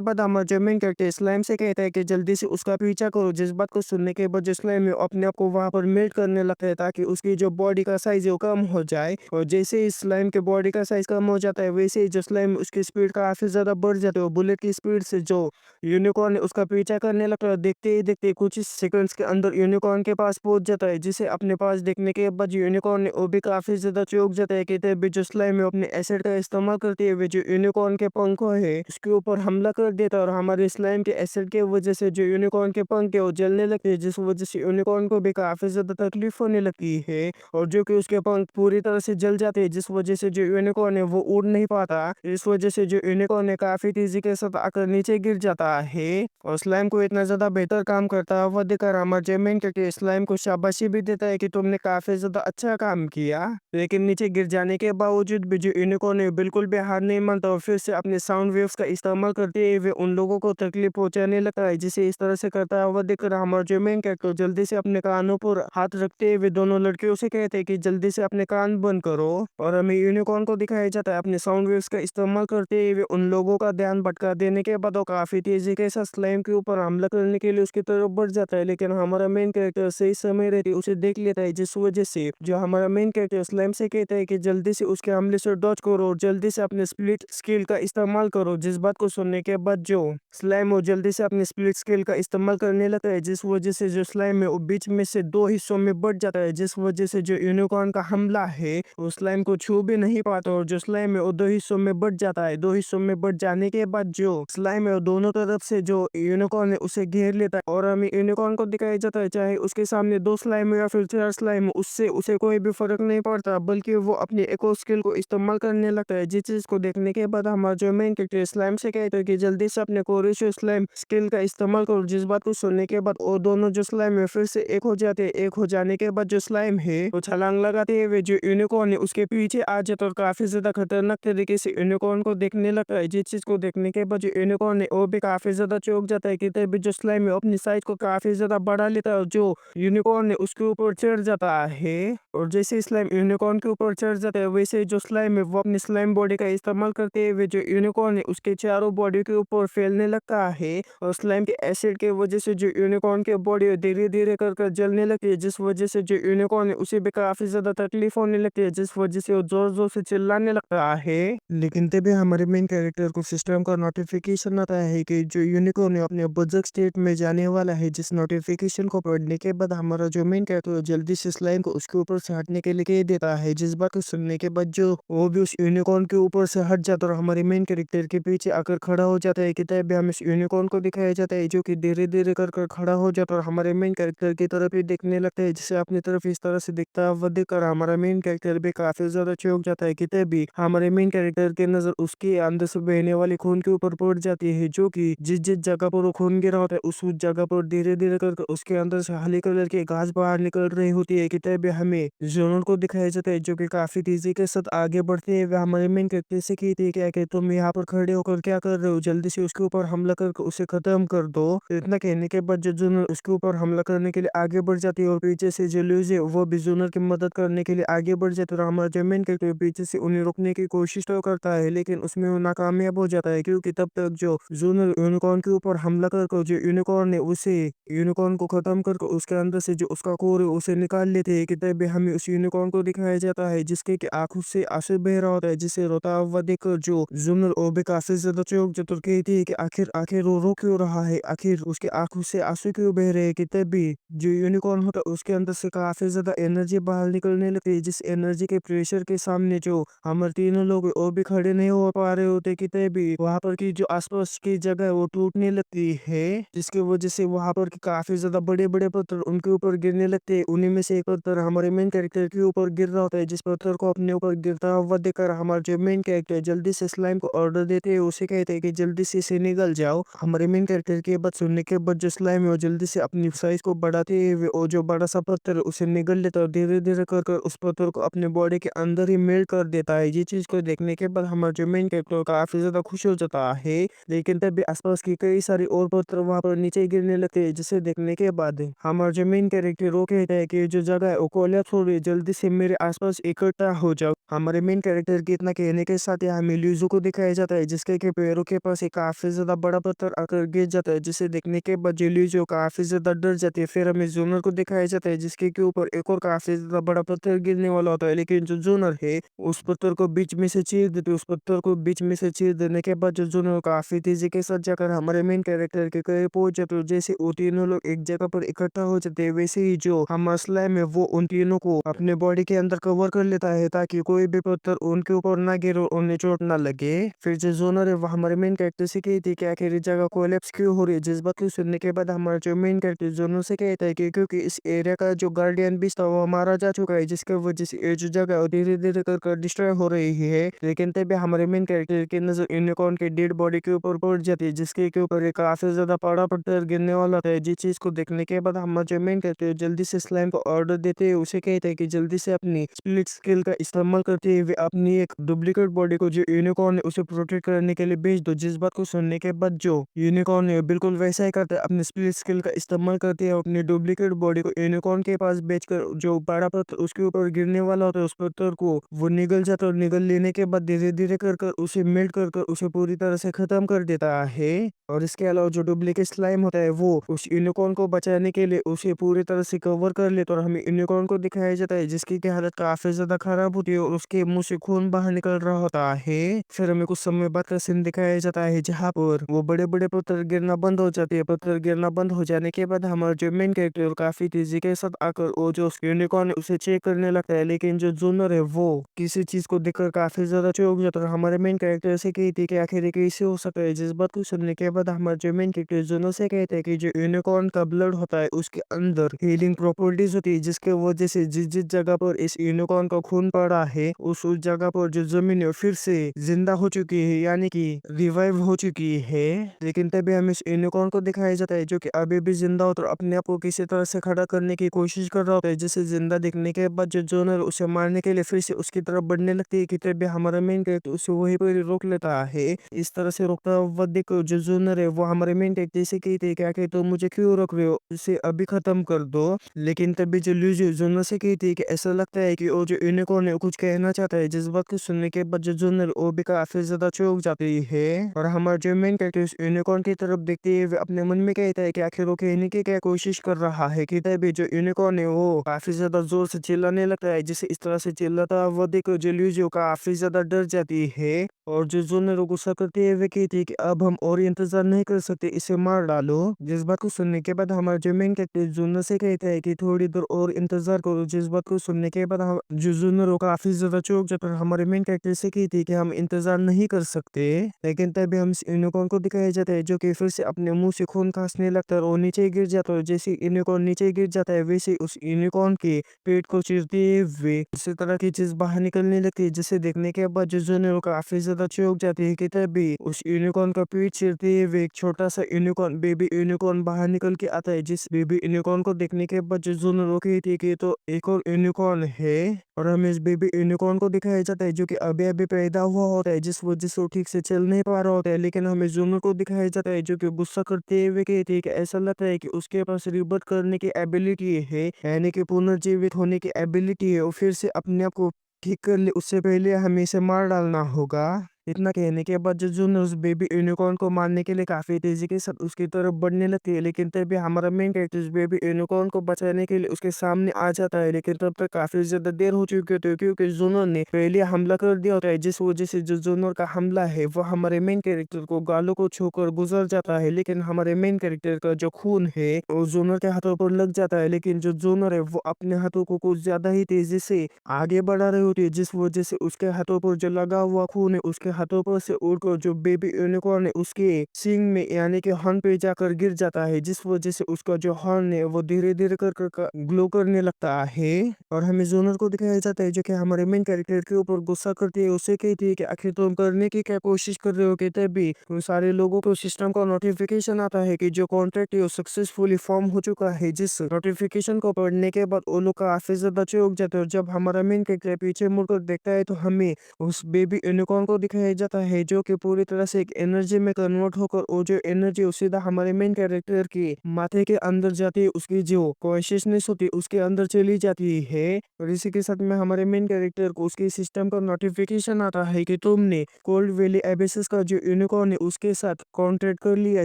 बाद हमारा जो मेन कैरेक्टर स्लाइम से कहता है कि जल्दी से उसका पीछा करो। जिस बात को सुनने के बाद जो स्लाइम है अपने आप को वहां पर मेल्ट करने लगता है ताकि उसकी जो बॉडी का साइज है वो कम हो जाए। और जैसे ही स्लाइम के बॉडी का साइज कम हो जाता है वैसे ही जो स्लाइम उसकी स्पीड काफी ज्यादा बढ़ जाती है। बुलेट की स्पीड से जो यूनिकॉर्न है उसका पीछा करने लगता है। देखते ही देखते कुछ ही सेकंड्स के अंदर यूनिकॉर्न के पास पहुंच जाता है, जिसे अपने पास देखने के बाद यूनिकॉर्न वो भी काफी ज्यादा चौंक जाता है कि तभी जो स्लाइम है अपने एसिड का इस्तेमाल करते हुए जो यूनिकॉर्न के पंखों है उसके ऊपर हमला कर देता है। और हमारे स्लाइम के एसिड के वजह से जो यूनिकॉर्न के पंख है वो जलने लगते हैं, जिस वजह से यूनिकॉर्न को भी काफी ज्यादा तकलीफ होने लगती है और जो कि उसके पंख पूरी तरह से जल जाते हैं, जिस वजह से जो यूनिकॉर्न है वो उड़ नहीं पाता। इस वजह से जो यूनिकॉर्न है काफी तेजी के साथ आकर नीचे गिर जाता है और स्लाइम को इतना ज्यादा बेहतर काम करता हुआ देखकर हमारा जेमिन के स्लाइम को शाबाशी भी देता है कि तुमने काफी ज्यादा अच्छा काम किया। लेकिन नीचे गिर जाने के बावजूद भी जो यूनिकॉर्न है बिल्कुल भी हार नहीं मानता और फिर से अपने साउंड वेव्स का इस्तेमाल करते हुए उन लोगों को तकलीफ पहुंचाने लगता है। जिसे इस तरह से करता हुआ देखकर हमारा जो मेन कैरेक्टर जल्दी से अपने कानों पर हाथ रखते हुए दोनों लड़कियों से कहते हैं कि जल्दी से अपने कान बंद करो। और हमें यूनिकॉर्न को दिखाया जाता है अपने साउंड वेव्स का इस्तेमाल करते हुए उन लोगों का ध्यान भटका देने के बाद वो काफी तेजी के साथ स्लाइम के ऊपर हमला करने के लिए उसकी तरफ बढ़ जाता है। लेकिन हमारा मेन कैरेक्टर सही समय रहते उसे देख लेता है, जिस वजह से जो हमारा मेन कैरेक्टर स्लाइम से कहता है कि जल्दी से उसके हमले से डॉज करो और जल्दी से अपने स्प्लिट स्किल का इस्तेमाल करो। जिस बात को सुनने के बाद जो स्लाइम वो जल्दी से अपने स्प्लिट स्किल का इस्तेमाल करने लगता है, जिस वजह से जो स्लाइम है वो बीच में से दो हिस्सों में बढ़ जाता है, जिस वजह से जो यूनिकॉर्न का हमला है वो स्लाइम को छू भी नहीं पाता और जो स्लाइम है वो दो हिस्सों में बढ़ जाता है। दो हिस्सों में बढ़ जाने के बाद जो स्लाइम है वो दोनों तरफ से जो यूनिकॉर्न है उसे घेर लेता है और हमें यूनिकॉर्न को दिखाया जाता है चाहे उसके सामने दो स्लाइम या फिर चार स्लाइम उससे उसे कोई भी फर्क नहीं पड़ता, बल्कि वो अपनी एको स्किल को इस्तेमाल करने लगता है। जिस चीज को देखने के बाद हमारा जो मेन कैरेक्टर स्लाइम से कहते हैं कि जल्दी से अपने कोरिशो स्लाइम स्किल का इस्तेमाल करो। जिस बात को सुनने के बाद वो दोनों जो स्लाइम है फिर से एक हो जाते हैं। एक हो जाने के बाद जो स्लाइम है वो छलांग लगाते हुए जो यूनिकॉर्न है उसके पीछे आ जाता है और काफी ज्यादा खतरनाक तरीके से यूनिकॉर्न को देखने लगता है। जिस चीज को देखने के बाद जो यूनिकॉर्न है वो भी काफी ज्यादा चौंक जाता है कि तभी जो स्लाइम है अपनी साइज को काफी ज्यादा बढ़ा लेता है और जो यूनिकॉर्न है उसके ऊपर चढ़ जाता है। और जैसे स्लाइम यूनिकॉर्न के ऊपर चढ़ जाता है वैसे जो स्लाइम है वो अपनी स्लाइम बॉडी का इस्तेमाल करते हुए जो यूनिकॉर्न है उसके चारों बॉडी के ऊपर फैलने लगता है और स्लाइम के एसिड के वजह से जो यूनिकॉर्न की बॉडी धीरे धीरे कर जलने लगती है, जिस वजह से जो यूनिकॉर्न है उसे भी काफी ज्यादा तकलीफ होने लगती है, जिस वजह से वो जोर जोर से चिल्लाने लगता है। लेकिन तभी हमारे मेन कैरेक्टर को सिस्टम का नोटिफिकेशन आता है कि जो यूनिकॉर्न है अपने बजट स्टेट में जाने वाला है। जिस नोटिफिकेशन को पढ़ने के बाद हमारा जो मेन कैरेक्टर जल्दी से स्लाइम को उसके ऊपर से हटने के लिए कह देता है, जिस बात को सुनने के बाद जो वो भी उस यूनिकॉर्न के ऊपर से हट जाता है और हमारे मेन कैरेक्टर के पीछे आकर खड़ा हो जाता है। किताब में हमें इस यूनिकॉर्न को दिखाया जाता है जो कि धीरे-धीरे कर कर खड़ा हो जाता है और हमारे मेन कैरेक्टर की तरफ ही देखने लगता है, जिसे अपनी तरफ इस तरह से दिखता हुआ देखकर हमारा मेन कैरेक्टर भी काफ़ी ज़्यादा चौंक जाता है। किताब भी हमारे मेन कैरेक्टर की नज़र उसके अंदर से बहने वाले खून के ऊपर पड़ जाती है, जो कि जिस-जिस जगह पर वो खून गिरा होता है उस जगह पर धीरे-धीरे कर उसके अंदर से हरे कलर की घास बाहर निकल रही होती है। किताब में हमें ज़ोनर को दिखाया जाता है जो कि काफ़ी तेज़ी के साथ आगे बढ़ते हुए हमारे मेन कैरेक्टर से कहती है कि तुम यहाँ पर खड़े होकर क्या कर रहे हो? जल्दी से उसके ऊपर हमला करके उसे खत्म कर दो। इतना कहने के बाद जो ज़ोनर उसके ऊपर हमला करने के लिए आगे बढ़ जाती है और पीछे से जो ल्यूज़ है वो भी ज़ोनर की मदद करने के लिए आगे बढ़ जाता है और हमारा जो मेन कैरेक्टर पीछे से उन्हें रोकने की कोशिश तो करता है, लेकिन उसमें वो नाकामयाब हो जाता है, क्योंकि तब तक जो ज़ोनर यूनिकॉर्न के ऊपर हमला कर जो यूनिकॉर्न है उसे यूनिकॉर्न को खत्म करके उसके अंदर से जो उसका कोर है उसे निकाल लेते हैं। किताब में हमें उस यूनिकॉर्न को दिखाया जाता है जिसके की आंखों से आंसू बह रहा होता है, जिसे रोता हुआ देखकर जो ज़ोनर वो भी काफी ज्यादा चौंक जाता है और कहती है कि आखिर आखिर वो रो क्यों रहा है, आखिर उसके आंखों से आंसू क्यों बह रहे हैं। किताब भी जो यूनिकॉर्न होता है उसके अंदर से काफी ज्यादा एनर्जी बाहर निकलने लगती है, जिस एनर्जी के प्रेशर के सामने जो हमारे तीनों लोग हैं, वो भी खड़े नहीं हो पा रहे होते। किताब भी वहां पर की जो आसपास की जगह है वो टूटने लगती है, जिसकी वजह से वहां पर के काफी ज्यादा बड़े बड़े पत्थर उनके ऊपर गिरने लगते हैं। उन्हीं में से एक पत्थर हमारे मेन कैरेक्टर के ऊपर गिर रहा होता है, जिस पत्थर को अपने ऊपर गिरता हुआ देखकर हमारा जो मेन कैरेक्टर जल्दी से स्लाइम को ऑर्डर देते हैं, उसे कहते हैं कि जल्दी से इसे निगल जाओ। हमारे मेन कैरेक्टर की बात सुनने के बाद जो स्लाइम है वो जल्दी से अपनी साइज को बढ़ाते हुए और जो बड़ा सा पत्थर है उसे निगल लेता है और धीरे धीरे कर कर उस पत्थर को अपने बॉडी के अंदर ही मेल्ट कर देता है। ये चीज को देखने के बाद हमारा जो मेन कैरेक्टर काफी ज्यादा खुश हो जाता है, लेकिन तभी आसपास की कई सारी और पत्थर वहां पर नीचे गिरने लगते हैं, जिसे देखने के बाद हमारा जो मेन कैरेक्टर वो कहता है कि जो जगह है वो कोलैप्स हो रही है, जल्दी से मेरे आसपास इकट्ठा हो जाओ। हमारे मेन कैरेक्टर के इतना कहने के साथ ही हमें ल्यूजो को दिखाया जाता है, जिसके के पैरों के पास एक काफी ज्यादा बड़ा पत्थर आकर गिर जाता है, जिसे देखने के बाद जो ल्यूजो काफी ज्यादा डर जाती है। फिर हमें जोनर को दिखाया जाता है जिसके के ऊपर एक और काफी ज्यादा बड़ा पत्थर गिरने वाला होता है, लेकिन जो जोनर है उस पत्थर को बीच में से चीर देते, उस पत्थर को बीच में से चीर देने के बाद जो जोनर काफी तेजी के साथ जाकर हमारे मेन कैरेक्टर के करीब पहुंच जाते हैं। जैसे वो तीनों लोग एक जगह पर इकट्ठा हो जाते हैं, वैसे ही जो हम स्लाइम है वो उन तीनों को अपने बॉडी के अंदर कवर कर लेता है, ताकि कोई भी पत्थर उनके ऊपर ना गिरे और उन्हें चोट ना लगे। फिर जो जोनर है वो हमारे मेन कैरेक्टर से कहती है कि आखिर इस जगह कोलैप्स क्यों हो रही है, जिस बात को सुनने के बाद हमारा जो मेन कैरेक्टर जोनर से कहता है कि क्योंकि इस एरिया का जो गार्डियन बीस्ट था वो मारा जा चुका है, जिसकी वजह से ये जो जगह है धीरे धीरे कर डिस्ट्रॉय हो रही है। लेकिन तभी हमारे मेन कैरेक्टर की नजर यूनिकॉर्न की डेड बॉडी के ऊपर पड़ जाती है, जिसके के ऊपर एक काफी ज्यादा बड़ा पत्थर गिरने वाला था। जिस चीज को देखने के बाद हमारा जो मेन कैरेक्टर जल्दी से स्लाइम को ऑर्डर देते हैं, उसे कहते हैं कि जल्दी से अपनी स्प्लिट स्किल का इस्तेमाल करते हुए अपनी एक डुप्लीकेट बॉडी को जो यूनिकॉर्न है उसे प्रोटेक्ट करने के लिए भेज दो। जिस बात को सुनने के बाद जो यूनिकॉर्न है बिल्कुल वैसा ही करता है, अपनी स्प्लिट स्किल का इस्तेमाल करते हैं, अपनी डुप्लीकेट बॉडी को यूनिकॉर्न के पास भेजकर जो बड़ा पत्थर उसके ऊपर गिरने वाला होता है उस पत्थर को वो निगल जाता है और निगल लेने के बाद धीरे धीरे कर कर उसे मेल्ट कर कर उसे पूरी तरह से खत्म कर देता है। और इसके अलावा जो डुप्लीकेट स्लाइम होता है वो उस यूनिकॉर्न को बचाने के लिए उसे पूरी तरह से कवर कर लेता है और हमें यूनिकॉर्न को दिखाया जाता है जिसकी की हालत काफी ज्यादा खराब होती है और उसके मुंह से खून बाहर निकल रहा होता है। फिर हमें कुछ समय बाद का सीन दिखाया जाता है जहाँ पर वो बड़े बड़े पत्थर गिरना बंद हो जाती है। पत्थर गिरना बंद हो जाने के बाद हमारा जो मेन कैरेक्टर काफी तेजी के साथ आकर वो जो यूनिकॉर्न है उसे चेक करने लगता है, लेकिन जो जूनर है वो किसी चीज को देखकर काफी ज्यादा चौंक जाता है। हमारे मेन कैरेक्टर से कहती है कि आखिर ये कैसे हो सकता है, जिस बात को सुनने के बाद हमारे जो मेन कैरेक्टर जूनर से कहते हैं कि जो यूनिकॉर्न का ब्लड होता है उसके अंदर हीलिंग प्रॉपर्टीज होती है, जिसके वजह से जिस जिस जगह पर इस यूनिकॉर्न का खून पड़ा है उस जगह पर जो जमीन है फिर से जिंदा हो चुकी है, यानी कि रिवाइव हो चुकी है। लेकिन तभी हमें इस यूनिकॉर्न को दिखाया जाता है जो कि अभी भी जिंदा होता है, अपने आप को किसी तरह से खड़ा करने की कोशिश कर रहा होता है, जिसे जिंदा देखने के बाद जो जोनर उसे मारने के लिए फिर से उसकी तरफ बढ़ने लगती है कि तभी हमारा मेन कैरेक्टर उसे वहीं पर ही रोक लेता है। इस तरह से रोकता हुआ देख जो जोनर है वो हमारे मेन कैरेक्टर से कहते हैं क्या कहते हो मुझे क्यों रोक रहे हो, इसे अभी खत्म कर दो। लेकिन तभी जो लूजो जोनर से कहती है कि ऐसा लगता है कि वो जो यूनिकॉर्न है वो कुछ कहना चाहता है, जिस बात को सुनने के बाद जो जोनर वो भी काफी ज्यादा चौंक जाती है और हमारा जो मेन कैरेक्टर यूनिकॉर्न की तरफ देखते हुए अपने मन में कहता है कि आखिर वो कहने की क्या कोशिश कर रहा है। कि तभी जो यूनिकॉर्न है वो काफी ज्यादा जोर से चिल्लाने लगता है, जिसे इस तरह से चिल्लाता वो देख जो लूजो काफी ज्यादा डर जाती है और जो जुन्नर गुस्सा करते हुए कहती है कि अब हम और इंतजार नहीं कर सकते, इसे मार डालो। जिस बात को सुनने के बाद हमारा जो मेन कैरेक्टर जुन्नर से कहता है कि थोड़ी देर और इंतजार करो। जिस बात को सुनने के बाद हम जो जुन्नर वो काफी ज्यादा चौंक जाता है। हमारे मेन कैरेक्टर से कहती है कि हम इंतजार नहीं कर सकते। लेकिन तभी हम यूनिकॉर्न को दिखाया जाता है जो कि फिर से अपने मुंह से खून खांसने लगता है और नीचे गिर जाता है। जैसे यूनिकॉर्न नीचे गिर जाता है वैसे उस यूनिकॉर्न के पेट को चीरते हुए इसी तरह की चीज बाहर निकलने लगती है, जिसे देखने के बाद जो जुन्नर काफी ज्यादा चौंक जाती है कि तभी उस यूनिकॉर्न का पेट चीरते हुए एक छोटा सा यूनिकॉर्न बेबी यूनिकॉर्न बाहर निकल के आता है। जिस बेबी यूनिकॉर्न को देखने के बाद जो जुन्नर वो कहती है कि ये तो एक और यूनिकॉर्न है। और हमें इस बेबी यूनिकॉर्न को दिखाया जाता है जो कि अभी अभी पैदा हुआ होता है, जिस वजह से वो ठीक से चल नहीं पा रहा होता है। लेकिन हमें जुन्नर को दिखाया जाता है जो कि गुस्सा करते हुए कहती है कि ऐसा लगता है कि उसके पास रिबर्थ करने की एबिलिटी है, यानी कि पुनर्जीवित होने की एबिलिटी है। और फिर से अपने आप को ठीक कर ले, उससे पहले हमें इसे मार डालना होगा। इतना कहने के बाद जो जून उस बेबी यूनिकॉर्न को मारने के लिए काफी तेजी के साथ उसकी तरफ बढ़ने लगती है। लेकिन तभी हमारा मेन कैरेक्टर उस बेबी यूनिकॉर्न को बचाने के लिए उसके सामने आ जाता है। लेकिन तब तक काफी ज्यादा देर हो चुकी होती है क्योंकि जूनर ने पहले हमला कर दिया होता है, जिस वजह से जो जूनर का हमला है वो हमारे मेन कैरेक्टर को गालों को छूकर गुजर जाता है। लेकिन हमारे मेन कैरेक्टर का जो खून है वो जूनर के हाथों पर लग जाता है। लेकिन जो जूनर है वो अपने हाथों को कुछ ज्यादा ही तेजी से आगे बढ़ा रही होती है, जिस वजह से उसके हाथों पर जो लगा हुआ खून है उसके हाथों पर से उड़कर जो बेबी यूनिकॉर्न है उसके सींग में यानी कि हॉर्न पे जाकर गिर जाता है, जिस वजह से उसका जो हॉर्न है वो धीरे धीरे कर ग्लो करने लगता है। और हमें जोनर को दिखाया जाता है जो कि हमारे मेन कैरेक्टर के ऊपर गुस्सा करती है। उससे कहती है कि आखिर तुम करने की क्या कोशिश कर रहे हो। कि तभी उन सारे लोगों को सिस्टम का नोटिफिकेशन आता है कि जो कॉन्ट्रैक्ट है वो सक्सेसफुली फॉर्म हो चुका है। जिस नोटिफिकेशन को पढ़ने के बाद वो लोग काफी ज्यादा चौंक जाते हैं। और जब हमारा मेन कैरेक्टर पीछे मुड़कर देखता है तो हमें उस बेबी यूनिकॉर्न को दिखाया जाता है जो कि पूरी तरह से एक एनर्जी में कन्वर्ट होकर वो जो एनर्जी सीधा हमारे मेन कैरेक्टर के माथे के अंदर जाती है, उसकी जो कॉन्शियसनेस होती है उसके अंदर चली जाती है। और इसी के साथ में हमारे मेन कैरेक्टर को उसके सिस्टम का नोटिफिकेशन आता है कि तुमने कोल्ड वैली एबिसिस का जो यूनिकॉर्न है उसके साथ कॉन्ट्रैक्ट कर लिया,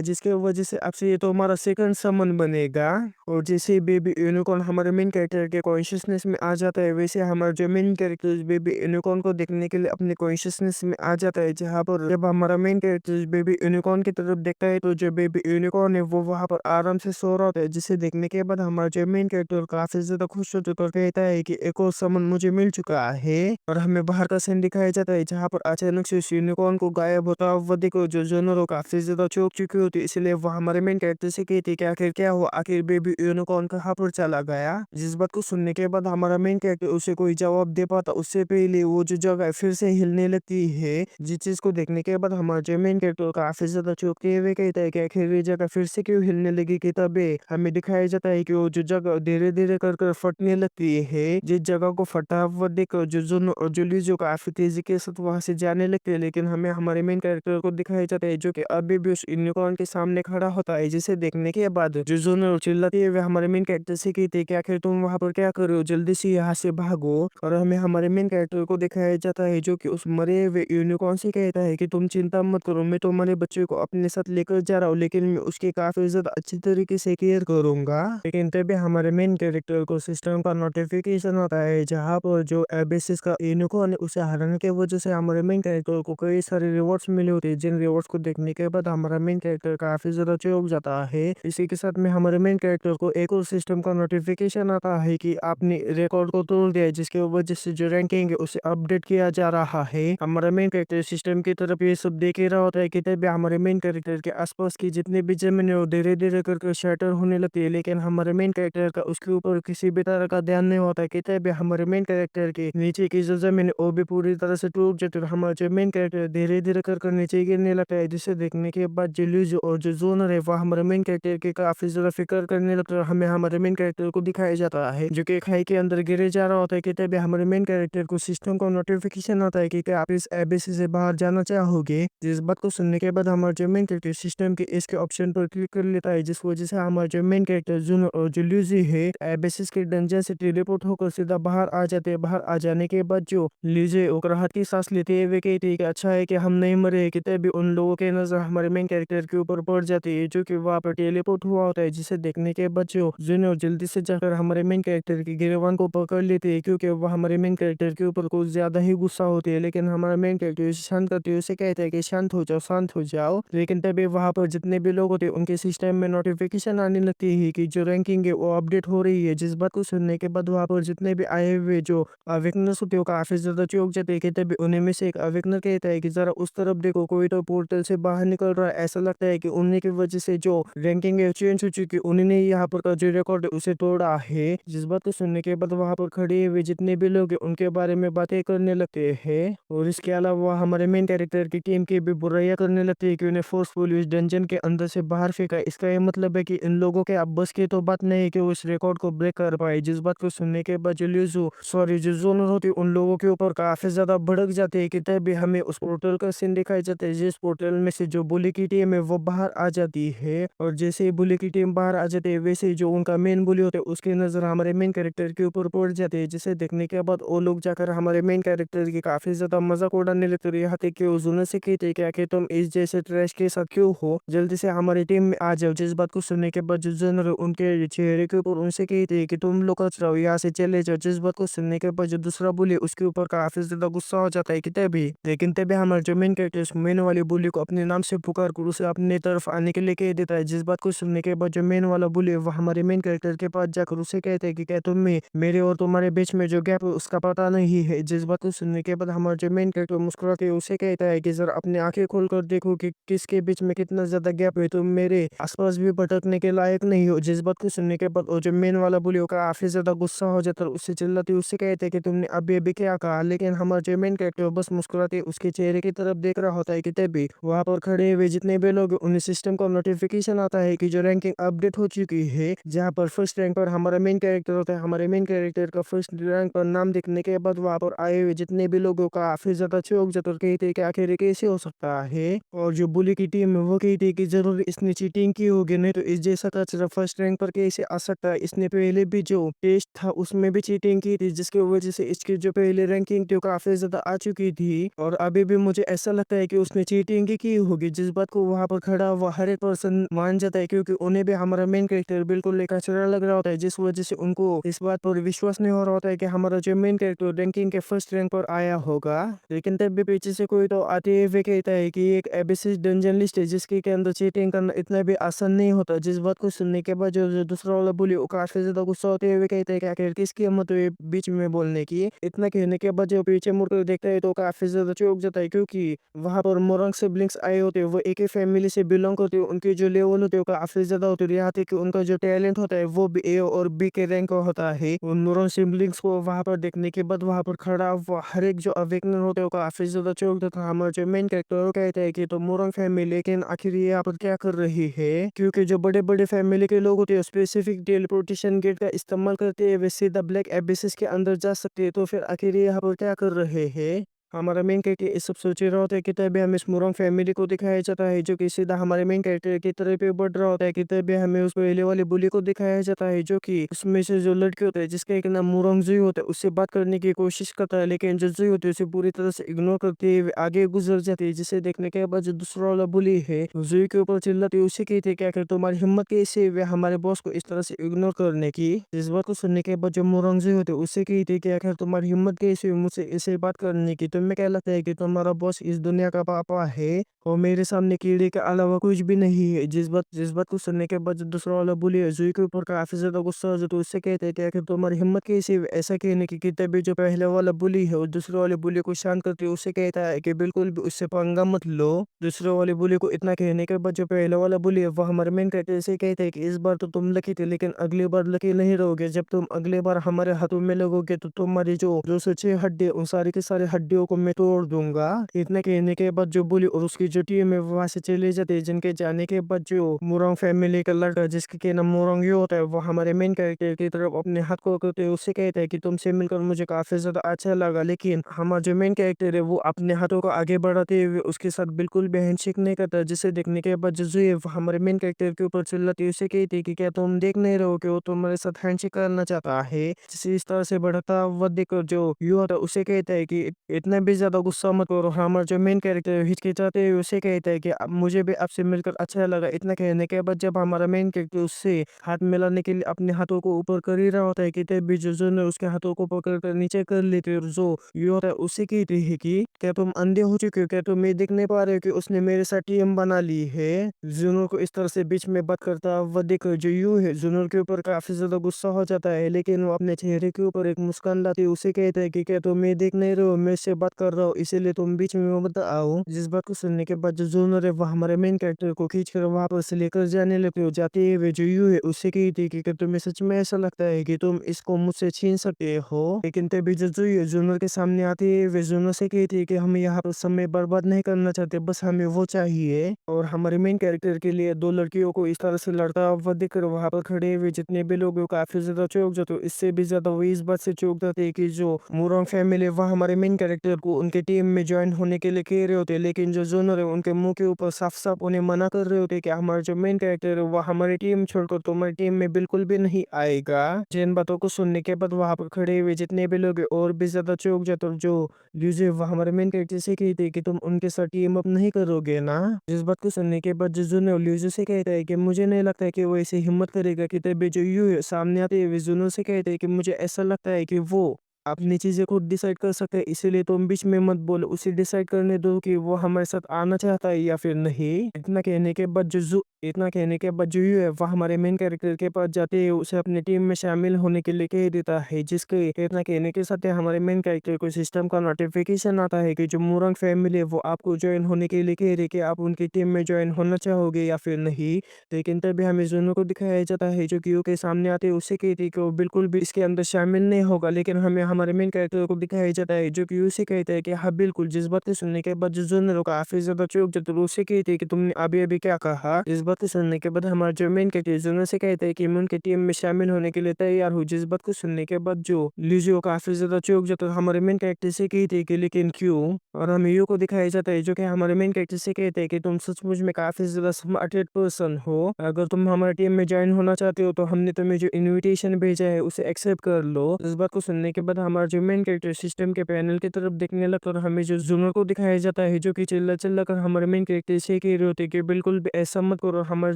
जिसके वजह से अब से ये तो हमारा सेकंड समन बनेगा। और जैसे बेबी यूनिकॉर्न हमारे मेन कैरेक्टर के कॉन्शियसनेस में आ जाता है वैसे हमारा जो मेन कैरेक्टर बेबी यूनिकॉर्न को देखने के लिए अपने कॉन्शियसनेस में आ जाता है। जहाँ पर जब हमारा मेन कैरेक्टर बेबी यूनिकॉर्न की तरफ देखता है तो जो बेबी यूनिकॉर्न है वो वहाँ पर आराम से सो रहा होता है, जिसे देखने के बाद हमारा जो मेन कैरेक्टर काफी ज्यादा खुश हो चुका कहता है कि एक और समन मुझे मिल चुका है। और हमें बाहर का सीन दिखाया जाता है जहाँ पर अचानक से उस यूनिकॉर्न को गायब होता हुआ देखो जो जोनरो काफी ज्यादा चौंक चुकी होती है, इसलिए वो हमारे मेन कैरेक्टर से कहती है कि आखिर क्या हुआ, आखिर बेबी यूनिकॉर्न कहाँ पर चला गया। जिस बात को सुनने के बाद हमारा मेन कैरेक्टर उसे कोई जवाब दे पाता उससे पहले वो जो जगह फिर से हिलने लगती है। जिस चीज को देखने के बाद हमारा जो मेन कैरेक्टर काफी ज्यादा चौंकते हुए कहता है कि आखिर ये जगह फिर से क्यों हिलने लगी। कि तभी हमें दिखाया जाता है कि वो जो जगह धीरे धीरे कर फटने लगती है। जिस जगह को फटा हुआ देखकर जो जुन और जुली जो काफी तेजी के साथ वहां से जाने लगते हैं। लेकिन हमें हमारे मेन कैरेक्टर को दिखाया जाता है जो कि अभी भी उस यूनिकॉर्न के सामने खड़ा होता है, जिसे देखने के बाद जो जुन चिल्लाती है वे हमारे मेन कैरेक्टर से कहते हैं कि आखिर तुम वहां पर क्या कर रहे हो, जल्दी से यहाँ से भागो। और हमें हमारे मेन कैरेक्टर को दिखाया जाता है जो कि उस मरे हुए यूनिकॉर्न से कहता है कि तुम चिंता मत करो, मैं तुम्हारे बच्चे को अपने साथ लेकर जा रहा हूँ, लेकिन मैं उसकी काफी ज्यादा अच्छी तरीके से केयर करूंगा। लेकिन तभी हमारे मेन कैरेक्टर को सिस्टम का नोटिफिकेशन आता है जहाँ पर जो एबिसिस का यूनिकॉर्न है उसे हराने की वजह से हमारे मेन कैरेक्टर को कई सारे रिवॉर्ड्स मिले होते हैं, जिन रिवॉर्ड्स को देखने के बाद हमारा मेन कैरेक्टर काफी ज्यादा चौंक जाता है। इसी के साथ में हमारे मेन कैरेक्टर को एक और सिस्टम का नोटिफिकेशन आता है कि आपने रिकॉर्ड को तोड़ दिया है, जिसकी वजह से जो रैंकिंग है उसे अपडेट किया जा रहा है। हमारा मेन कैरेक्टर सिस्टम की तरफ ये सब देख ही रहा होता है कि तभी हमारे मेन कैरेक्टर के आसपास की जितनी भी जमीन है वो धीरे धीरे करके शटर होने लगती है। लेकिन हमारे मेन कैरेक्टर का उसके ऊपर किसी भी तरह का ध्यान नहीं होता है कि तभी हमारे मेन कैरेक्टर के नीचे की जो जमीन है वो भी पूरी तरह से टूट जाती है। हमारा जो मेन कैरेक्टर धीरे धीरे कर नीचे गिरने लगता है, जिसे देखने के बाद जो लूजो और जो जोनर है वह हमारे मेन कैरेक्टर के काफी ज्यादा फिक्र करने लगता है। हमें हमारे मेन कैरेक्टर को दिखाया जाता है जो कि खाई के अंदर गिरे जा रहा होता है कि तभी हमारे मेन कैरेक्टर को सिस्टम का नोटिफिकेशन आता है कि क्या आप इस एबीसी से बाहर जाना चाहोगे। जिस बात को सुनने के बाद हमारा जो मेन कैरेक्टर सिस्टम के इसके ऑप्शन पर क्लिक कर लेता है, जिस वजह से हमारा जो मेन कैरेक्टर जोनर और जो लूजी है एबीसी के डंजन से टेलीपोर्ट होकर सीधा बाहर आ जाते हैं। बाहर आ जाने के बाद जो लूजी और राहत की सांस लेते हुए कहती है कि अच्छा है कि हम नहीं मरे। कि तभी उन लोगों के नजर हमारे मेन कैरेक्टर के ऊपर पड़ जाती है जो कि वहां पर टेलीपोर्ट हुआ होता है, जिसे देखने के बाद जो जूनियर जल्दी से जाकर हमारे मेन कैरेक्टर की गिरवान को पकड़ लेते हैं क्योंकि वह हमारे मेन कैरेक्टर के ऊपर कुछ ज्यादा ही गुस्सा होती है। लेकिन हमारा मेन कैरेक्टर उसे शांत करती है, उसे कहता है कि शांत हो जाओ। लेकिन तभी वहाँ पर जितने भी लोग होते हैं उनके सिस्टम में नोटिफिकेशन आने लगती है कि जो रैंकिंग है वो अपडेट हो रही है। जिस बात को सुनने के बाद वहाँ पर जितने भी आए हुए जो विकनेस होते हैं वो काफ़ी ज़्यादा चौंक जाते हैं कि तभी उन्हीं में से एक विकनर कहता है कि ज़रा उस तरफ देखो, कोई तो पोर्टल से बाहर निकल रहा है। ऐसा लगता है कि उन्हीं की वजह से जो रैंकिंग है चेंज हो चुकी है, उन्हीं ने यहाँ पर का जो रिकॉर्ड है उसे तोड़ा है। जिस बात को सुनने के बाद वहाँ पर खड़े हुए जितने भी लोग हैं उनके बारे में बातें करने लगते हैं, और इसके अलावा हमारे मेन कैरेक्टर की टीम की भी बुराइयां करने लगती है कि उन्हें फोर्सफुली इस डंजन के अंदर से बाहर फेंका। इसका ये मतलब है कि इन लोगों के अब बस की तो बात नहीं है कि वो इस रिकॉर्ड को ब्रेक कर पाए। जिस बात को सुनने के बाद जो जोनर होती है उन लोगों के ऊपर काफी ज्यादा भड़क जाते हैं कि तभी हमें उस पोर्टल का सीन दिखाई जाता है, जिस पोर्टल में से जो बुली की टीम है वो बाहर आ जाती है। और जैसे ही बुली की टीम बाहर आ जाती है वैसे ही जो उनका मेन बुली होता है उसकी नजर हमारे मेन कैरेक्टर के ऊपर पड़ जाती है, जिसे देखने के बाद वो लोग जाकर हमारे मेन कैरेक्टर की काफी ज्यादा मजाक उड़ाने लगते हैं। यहाँ तक कि वो जुनर से कहते हैं कि आखिर तुम इस जैसे ट्रैश के साथ क्यों हो, जल्दी से हमारी टीम में आ जाओ। जिस बात को सुनने के बाद जो जनरल उनके चेहरे के ऊपर उनसे कहते हैं कि तुम लोग कच रहो, यहाँ से चले जाओ। जिस बात को सुनने के बाद जो दूसरा बुली उसके ऊपर काफी ज्यादा गुस्सा हो जाता है कि तभी लेकिन तभी हमारे जो मेन कैरेक्टर मेन वाली बुली को अपने नाम से पुकार कर उसे अपने तरफ आने के लिए कह देता है। जिस बात को सुनने के बाद जो मेन वाला बुली वो हमारे मेन कैरेक्टर के पास जाकर उसे कहते हैं कि क्या तुम्हें मेरे और तुम्हारे बीच में जो गैप है उसका पता नहीं है। जिस बात को सुनने के बाद हमारा जो मेन कैरेक्टर मुस्कुरा के उसे कहता है कि जरा अपनी आंखें खोल कर देखो कि किसके बीच में कितना ज्यादा गैप है, तुम मेरे आसपास भी भटकने के लायक नहीं हो। जिस बात को सुनने के बाद वो जो मेन वाला बुली होगा काफी ज्यादा गुस्सा हो जाता है, उससे चिल्लाती उससे कहते हैं कि तुमने अभी अभी क्या कहा। लेकिन हमारा जो मेन कैरेक्टर बस मुस्कुराते उसके चेहरे की तरफ देख रहा होता है कि तभी वहां पर खड़े हुए जितने भी लोग हैं, उन्हें सिस्टम का नोटिफिकेशन आता है कि जो रैंकिंग अपडेट हो चुकी है, जहाँ पर फर्स्ट रैंक पर हमारा मेन कैरेक्टर होता है। हमारे मेन कैरेक्टर का फर्स्ट रैंक पर नाम दिखने के बाद वहां पर आए हुए जितने भी लोगों का काफी ज्यादा चौंक जाते और कहते हैं कि आखिर ये कैसे हो सकता है। और जो बुली की टीम है वो कहती है कि जरूर इसने चीटिंग की होगी, नहीं तो इस जैसा कचरा फर्स्ट रैंक पर कैसे आ सकता है। इसने पहले भी जो टेस्ट था उसमें भी चीटिंग की थी, जिसकी वजह से इसकी जो पहले रैंकिंग थी वो काफी ज्यादा आ चुकी थी, और अभी भी मुझे ऐसा लगता है कि उसने चीटिंग ही की होगी। जिस बात को वहां पर खड़ा हुआ हर एक पर्सन मान जाता है, क्योंकि उन्हें भी हमारा मेन कैरेक्टर बिल्कुल एक कचरा लग रहा होता है, जिस वजह से उनको इस बात पर विश्वास नहीं हो रहा होता है कि हमारा जो मेन कैरेक्टर रैंकिंग के फर्स्ट रैंक पर आया होगा। लेकिन तब भी पीछे से कोई तो आते हुए कहता है कि एक एबीसी डंजन लिस्ट है जिसके के अंदर चीटिंग करना इतना भी आसान नहीं होता। जिस बात को सुनने के बाद जो दूसरा वाला बोली वो काफी ज्यादा गुस्सा होते हुए कहते हैं कि आखिर किसकी हिम्मत हुई बीच में बोलने की। इतना कहने के बाद जो पीछे मुड़कर देखता है तो काफी ज्यादा चौंक जाता है, क्योंकि वहां पर मोरंग सिबलिंग्स आए होते हैं, वो एक ही फैमिली से बिलोंग करते हैं। उनके जो लेवल होते हैं वो काफी ज्यादा होते हैं, यहाँ तक कि उनका जो टैलेंट होता है वो भी ए और बी के रैंक का होता है। उन मोरंग सिबलिंग्स को वहां पर देखने के बाद वहां पर खड़ा हुआ हर एक जो अवेकनर होते हैं वो काफी ज्यादा चौंक जाता है। हमारे जो मेन कैरेक्टर कहते हैं कि तो मोरंग फैमिली लेकिन आखिर ये यहाँ पर क्या कर रही है, क्योंकि जो बड़े बड़े फैमिली के लोग होते हैं स्पेसिफिक टेलीपोर्टेशन गेट का इस्तेमाल करते हैं वे सीधा ब्लैक एबिसिस के अंदर जा सकते हैं, तो फिर आखिर ये यहाँ पर क्या कर रहे हैं। हमारा मेन कैरेक्टर इस सब सोच रहा होता है कि तभी हमें इस मुरंग फैमिली को दिखाया जाता है जो कि सीधा हमारे मेन कैरेक्टर की तरफ पे बढ़ रहा होता है, कि तभी हमें उस पहले वाले बुली को दिखाया जाता है जो कि उसमें से जो लड़के होते हैं जिसका एक नाम मुरंग जुई होता है उससे बात करने की कोशिश करता है, लेकिन जो जुई होती है उसे पूरी तरह से इग्नोर करते हुए आगे गुजर जाती है। जिसे देखने के बाद जो दूसरा वाला बुली है जुई के ऊपर चिल्लाती है, उसे कहती है कि आखिर तुम्हारी हिम्मत कैसे हुई हमारे बॉस को इस तरह से इग्नोर करने की। इस बात को सुनने के बाद जो मुरंग जुई होते है उससे कहती है कि आखिर तुम्हारी हिम्मत कैसे हुई मुझसे इसे बात करने की, तुम्हें क्या लगता है कि तुम्हारा बॉस इस दुनिया का पापा है और मेरे सामने कीड़े के अलावा कुछ भी नहीं है। जिस बात को सुनने के बाद जो दूसरा वाला बुली है जुई के ऊपर काफी ज्यादा गुस्सा हो जाता है, उससे कहते हैं कि आखिर तुम्हारी हिम्मत कैसे हुई ऐसा कहने की। कि तभी जो पहले वाला बुली है और दूसरे वाले बुली को शांत करते हुए उससे कहता है कि बिल्कुल भी उससे पंगा मत लो। दूसरे वाले बुली को इतना कहने के बाद जो पहले वाला बुली है वो हमारे मेन कैरेक्टर से कहते हैं कि इस बार तो तुम लकी थे लेकिन अगली बार लकी नहीं रहोगे, जब तुम अगली बार हमारे हाथों में लगोगे तो तुम्हारी जो जो सोचे हड्डी उन सारी की सारी हड्डियों को मैं तोड़ दूंगा। इतना कहने के बाद जो बुली और उसकी जो टीम है वो वहां से चले जाते हैं, जिनके जाने के बाद जो मुरंग फैमिली का लड़का जिसके के नाम मुरंग यो होता है वो हमारे मेन कैरेक्टर की तरफ अपने हाथ को करते हुए उससे कहता है कि तुमसे मिलकर मुझे काफी ज्यादा अच्छा लगा, लेकिन हमारा जो मेन कैरेक्टर है वो अपने हाथों को आगे बढ़ाते हुए उसके साथ बिल्कुल भी हैंडशेक नहीं करता। जिसे देखने के बाद जो जुई है वो हमारे मेन कैरेक्टर के ऊपर चिल्लाती है, उसे कहती है कि क्या तुम देख नहीं रहे हो कि वो तुम्हारे साथ हैंडशेक करना चाहता है। जिसे इस तरह से बढ़ता हुआ देखकर जो यू होता है उसे कहता है कि इतना इतना भी ज़्यादा गुस्सा मत करो। हमारा जो मेन कैरेक्टर है हिचकिचाते हुए उसे कहता है कि मुझे भी आपसे मिलकर अच्छा लगा। इतना कहने के बाद जब हमारा मेन कैरेक्टर उससे हाथ मिलाने के लिए अपने हाथों को ऊपर कर ही रहा होता है कि तभी जो ने उसके हाथों को पकड़ कर नीचे कर लेते हैं और जो ये होता है उसे कहती है कि क्या तुम अंधे हो चुके हो? क्या तुम ये देख नहीं पा रहे हो कि उसने मेरे साथ टीम बना ली है? जुनूर को इस तरह से बीच में बात करता हुआ देखकर जो यू है जुनूर के ऊपर काफी ज्यादा गुस्सा हो जाता है, लेकिन वो अपने चेहरे के ऊपर एक मुस्कान लाते हुए उसे कहता है कि क्या तुम ये देख नहीं रहे हो मैं इससे बात कर रहा हूँ, इसीलिए तुम बीच में मत आओ। जिस बात को सुनने के बाद जो जूनर है वो हमारे मेन कैरेक्टर को खींच कर वहां पर से लेकर जाने लगते हो। जाते हुए जो यू है उससे कहती है कि क्या तुम्हें सच में ऐसा लगता है कि तुम इसको मुझसे छीन सकते हो? लेकिन तभी जो जू है जूनर के सामने आती है वे जूनर से कहती है कि हम यहाँ पर समय बर्बाद नहीं करना चाहते, बस हमें वो चाहिए। और हमारे मेन कैरेक्टर के लिए दो लड़कियों को इस तरह से लड़ता हुआ देखकर वहां पर खड़े हुए जितने भी लोग हैं, वो काफी ज्यादा चौंक जाते हो। इससे भी ज्यादा वो इस बात से चौंक जाते हैं कि जो मुरोंग फैमिली है वह हमारे मेन कैरेक्टर को उनके टीम में ज्वाइन होने के लिए कह रहे होते हैं, लेकिन जो जोनर है उनके मुंह के ऊपर साफ साफ उन्हें मना कर रहे होते हैं कि हमारा जो मेन कैरेक्टर है वह हमारी टीम छोड़कर तुम्हारी टीम में बिल्कुल भी नहीं आएगा। जिन बातों को सुनने के बाद वहां पर खड़े हुए जितने भी लोग हैं और भी ज्यादा चौंक जाते हो। जो ल्यूजे वह हमारे मेन कैरेक्टर से कहते हैं कि तुम उनके साथ टीम अप नहीं करोगे ना। जिस बात को सुनने के बाद जुनो ल्यूजो से कहता है कि मुझे नहीं लगता है कि वो ऐसे हिम्मत करेगा कि तभी जो यू है सामने आते हुए जुनो से कहते हैं कि मुझे ऐसा लगता है कि वो अपनी चीजें खुद डिसाइड कर सकते हैं, इसीलिए तुम बीच में मत बोलो, उसे डिसाइड करने दो कि वो हमारे साथ आना चाहता है या फिर नहीं। इतना कहने के बाद जो यू है वह हमारे मेन कैरेक्टर के पास जाते हैं, उसे अपनी टीम में शामिल होने के लिए कह देता है। जिसके इतना कहने के साथ ही हमारे मेन कैरेक्टर को सिस्टम का नोटिफिकेशन आता है कि जो मुरंग फैमिली है वो आपको ज्वाइन होने के लिए कह रही है कि आप उनकी टीम में ज्वाइन होना चाहोगे या फिर नहीं। लेकिन तभी हमें जुनू को दिखाया जाता है जो कि यू के सामने आते हैं उसे कहती है कि वो बिल्कुल भी इसके अंदर शामिल नहीं होगा, लेकिन हमें हमारे मेन कैरेक्टर को दिखाया जाता है जो कि उसे कहता है कि हाँ बिल्कुल। जिस बात को सुनने के बाद जो जुनू काफी ज्यादा चौंक जाता है, उसे कहती है कि तुमने अभी अभी क्या कहा? इस बात को सुनने के बाद हमारा जो मेन कैरेक्टर जुनू से कहता है कि मैं उनकी टीम में शामिल होने के लिए तैयार हूँ। जिस बात को सुनने के बाद जो लिजियो काफी ज्यादा चौंक जाता है, हमारे मेन कैरेक्टर से कहती है कि लेकिन क्यों? और हमें यू को दिखाया जाता है जो कि हमारे मेन कैरेक्टर से कहते हैं कि तुम सचमुच में काफी ज्यादा स्मार्टेड पर्सन हो, अगर तुम हमारे टीम में ज्वाइन होना चाहते हो तो हमने तुम्हें जो इनविटेशन भेजा है उसे एक्सेप्ट कर लो। इस बात को सुनने के बाद हमारा जो मेन कैरेक्टर सिस्टम के पैनल की तरफ देखने लगता है और हमें जो जूनर को दिखाया जाता है जो कि चिल्ला चिल्ला कर हमारे मेन कैरेक्टर से कह रहे होते हैं कि बिल्कुल भी ऐसा मत करो। हमारे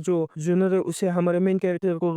जो जूनर है उसे हमारे मेन कैरेक्टर को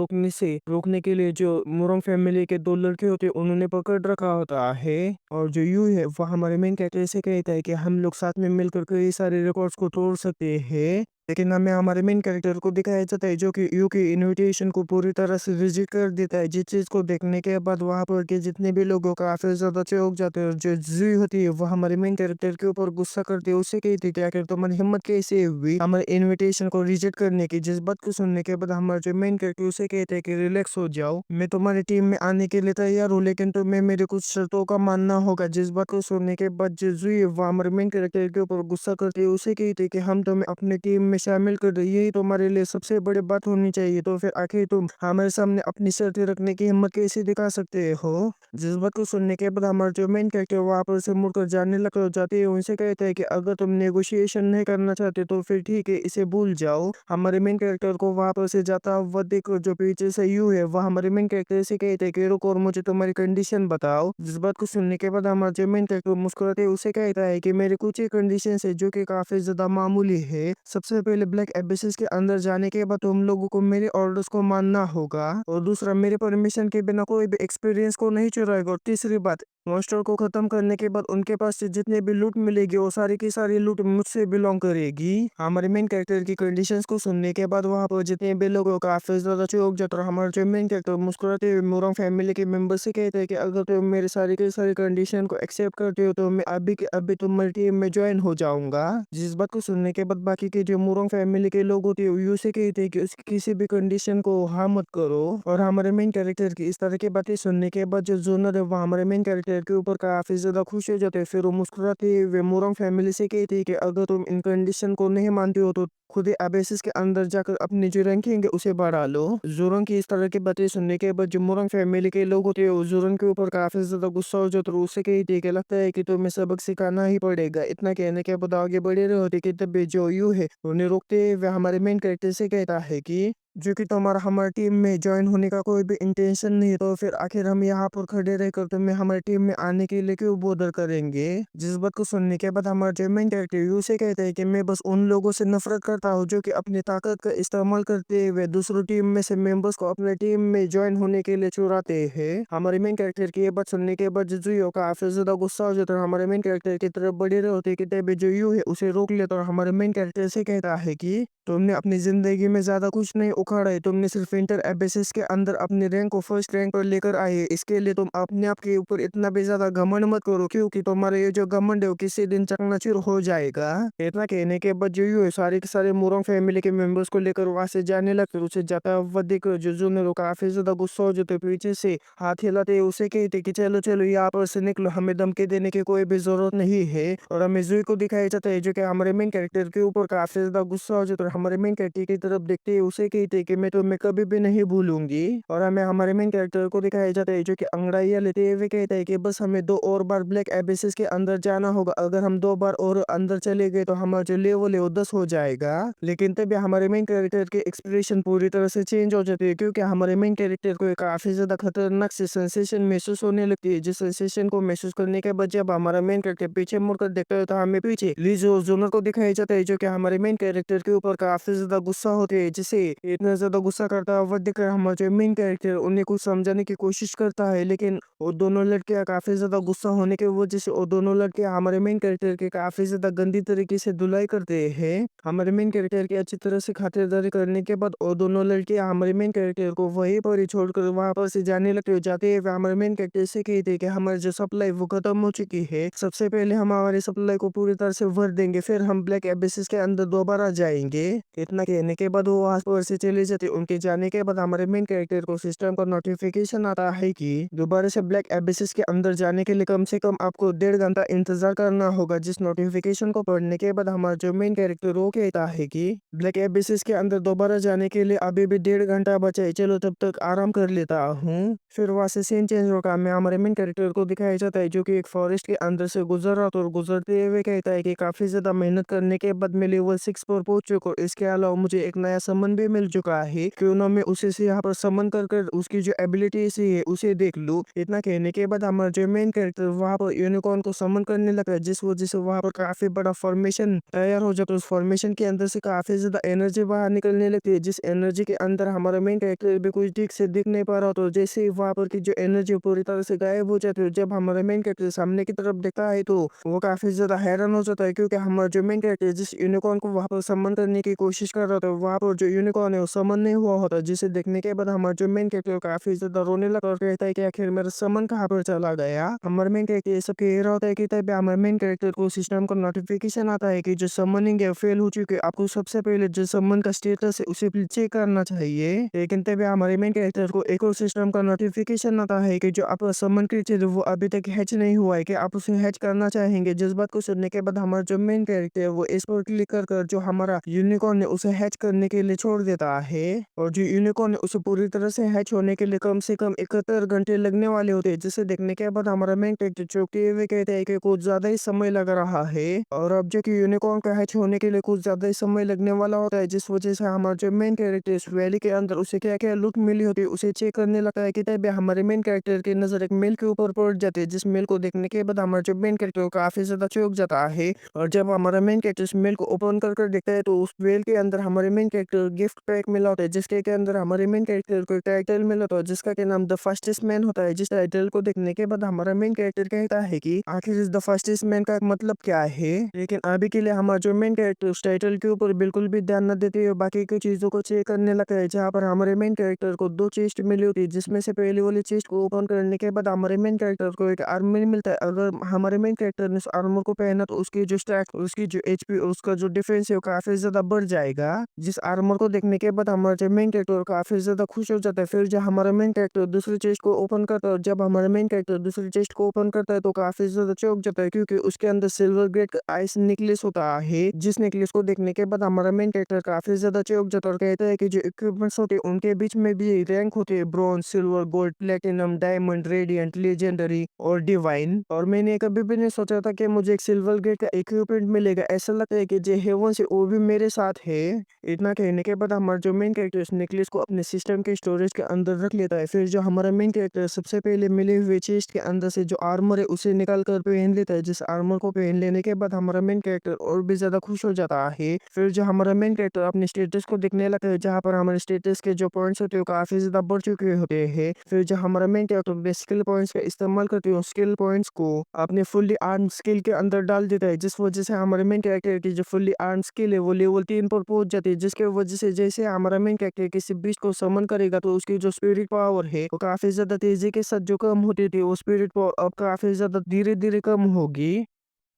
रोकने के लिए जो मुरोंग फैमिली के दो लड़के होते हैं उन्होंने पकड़ रखा होता है। और जो यू है वो हमारे मेन कैरेक्टर से कहता है कि हम लोग साथ में मिलकर कई सारे रिकॉर्ड्स को तोड़ सकते हैं, लेकिन हमें हमारे मेन कैरेक्टर को दिखाया जाता है जो कि यू की इनविटेशन को पूरी तरह से रिजेक्ट कर देता है। जिस चीज को देखने के बाद वहां पर के जितने भी लोगों का काफी ज्यादा चौंक जाते हैं और जो जी होती है वो हमारे मेन कैरेक्टर के ऊपर गुस्सा करती है, उससे कहती है कि आखिर तुम्हारी हिम्मत कैसे हुई हमारे इनविटेशन को रिजेक्ट करने की? जिस बात को सुनने के बाद हमारे जो मेन कैरेक्टर उसे कहते हैं कि रिलैक्स हो जाओ, मैं तुम्हारी टीम में आने के लिए तैयार हूँ, लेकिन तुम्हें मेरे कुछ शर्तों का मानना होगा। जिस बात को सुनने के बाद जो जी है वो हमारे मेन कैरेक्टर के ऊपर गुस्सा करती है, उसे कहती है कि हम तुम्हें अपनी टीम में शामिल कर रही है, तुम्हारे लिए सबसे बड़ी बात होनी चाहिए, तो फिर आखिर तुम हमारे सामने अपनी शर्तें रखने की हिम्मत कैसे दिखा सकते हो? जिस बात को सुनने के बाद हमारा जो मेन कैरेक्टर वहां पर से मुड़कर जाने लग जाती है, उनसे कहता है कि अगर तुम नेगोशिएशन नहीं करना चाहते तो फिर ठीक है, इसे भूल जाओ। हमारे मेन कैरेक्टर को वहां पर से जाता हुआ देखो जो पीछे से यू है वह हमारे मेन कैरेक्टर से कहते हैं कि रुको और मुझे तुम्हारी कंडीशन बताओ। जिस बात को सुनने के बाद हमारा जो मेन कैरेक्टर मुस्कुराते हुए उसे कहता है कि मेरे कुछ ही कंडीशन है जो कि काफी ज्यादा मामूली है। सबसे पहले ब्लैक एबिसिस के अंदर जाने के बाद तुम लोगों को मेरे ऑर्डर्स को मानना होगा, और दूसरा मेरे परमिशन के बिना कोई भी एक्सपीरियंस को नहीं चुराएगा, और तीसरी बात मॉन्स्टर को खत्म करने के बाद उनके पास से जितने भी लूट मिलेगी वो सारी की सारी लूट मुझसे बिलोंग करेगी। हमारे मेन कैरेक्टर की कंडीशंस को सुनने के बाद वहां पर जितने भी लोग हैं काफी ज्यादा चौंक जाते हैं। हमारे जो मेन कैरेक्टर मुस्कुराते हुए मोरंग फैमिली के मेंबर से कहते हैं कि अगर तुम मेरे सारी की सारी कंडीशन को एक्सेप्ट करते हो तो मैं अभी के अभी तुम्हारी टीम में ज्वाइन हो जाऊंगा। जिस बात को सुनने के बाद बाकी के जो मोरंग फैमिली के लोग होते हैं वो से कहते हैं कि उसकी किसी भी कंडीशन को हाँ मत करो। और हमारे मेन कैरेक्टर की इस तरह की बातें सुनने के बाद जो जोनर है वो हमारे मेन कैरेक्टर के ऊपर काफी ज्यादा खुश हो जाते हैं। फिर वो मुस्कुराते हुए मोरंग फैमिली से कहते हैं कि अगर तुम इन कंडीशन को नहीं मानते हो तो खुद ही अबेसिस के अंदर जाकर अपनी जो रैंकिंग है उसे बढ़ा लो। जोरंग की इस तरह की बातें सुनने के बाद जो मोरंग फैमिली के लोग होते हैं वो जोरंग के ऊपर काफी ज्यादा गुस्सा हो जाता है, उससे कहते हैं कि लगता है कि तुम्हें सबक सिखाना ही पड़ेगा। इतना कहने के बाद आगे बढ़े रहे होते कि तब जो यू है उन्हें रोकते हुए हमारे मेन कैरेक्टर से कहता है कि जो कि तुम्हारा हमारी टीम में ज्वाइन होने का कोई भी इंटेंशन नहीं है, तो फिर आखिर हम यहाँ पर खड़े रहकर तुम्हें हमारी टीम में आने के लिए क्यों बॉदर करेंगे। जिस बात को सुनने के बाद हमारा जो मेन कैरेक्टर यू से कहते हैं कि मैं बस उन लोगों से नफरत करता हूँ जो कि अपनी ताकत का इस्तेमाल करते हुए दूसरों टीम में से मेंबर्स को अपने टीम में ज्वाइन होने के लिए चुराते हैं। हमारे मेन कैरेक्टर की ये बात सुनने के बाद जिजुयो काफी ज्यादा गुस्सा हो जाता है, हमारे मेन कैरेक्टर की तरफ बढ़ी रहे होते कि तभी जो यू है उसे रोक लेता और हमारे मेन कैरेक्टर से कहता है कि तुमने अपनी जिंदगी में ज्यादा कुछ नहीं उखाड़ा है, तुमने सिर्फ इंटर एबेसिस के अंदर अपने रैंक को फर्स्ट रैंक पर लेकर आए है। इसके लिए तुम अपने आप के ऊपर इतना भी ज्यादा घमंड मत करो, क्योंकि तुम्हारा ये जो घमंड है वो किसी दिन चकनाचूर हो जाएगा। इतना कहने के बाद जो यू है सारे के सारे मोरोंग फैमिली के मेंबर्स को लेकर वहां से जाने लगते। उसे जाता हुआ देखकर जुजुनरो काफी ज्यादा गुस्सा हो जाते, पीछे से हाथ हिलाते उसे कहते कि चलो चलो यहाँ पर से निकलो, हमें धमकी देने की कोई भी जरूरत नहीं है। और हमें जुई को दिखाया जाता है जो कि हमारे मेन कैरेक्टर के ऊपर काफी ज्यादा गुस्सा हो जाता है, और हमारे मेन कैरेक्टर की तरफ देखते ही उसे कहते कि मैं तुम्हें कभी भी नहीं भूलूंगी। और हमें हमारे मेन कैरेक्टर को दिखाया जाता है जो कि अंगड़ाइयां लेते हुए कहता है कि बस हमें 2 और बार ब्लैक एबिसिस के अंदर जाना होगा, अगर हम 2 बार और अंदर चले गए तो हमारा जो लेवल है वो 10 हो जाएगा। लेकिन तभी हमारे मेन कैरेक्टर की एक्सप्रेशन पूरी तरह से चेंज हो जाती है, क्योंकि हमारे मेन कैरेक्टर को एक काफी ज्यादा खतरनाक सी सेंसेशन महसूस होने लगती है। जिस सेंसेशन को महसूस करने के बाद जब हमारा मेन कैरेक्टर पीछे मुड़कर देखता है तो हमें पीछे लीजो जोनर को दिखाया जाता है जो कि हमारे मेन कैरेक्टर के ऊपर काफी ज्यादा गुस्सा होते हैं। जिसे इतना ज्यादा गुस्सा करता हुआ देखकर हमारा जो मेन कैरेक्टर उन्हें कुछ समझाने की कोशिश करता है, लेकिन वो दोनों लड़कियां काफी ज्यादा गुस्सा होने की वजह से वो दोनों लड़कियां हमारे मेन कैरेक्टर के काफी ज्यादा गंदी तरीके से धुलाई करते हैं। हमारे मेन कैरेक्टर की अच्छी तरह से खातिरदारी करने के बाद वो दोनों लड़कियां हमारे मेन कैरेक्टर को वहीं पर ही छोड़कर वहां पर से जाने लगते हो। जाते हुए हमारे मेन कैरेक्टर से कहते हैं कि हमारी जो सप्लाई वो खत्म हो चुकी है, सबसे पहले हम हमारी सप्लाई को पूरी तरह से भर देंगे, फिर हम ब्लैक एबिसिस के अंदर दोबारा जाएंगे। इतना कहने के बाद वो वहां पर से चले जाते। उनके जाने के बाद हमारे मेन कैरेक्टर को सिस्टम का नोटिफिकेशन आता है कि दोबारा से ब्लैक एबिसिस के अंदर जाने के लिए कम से कम आपको 1.5 घंटा इंतजार करना होगा। जिस नोटिफिकेशन को पढ़ने के बाद हमारा जो मेन कैरेक्टर वो कहता है कि ब्लैक एबिसिस के अंदर दोबारा जाने के लिए अभी भी 1.5 घंटा बचा है, चलो तब तक आराम कर लेता हूँ। फिर वहां से सीन चेंज होकर मैं हमारे मेन कैरेक्टर को दिखाया जाता है जो कि एक फॉरेस्ट के अंदर से गुजर रहा था, और गुजरते हुए कहता है कि काफी ज्यादा मेहनत करने के बाद मैं लेवल 6 पर पहुंच चुका हूँ। इसके अलावा मुझे एक नया समन भी मिल चुका है, क्यों ना मैं उसे से यहाँ पर समन कर कर उसकी जो एबिलिटी सी है उसे देख लूँ। इतना कहने के बाद हमारा जो मेन कैरेक्टर वहां पर यूनिकॉर्न को समन करने लगा है, जिस वजह से वहां पर काफी बड़ा फॉर्मेशन तैयार हो जाता है। उस फॉर्मेशन के अंदर से काफी ज्यादा एनर्जी बाहर निकलने लगती है, जिस एनर्जी के अंदर हमारा मेन कैरेक्टर भी कुछ ठीक से दिख नहीं पा रहा। तो जैसे ही वहां पर की जो एनर्जी पूरी तरह से गायब हो जाती है, जब हमारा मेन कैरेक्टर सामने की तरफ देखता है तो वो काफी ज्यादा हैरान हो जाता है, क्योंकि हमारा जो मेन कैरेक्टर जिस यूनिकॉर्न को वहां पर समन करने की कोशिश कर रहा था वहां पर जो यूनिकॉर्न है वो समन नहीं हुआ होता। जिसे देखने के बाद हमारा जो मेन कैरेक्टर काफी ज्यादा रोने लगा और कहता है कि आखिर मेरा समन कहाँ पर चला गया। हमारे मेन कैरेक्टर ये सब कह रहा होता है कि तभी हमारे मेन कैरेक्टर को सिस्टम का नोटिफिकेशन आता है कि जो समनिंग है फेल हो चुकी है, आपको सबसे पहले जो समन का स्टेटस है उसे चेक करना चाहिए। लेकिन तभी हमारे मेन कैरेक्टर को एक और सिस्टम का नोटिफिकेशन आता है कि जो आपका समन क्रिएचर है वो अभी तक हैच नहीं हुआ है, कि आप उसे हैच करना चाहेंगे। जिस बात को सुनने के बाद हमारा जो मेन कैरेक्टर है वो इस पर क्लिक कर कर जो हमारा यूनिकॉर्न है उसे हैच करने के लिए छोड़ देता है। और जो यूनिकॉर्न है उसे पूरी तरह से हैच होने के लिए कम से कम 71 घंटे लगने वाले होते हैं। जिसे देखने के बाद हमारा मेन कैरेक्टर चौंकते हुए कहते हैं कि कुछ ज्यादा ही समय लग रहा है, और अब जो कि यूनिकॉर्न का हैच होने के लिए कुछ ज्यादा ही समय लगने वाला होता है, जिस वजह से हमारा जो मेन कैरेक्टर इस वैली के अंदर उसे क्या क्या लूट मिली होती है उसे चेक करने लगता है। कि तभी हमारे मेन कैरेक्टर की नजर एक मेल के ऊपर पड़ जाती है, जिस मेल को देखने के बाद हमारा जो मेन कैरेक्टर काफी ज्यादा चौंक जाता है। और जब हमारा मेन कैरेक्टर इस मेल को ओपन कर कर देखता है तो उस मेल के अंदर हमारे मेन कैरेक्टर गिफ्ट पैक मिला होता है, जिसके के अंदर हमारे मेन कैरेक्टर को टाइटल मिला होता है जिसका के नाम द फास्टेस्ट मैन होता है। जिस टाइटल को देखने के बाद हमारा मेन कैरेक्टर कहता है कि आखिर इस द फास्टेस्ट मैन का मतलब क्या है। लेकिन अभी के लिए हमारा जो मेन कैरेक्टर उस टाइटल के ऊपर बिल्कुल भी ध्यान न देते हुए बाकी की चीजों को चेक करने लगता है, जहाँ पर हमारे मेन कैरेक्टर को 2 चेस्ट मिली होती है, जिसमें से पहली वाली चेस्ट को ओपन करने के बाद हमारे मेन कैरेक्टर को एक आर्मर मिलता है। अगर हमारे मेन कैरेक्टर ने उस आर्मर को पहना तो उसकी जो स्टैट उसकी जो एचपी उसका जो डिफेंस है वो काफी ज्यादा बढ़ जाएगा। जिस आर्मर को देखने के बाद हमारा जो मेन कैरेक्टर काफी ज्यादा खुश हो जाता है। फिर जब हमारा मेन कैरेक्टर दूसरी चेस्ट को ओपन करता है, जब हमारा मेन कैरेक्टर दूसरी चेस्ट को ओपन करता है तो काफी ज्यादा चौंक जाता है, क्योंकि उसके अंदर सिल्वर ग्रेड का आइस नेकलेस होता है। जिस नेकलेस को देखने के बाद हमारा मेन कैरेक्टर काफी ज्यादा चौंक जाता है और कहता है कि जो इक्विपमेंट्स होते हैं उनके बीच में भी रैंक होते हैं, bronze, silver, gold, platinum, diamond, radiant, legendary और डिवाइन। और मैंने कभी भी नहीं सोचा था कि मुझे एक सिल्वर ग्रेड का इक्विपमेंट मिलेगा। ऐसा लगता है कि जो हेवन से वो भी मेरे साथ है। इतना कहने के बाद हमारा जो मेन कैरेक्टर इस नेकलेस को अपने सिस्टम के स्टोरेज के अंदर रख लेता है। फिर जो हमारा मेन कैरेक्टर सबसे पहले मिले हुए चेस्ट के अंदर से जो आर्मर है उसे निकाल कर पहन लेता है। जिस आर्मर को पहन लेने के बाद हमारा मेन कैरेक्टर और भी ज्यादा खुश हो जाता है। फिर जो हमारा मेन कैरेक्टर अपने स्टेटस को देखने लगता है, जहाँ पर हमारे स्टेटस के जो पॉइंट्स होते हैं वो काफी ज्यादा बढ़ चुके होते हैं। फिर जो हमारा मेन कैरेक्टर अपने स्किल पॉइंट्स का इस्तेमाल करते हैं, स्किल पॉइंट्स को अपने फुल्ली आर्म स्किल के अंदर डाल देता है, जिस वजह से हमारे मेन कैरेक्टर की जो फुल्ली आर्म स्किल है वो लेवल 3 पर पहुंच जाती है। जिसके वजह से जैसे हमारा मेन कैरेक्टर किसी बीस्ट को समन करेगा तो उसकी जो स्पिरिट पावर है वो काफी ज्यादा तेजी के साथ जो कम होती थी, वो स्पिरिट पावर अब काफी ज्यादा धीरे धीरे कम होगी।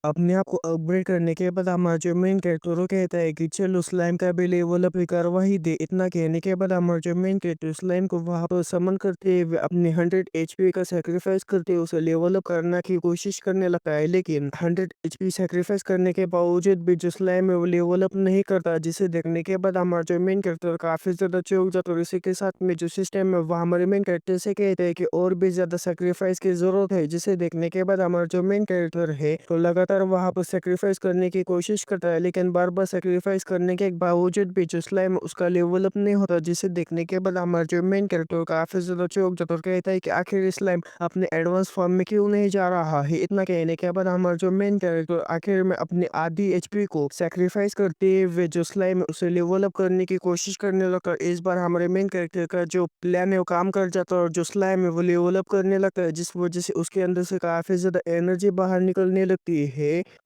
अपने आप को अपग्रेड करने के बाद हमारा जो मेन कैरेक्टर वो कहता है कि चलो स्लाइम का भी लेवल अप करवा ही दे। इतना कहने के बाद हमारा जो मेन कैरेक्टर स्लाइम को वहां पर समन करते हुए अपने 100 एचपी का सेक्रीफाइस करते हुए उसे लेवल अप करने की कोशिश करने लगता है। लेकिन 100 एचपी सेक्रीफाइस करने के बावजूद भी जो स्लाइम है वो लेवल अप नहीं करता, जिसे देखने के बाद हमारा जो मेन कैरेक्टर काफी ज्यादा चौंक जाता है। और इसी के साथ में जो सिस्टम है वह हमारे मेन कैरेक्टर से कहते हैं कि और भी ज्यादा सेक्रीफाइस की जरूरत है। जिसे देखने के बाद हमारा जो मेन कैरेक्टर है तो लगातार वहां पर सेक्रीफाइस करने की कोशिश करता है, लेकिन बार बार सेक्रीफाइस करने के बावजूद भी जो स्लाइम उसका लेवल अप नहीं होता। जिसे देखने के बाद हमारा जो मेन कैरेक्टर काफी ज्यादा चौंक जाता है और कहता है कि आखिर स्लाइम अपने एडवांस फॉर्म में क्यों नहीं जा रहा है। इतना कहने के बाद हमारा जो मेन कैरेक्टर आखिर में अपनी आधी एचपी को सेक्रीफाइस करते हुए जो स्लाइम है उसे लेवल अप करने की कोशिश करने लगता है। इस बार हमारे मेन कैरेक्टर का जो प्लान है वो काम कर जाता है और जो स्लाइम है वो लेवल अप करने लगता है, जिस वजह से उसके अंदर से काफी ज्यादा एनर्जी बाहर निकलने लगती है।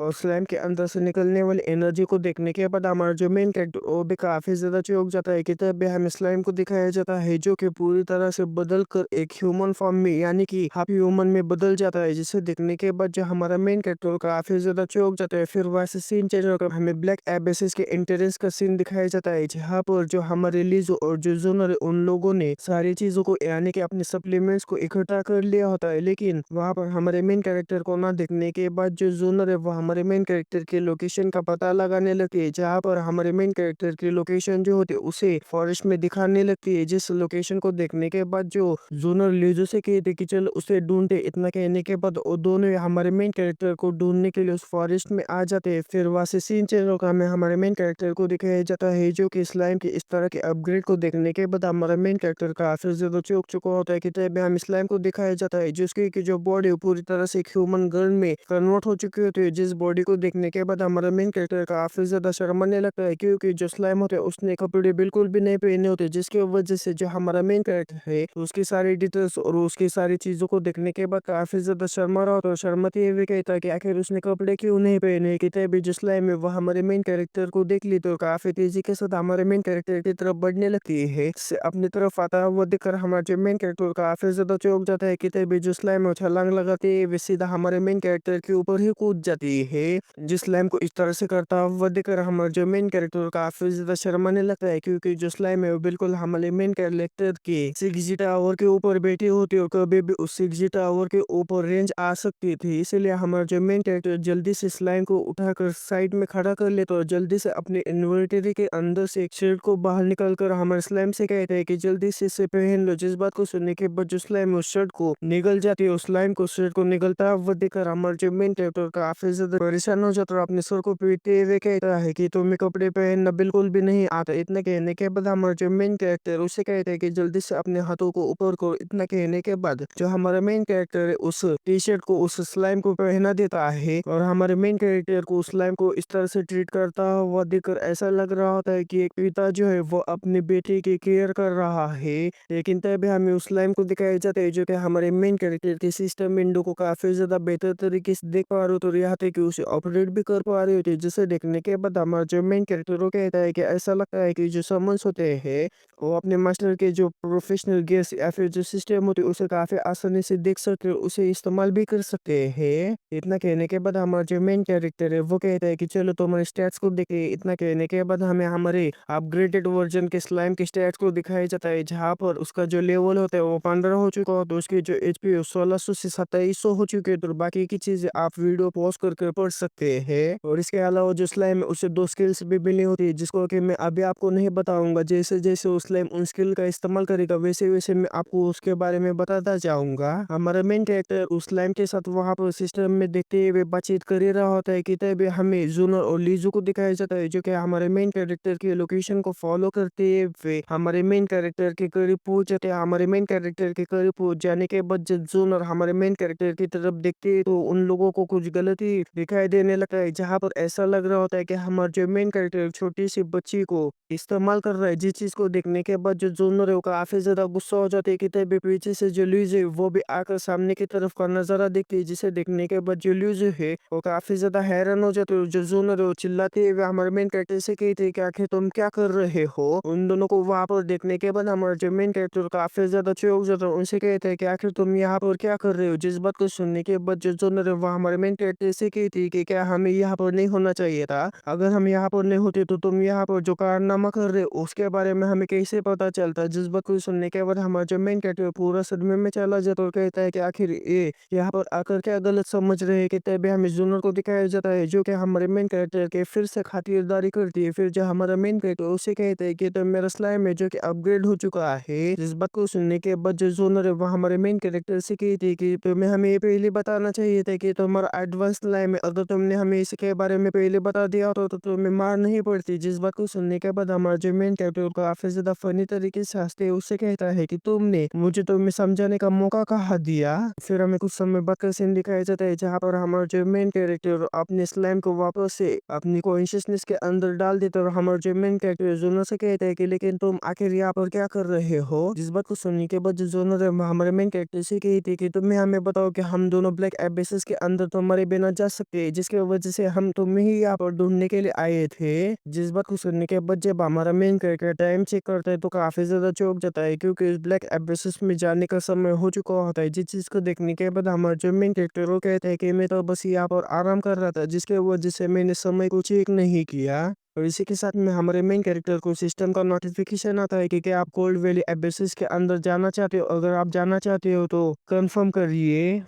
और स्लाइम के अंदर से निकलने वाली एनर्जी को देखने के बाद हमारा जो मेन कैरेक्टर वो भी काफी ज्यादा चौंक जाता है कि तब भी हमें स्लाइम को दिखाया जाता है जो कि पूरी तरह से बदल कर एक ह्यूमन फॉर्म में यानी कि हाफ ह्यूमन में बदल जाता है। जिसे देखने के बाद जो हमारा मेन कैरेक्टर काफी ज्यादा चौंक जाता है। फिर वैसे सीन चेंज होकर हमें ब्लैक एबेसिस के एंट्रेंस का सीन दिखाया जाता है, जहाँ पर जो हमारे लीजो और जो जोनर है, उन लोगों ने सारी चीजों को यानी कि अपने सप्लीमेंट्स को इकट्ठा कर लिया होता है। लेकिन वहां पर हमारे मेन कैरेक्टर को ना देखने के बाद जो जोनर है वो हमारे मेन कैरेक्टर के लोकेशन का पता लगाने लगती है, जहाँ पर हमारे मेन कैरेक्टर की लोकेशन जो होती है उसे फॉरेस्ट में दिखाने लगती है। जिस लोकेशन को देखने के बाद जो जोनर लीजो से कहते कि चल उसे ढूंढते। इतना कहने के बाद वो दोनों हमारे मेन कैरेक्टर को ढूंढने के लिए उस फॉरेस्ट में आ जाते हैं। फिर वहां से सीन चेंज होकर हमें हमारे मेन कैरेक्टर को दिखाया जाता है जो कि स्लाइम के इस तरह के अपग्रेड को देखने के बाद हमारा मेन कैरेक्टर काफी ज्यादा चौंक चुका होता है कि तब हम स्लाइम को दिखाया जाता है जिसकी की जो बॉडी पूरी तरह से ह्यूमन गर्ल में कन्वर्ट हो चुकी होती है। जिस बॉडी को देखने के बाद हमारा मेन कैरेक्टर काफी ज्यादा शर्माने लगता है, क्योंकि जो स्लाइम होते हैं उसने कपड़े बिल्कुल भी नहीं पहने होते, जिसकी वजह से जो हमारा मेन कैरेक्टर है उसकी सारी डिटेल्स और उसकी सारी चीजों को देखने के बाद काफी ज्यादा शर्मा रहा होता है। शर्माते हुए कहता है कि आखिर उसने कपड़े क्यों नहीं पहने। कि तभी जो स्लाइम है वो हमारे मेन कैरेक्टर को देख ली तो काफी तेजी के साथ हमारे मेन कैरेक्टर की तरफ बढ़ने लगती है। अपनी तरफ आता हुआ देखकर हमारा जो मेन कैरेक्टर काफी ज्यादा चौंक जाता है कि तभी जो स्लाइम है छलांग लगाते हुए सीधा हमारे मेन कैरेक्टर के ऊपर ही कूद जाती है। जिस स्लाइम को इस तरह से करता हुआ देखकर हमारा जो मेन कैरेक्टर काफी ज्यादा शर्माने लगता है, क्योंकि जो स्लाइम है वो बिल्कुल हमारे मेन कैरेक्टर के 6G टावर के ऊपर बैठी होती है और कभी भी उस 6G टावर के ऊपर रेंज आ सकती थी। इसलिए हमारा जो मेन कैरेक्टर जल्दी से स्लाइम को उठाकर साइड में खड़ा कर लेता और जल्दी से अपने इन्वेंटरी के अंदर से एक शर्ट को बाहर निकाल कर हमारे स्लाइम से कहते हैं कि जल्दी से इसे पहन लो। जिस बात को सुनने के बाद जो स्लाइम उस शर्ट को निगल जाती है, उस स्लाइम को शर्ट को निगलता हुआ देखकर हमारा जो मेन कैरेक्टर काफी ज्यादा परेशान हो जाता है और अपने सर को पीटते हुए कहता है कि तुम्हें कपड़े पहनना बिल्कुल भी नहीं आता। इतना कहने के बाद हमारा जो मेन कैरेक्टर उसे कहते हैं कि जल्दी से अपने हाथों को ऊपर करो। इतना कहने के बाद जो हमारा मेन कैरेक्टर है उस टी शर्ट को उस स्लाइम को पहना देता है और हमारे मेन कैरेक्टर को उस स्लाइम को इस तरह से ट्रीट करता हुआ देखकर ऐसा लग रहा होता है कि एक पिता जो है वो अपने बेटे की केयर कर रहा है। लेकिन तभी हमें उस स्लाइम को दिखाया जाता है जो कि हमारे मेन कैरेक्टर के सिस्टम विंडो को काफी ज्यादा बेहतर तरीके से देख पा रहे हो तो यहाँ तक कि उसे ऑपरेट भी कर पा रही होती है। जिसे देखने के बाद हमारा जो मेन कैरेक्टर कहता है कि ऐसा लगता है कि जो समन्स होते हैं वो अपने मास्टर के जो प्रोफेशनल गेस या फिर जो सिस्टम होते हैं उसे काफी आसानी से देख सकते हैं, उसे इस्तेमाल भी कर सकते हैं। इतना कहने के बाद हमारा जो मेन कैरेक्टर है वो कहता है कि चलो तुम्हारे स्टैट्स को देखे। इतना कहने के बाद हमें हमारे अपग्रेडेड वर्जन के स्लाइम के स्टैट्स को दिखाया जाता है, जहाँ पर उसका जो लेवल होता है वो 15 हो चुका हो तो उसकी जो एचपी 1600 से 2700 हो चुके हैं। तो बाकी की चीजें आप वीडियो पॉज पॉज़ करके पढ़ सकते हैं। और इसके अलावा जो स्लाइम है उससे 2 स्किल्स भी मिली होती है जिसको कि मैं अभी आपको नहीं बताऊँगा। जैसे-जैसे वो स्लाइम उन स्किल का इस्तेमाल करेगा वैसे-वैसे मैं आपको उसके बारे में बताता जाऊँगा। हमारा मेन कैरेक्टर उस स्लाइम के साथ वहाँ पर सिस्टम में देखते हुए बातचीत कर ही रहा होता है कि तभी हमें जूनर और लीज़ू को दिखाया जाता है जो कि हमारे मेन कैरेक्टर की लोकेशन को फ़ॉलो करते हुए हमारे मेन कैरेक्टर के करीब पहुँच जाते हैं। हमारे मेन कैरेक्टर के करीब पहुँच जाने के बाद जब जूनर हमारे मेन कैरेक्टर की तरफ देखते हैं तो उन लोगों को कुछ गलती दिखाई देने लगता है जहाँ पर ऐसा लग रहा होता है कि हमारा जो मेन कैरेक्टर छोटी सी बच्ची को इस्तेमाल कर रहा है। जिस चीज़ को देखने के बाद जो जूनर है वो काफ़ी ज़्यादा गुस्सा हो जाते हैं कि तभी पीछे से जो ल्यूज़ है वो भी आकर सामने की तरफ का नज़ारा देखती है जिसे देखने के बाद जो ल्यूज़ है वो काफ़ी ज़्यादा हैरान हो जाते हैं। जो जूनर है वो चिल्लाते हुए हमारे मेन कैरेक्टर से कहते हैं कि आखिर तुम क्या कर रहे हो। उन दोनों को वहाँ पर देखने के बाद हमारा जो मेन कैरेक्टर काफ़ी ज़्यादा चौंक जाता है। उनसे कहते हैं कि आखिर तुम यहाँ पर क्या कर रहे हो। जिस बात को सुनने के बाद जो जूनर है वो हमारे मेन कैरेक्टर से कहती है कि क्या हमें यहाँ पर नहीं होना चाहिए था। अगर हम यहाँ पर नहीं होते तो तुम यहाँ पर जो कारनामा कर रहे हो उसके बारे में हमें कैसे पता चलता। जिस बात को सुनने के बाद हमारा जो मेन कैरेक्टर पूरा सदमे में चला जाता है और कहता है कि आखिर ये यहाँ पर आकर क्या गलत समझ रहे हैं। कि तभी हमें जूनर को दिखाया जाता है जो कि हमारे मेन कैरेक्टर के फिर से खातिरदारी करती है। फिर जो हमारा मेन कैरेक्टर उसे कहते हैं कि तो मेरा स्लाइम है जो कि अपग्रेड हो चुका है। जिस बात को सुनने के बाद जो जूनर है वो हमारे मेन कैरेक्टर से कहती है कि तुम्हें हमें ये पहले बताना चाहिए था कि तुम्हारा एडवांस स्लाइम है। अगर तुमने हमें इसके बारे में पहले बता दिया होता तो तुम्हें मार नहीं पड़ती। जिस बात को सुनने के बाद हमारा जो मेन कैरेक्टर काफी ज्यादा फनी तरीके से हंसते हुए उससे कहता है कि तुमने मुझे तुम्हें समझाने का मौका कहाँ दिया। फिर हमें कुछ समय बाद का सीन दिखाया जाता है जहाँ पर हमारा जो मेन कैरेक्टर अपने स्लाइम को वापस से अपनी कॉन्शियसनेस के अंदर डाल देता है और हमारा जो मेन कैरेक्टर जोनर से कहता है कि लेकिन तुम आखिर यहाँ पर क्या कर रहे हो। जिस बात को सुनने के बाद जो जोनर है वो हमारे मेन कैरेक्टर से कहती है कि तुम्हें हमें बताओ कि हम दोनों ब्लैक एबेसिस के अंदर तुम्हारे बिना जा सकते हैं जिसकी वजह से हम तुम्हें ही यहाँ पर ढूंढने के लिए आए थे। जिस बात को सुनने के बाद जब हमारा मेन कैरेक्टर टाइम चेक करता है तो काफी ज्यादा चौंक जाता है क्योंकि इस ब्लैक एबेसिस में जाने का समय हो चुका होता है। जिस चीज को देखने के बाद हमारा जो मेन कैरेक्टर वो कहता है कि मैं तो बस यहाँ पर आराम कर रहा था जिसके वजह से मैंने समय को चेक नहीं किया। और इसी के साथ में हमारे मेन कैरेक्टर को सिस्टम का नोटिफिकेशन आता है कि आप कोल्ड वैली एबेसिस के अंदर जाना चाहते हो। अगर आप जाना चाहते हो तो कंफर्म करिए।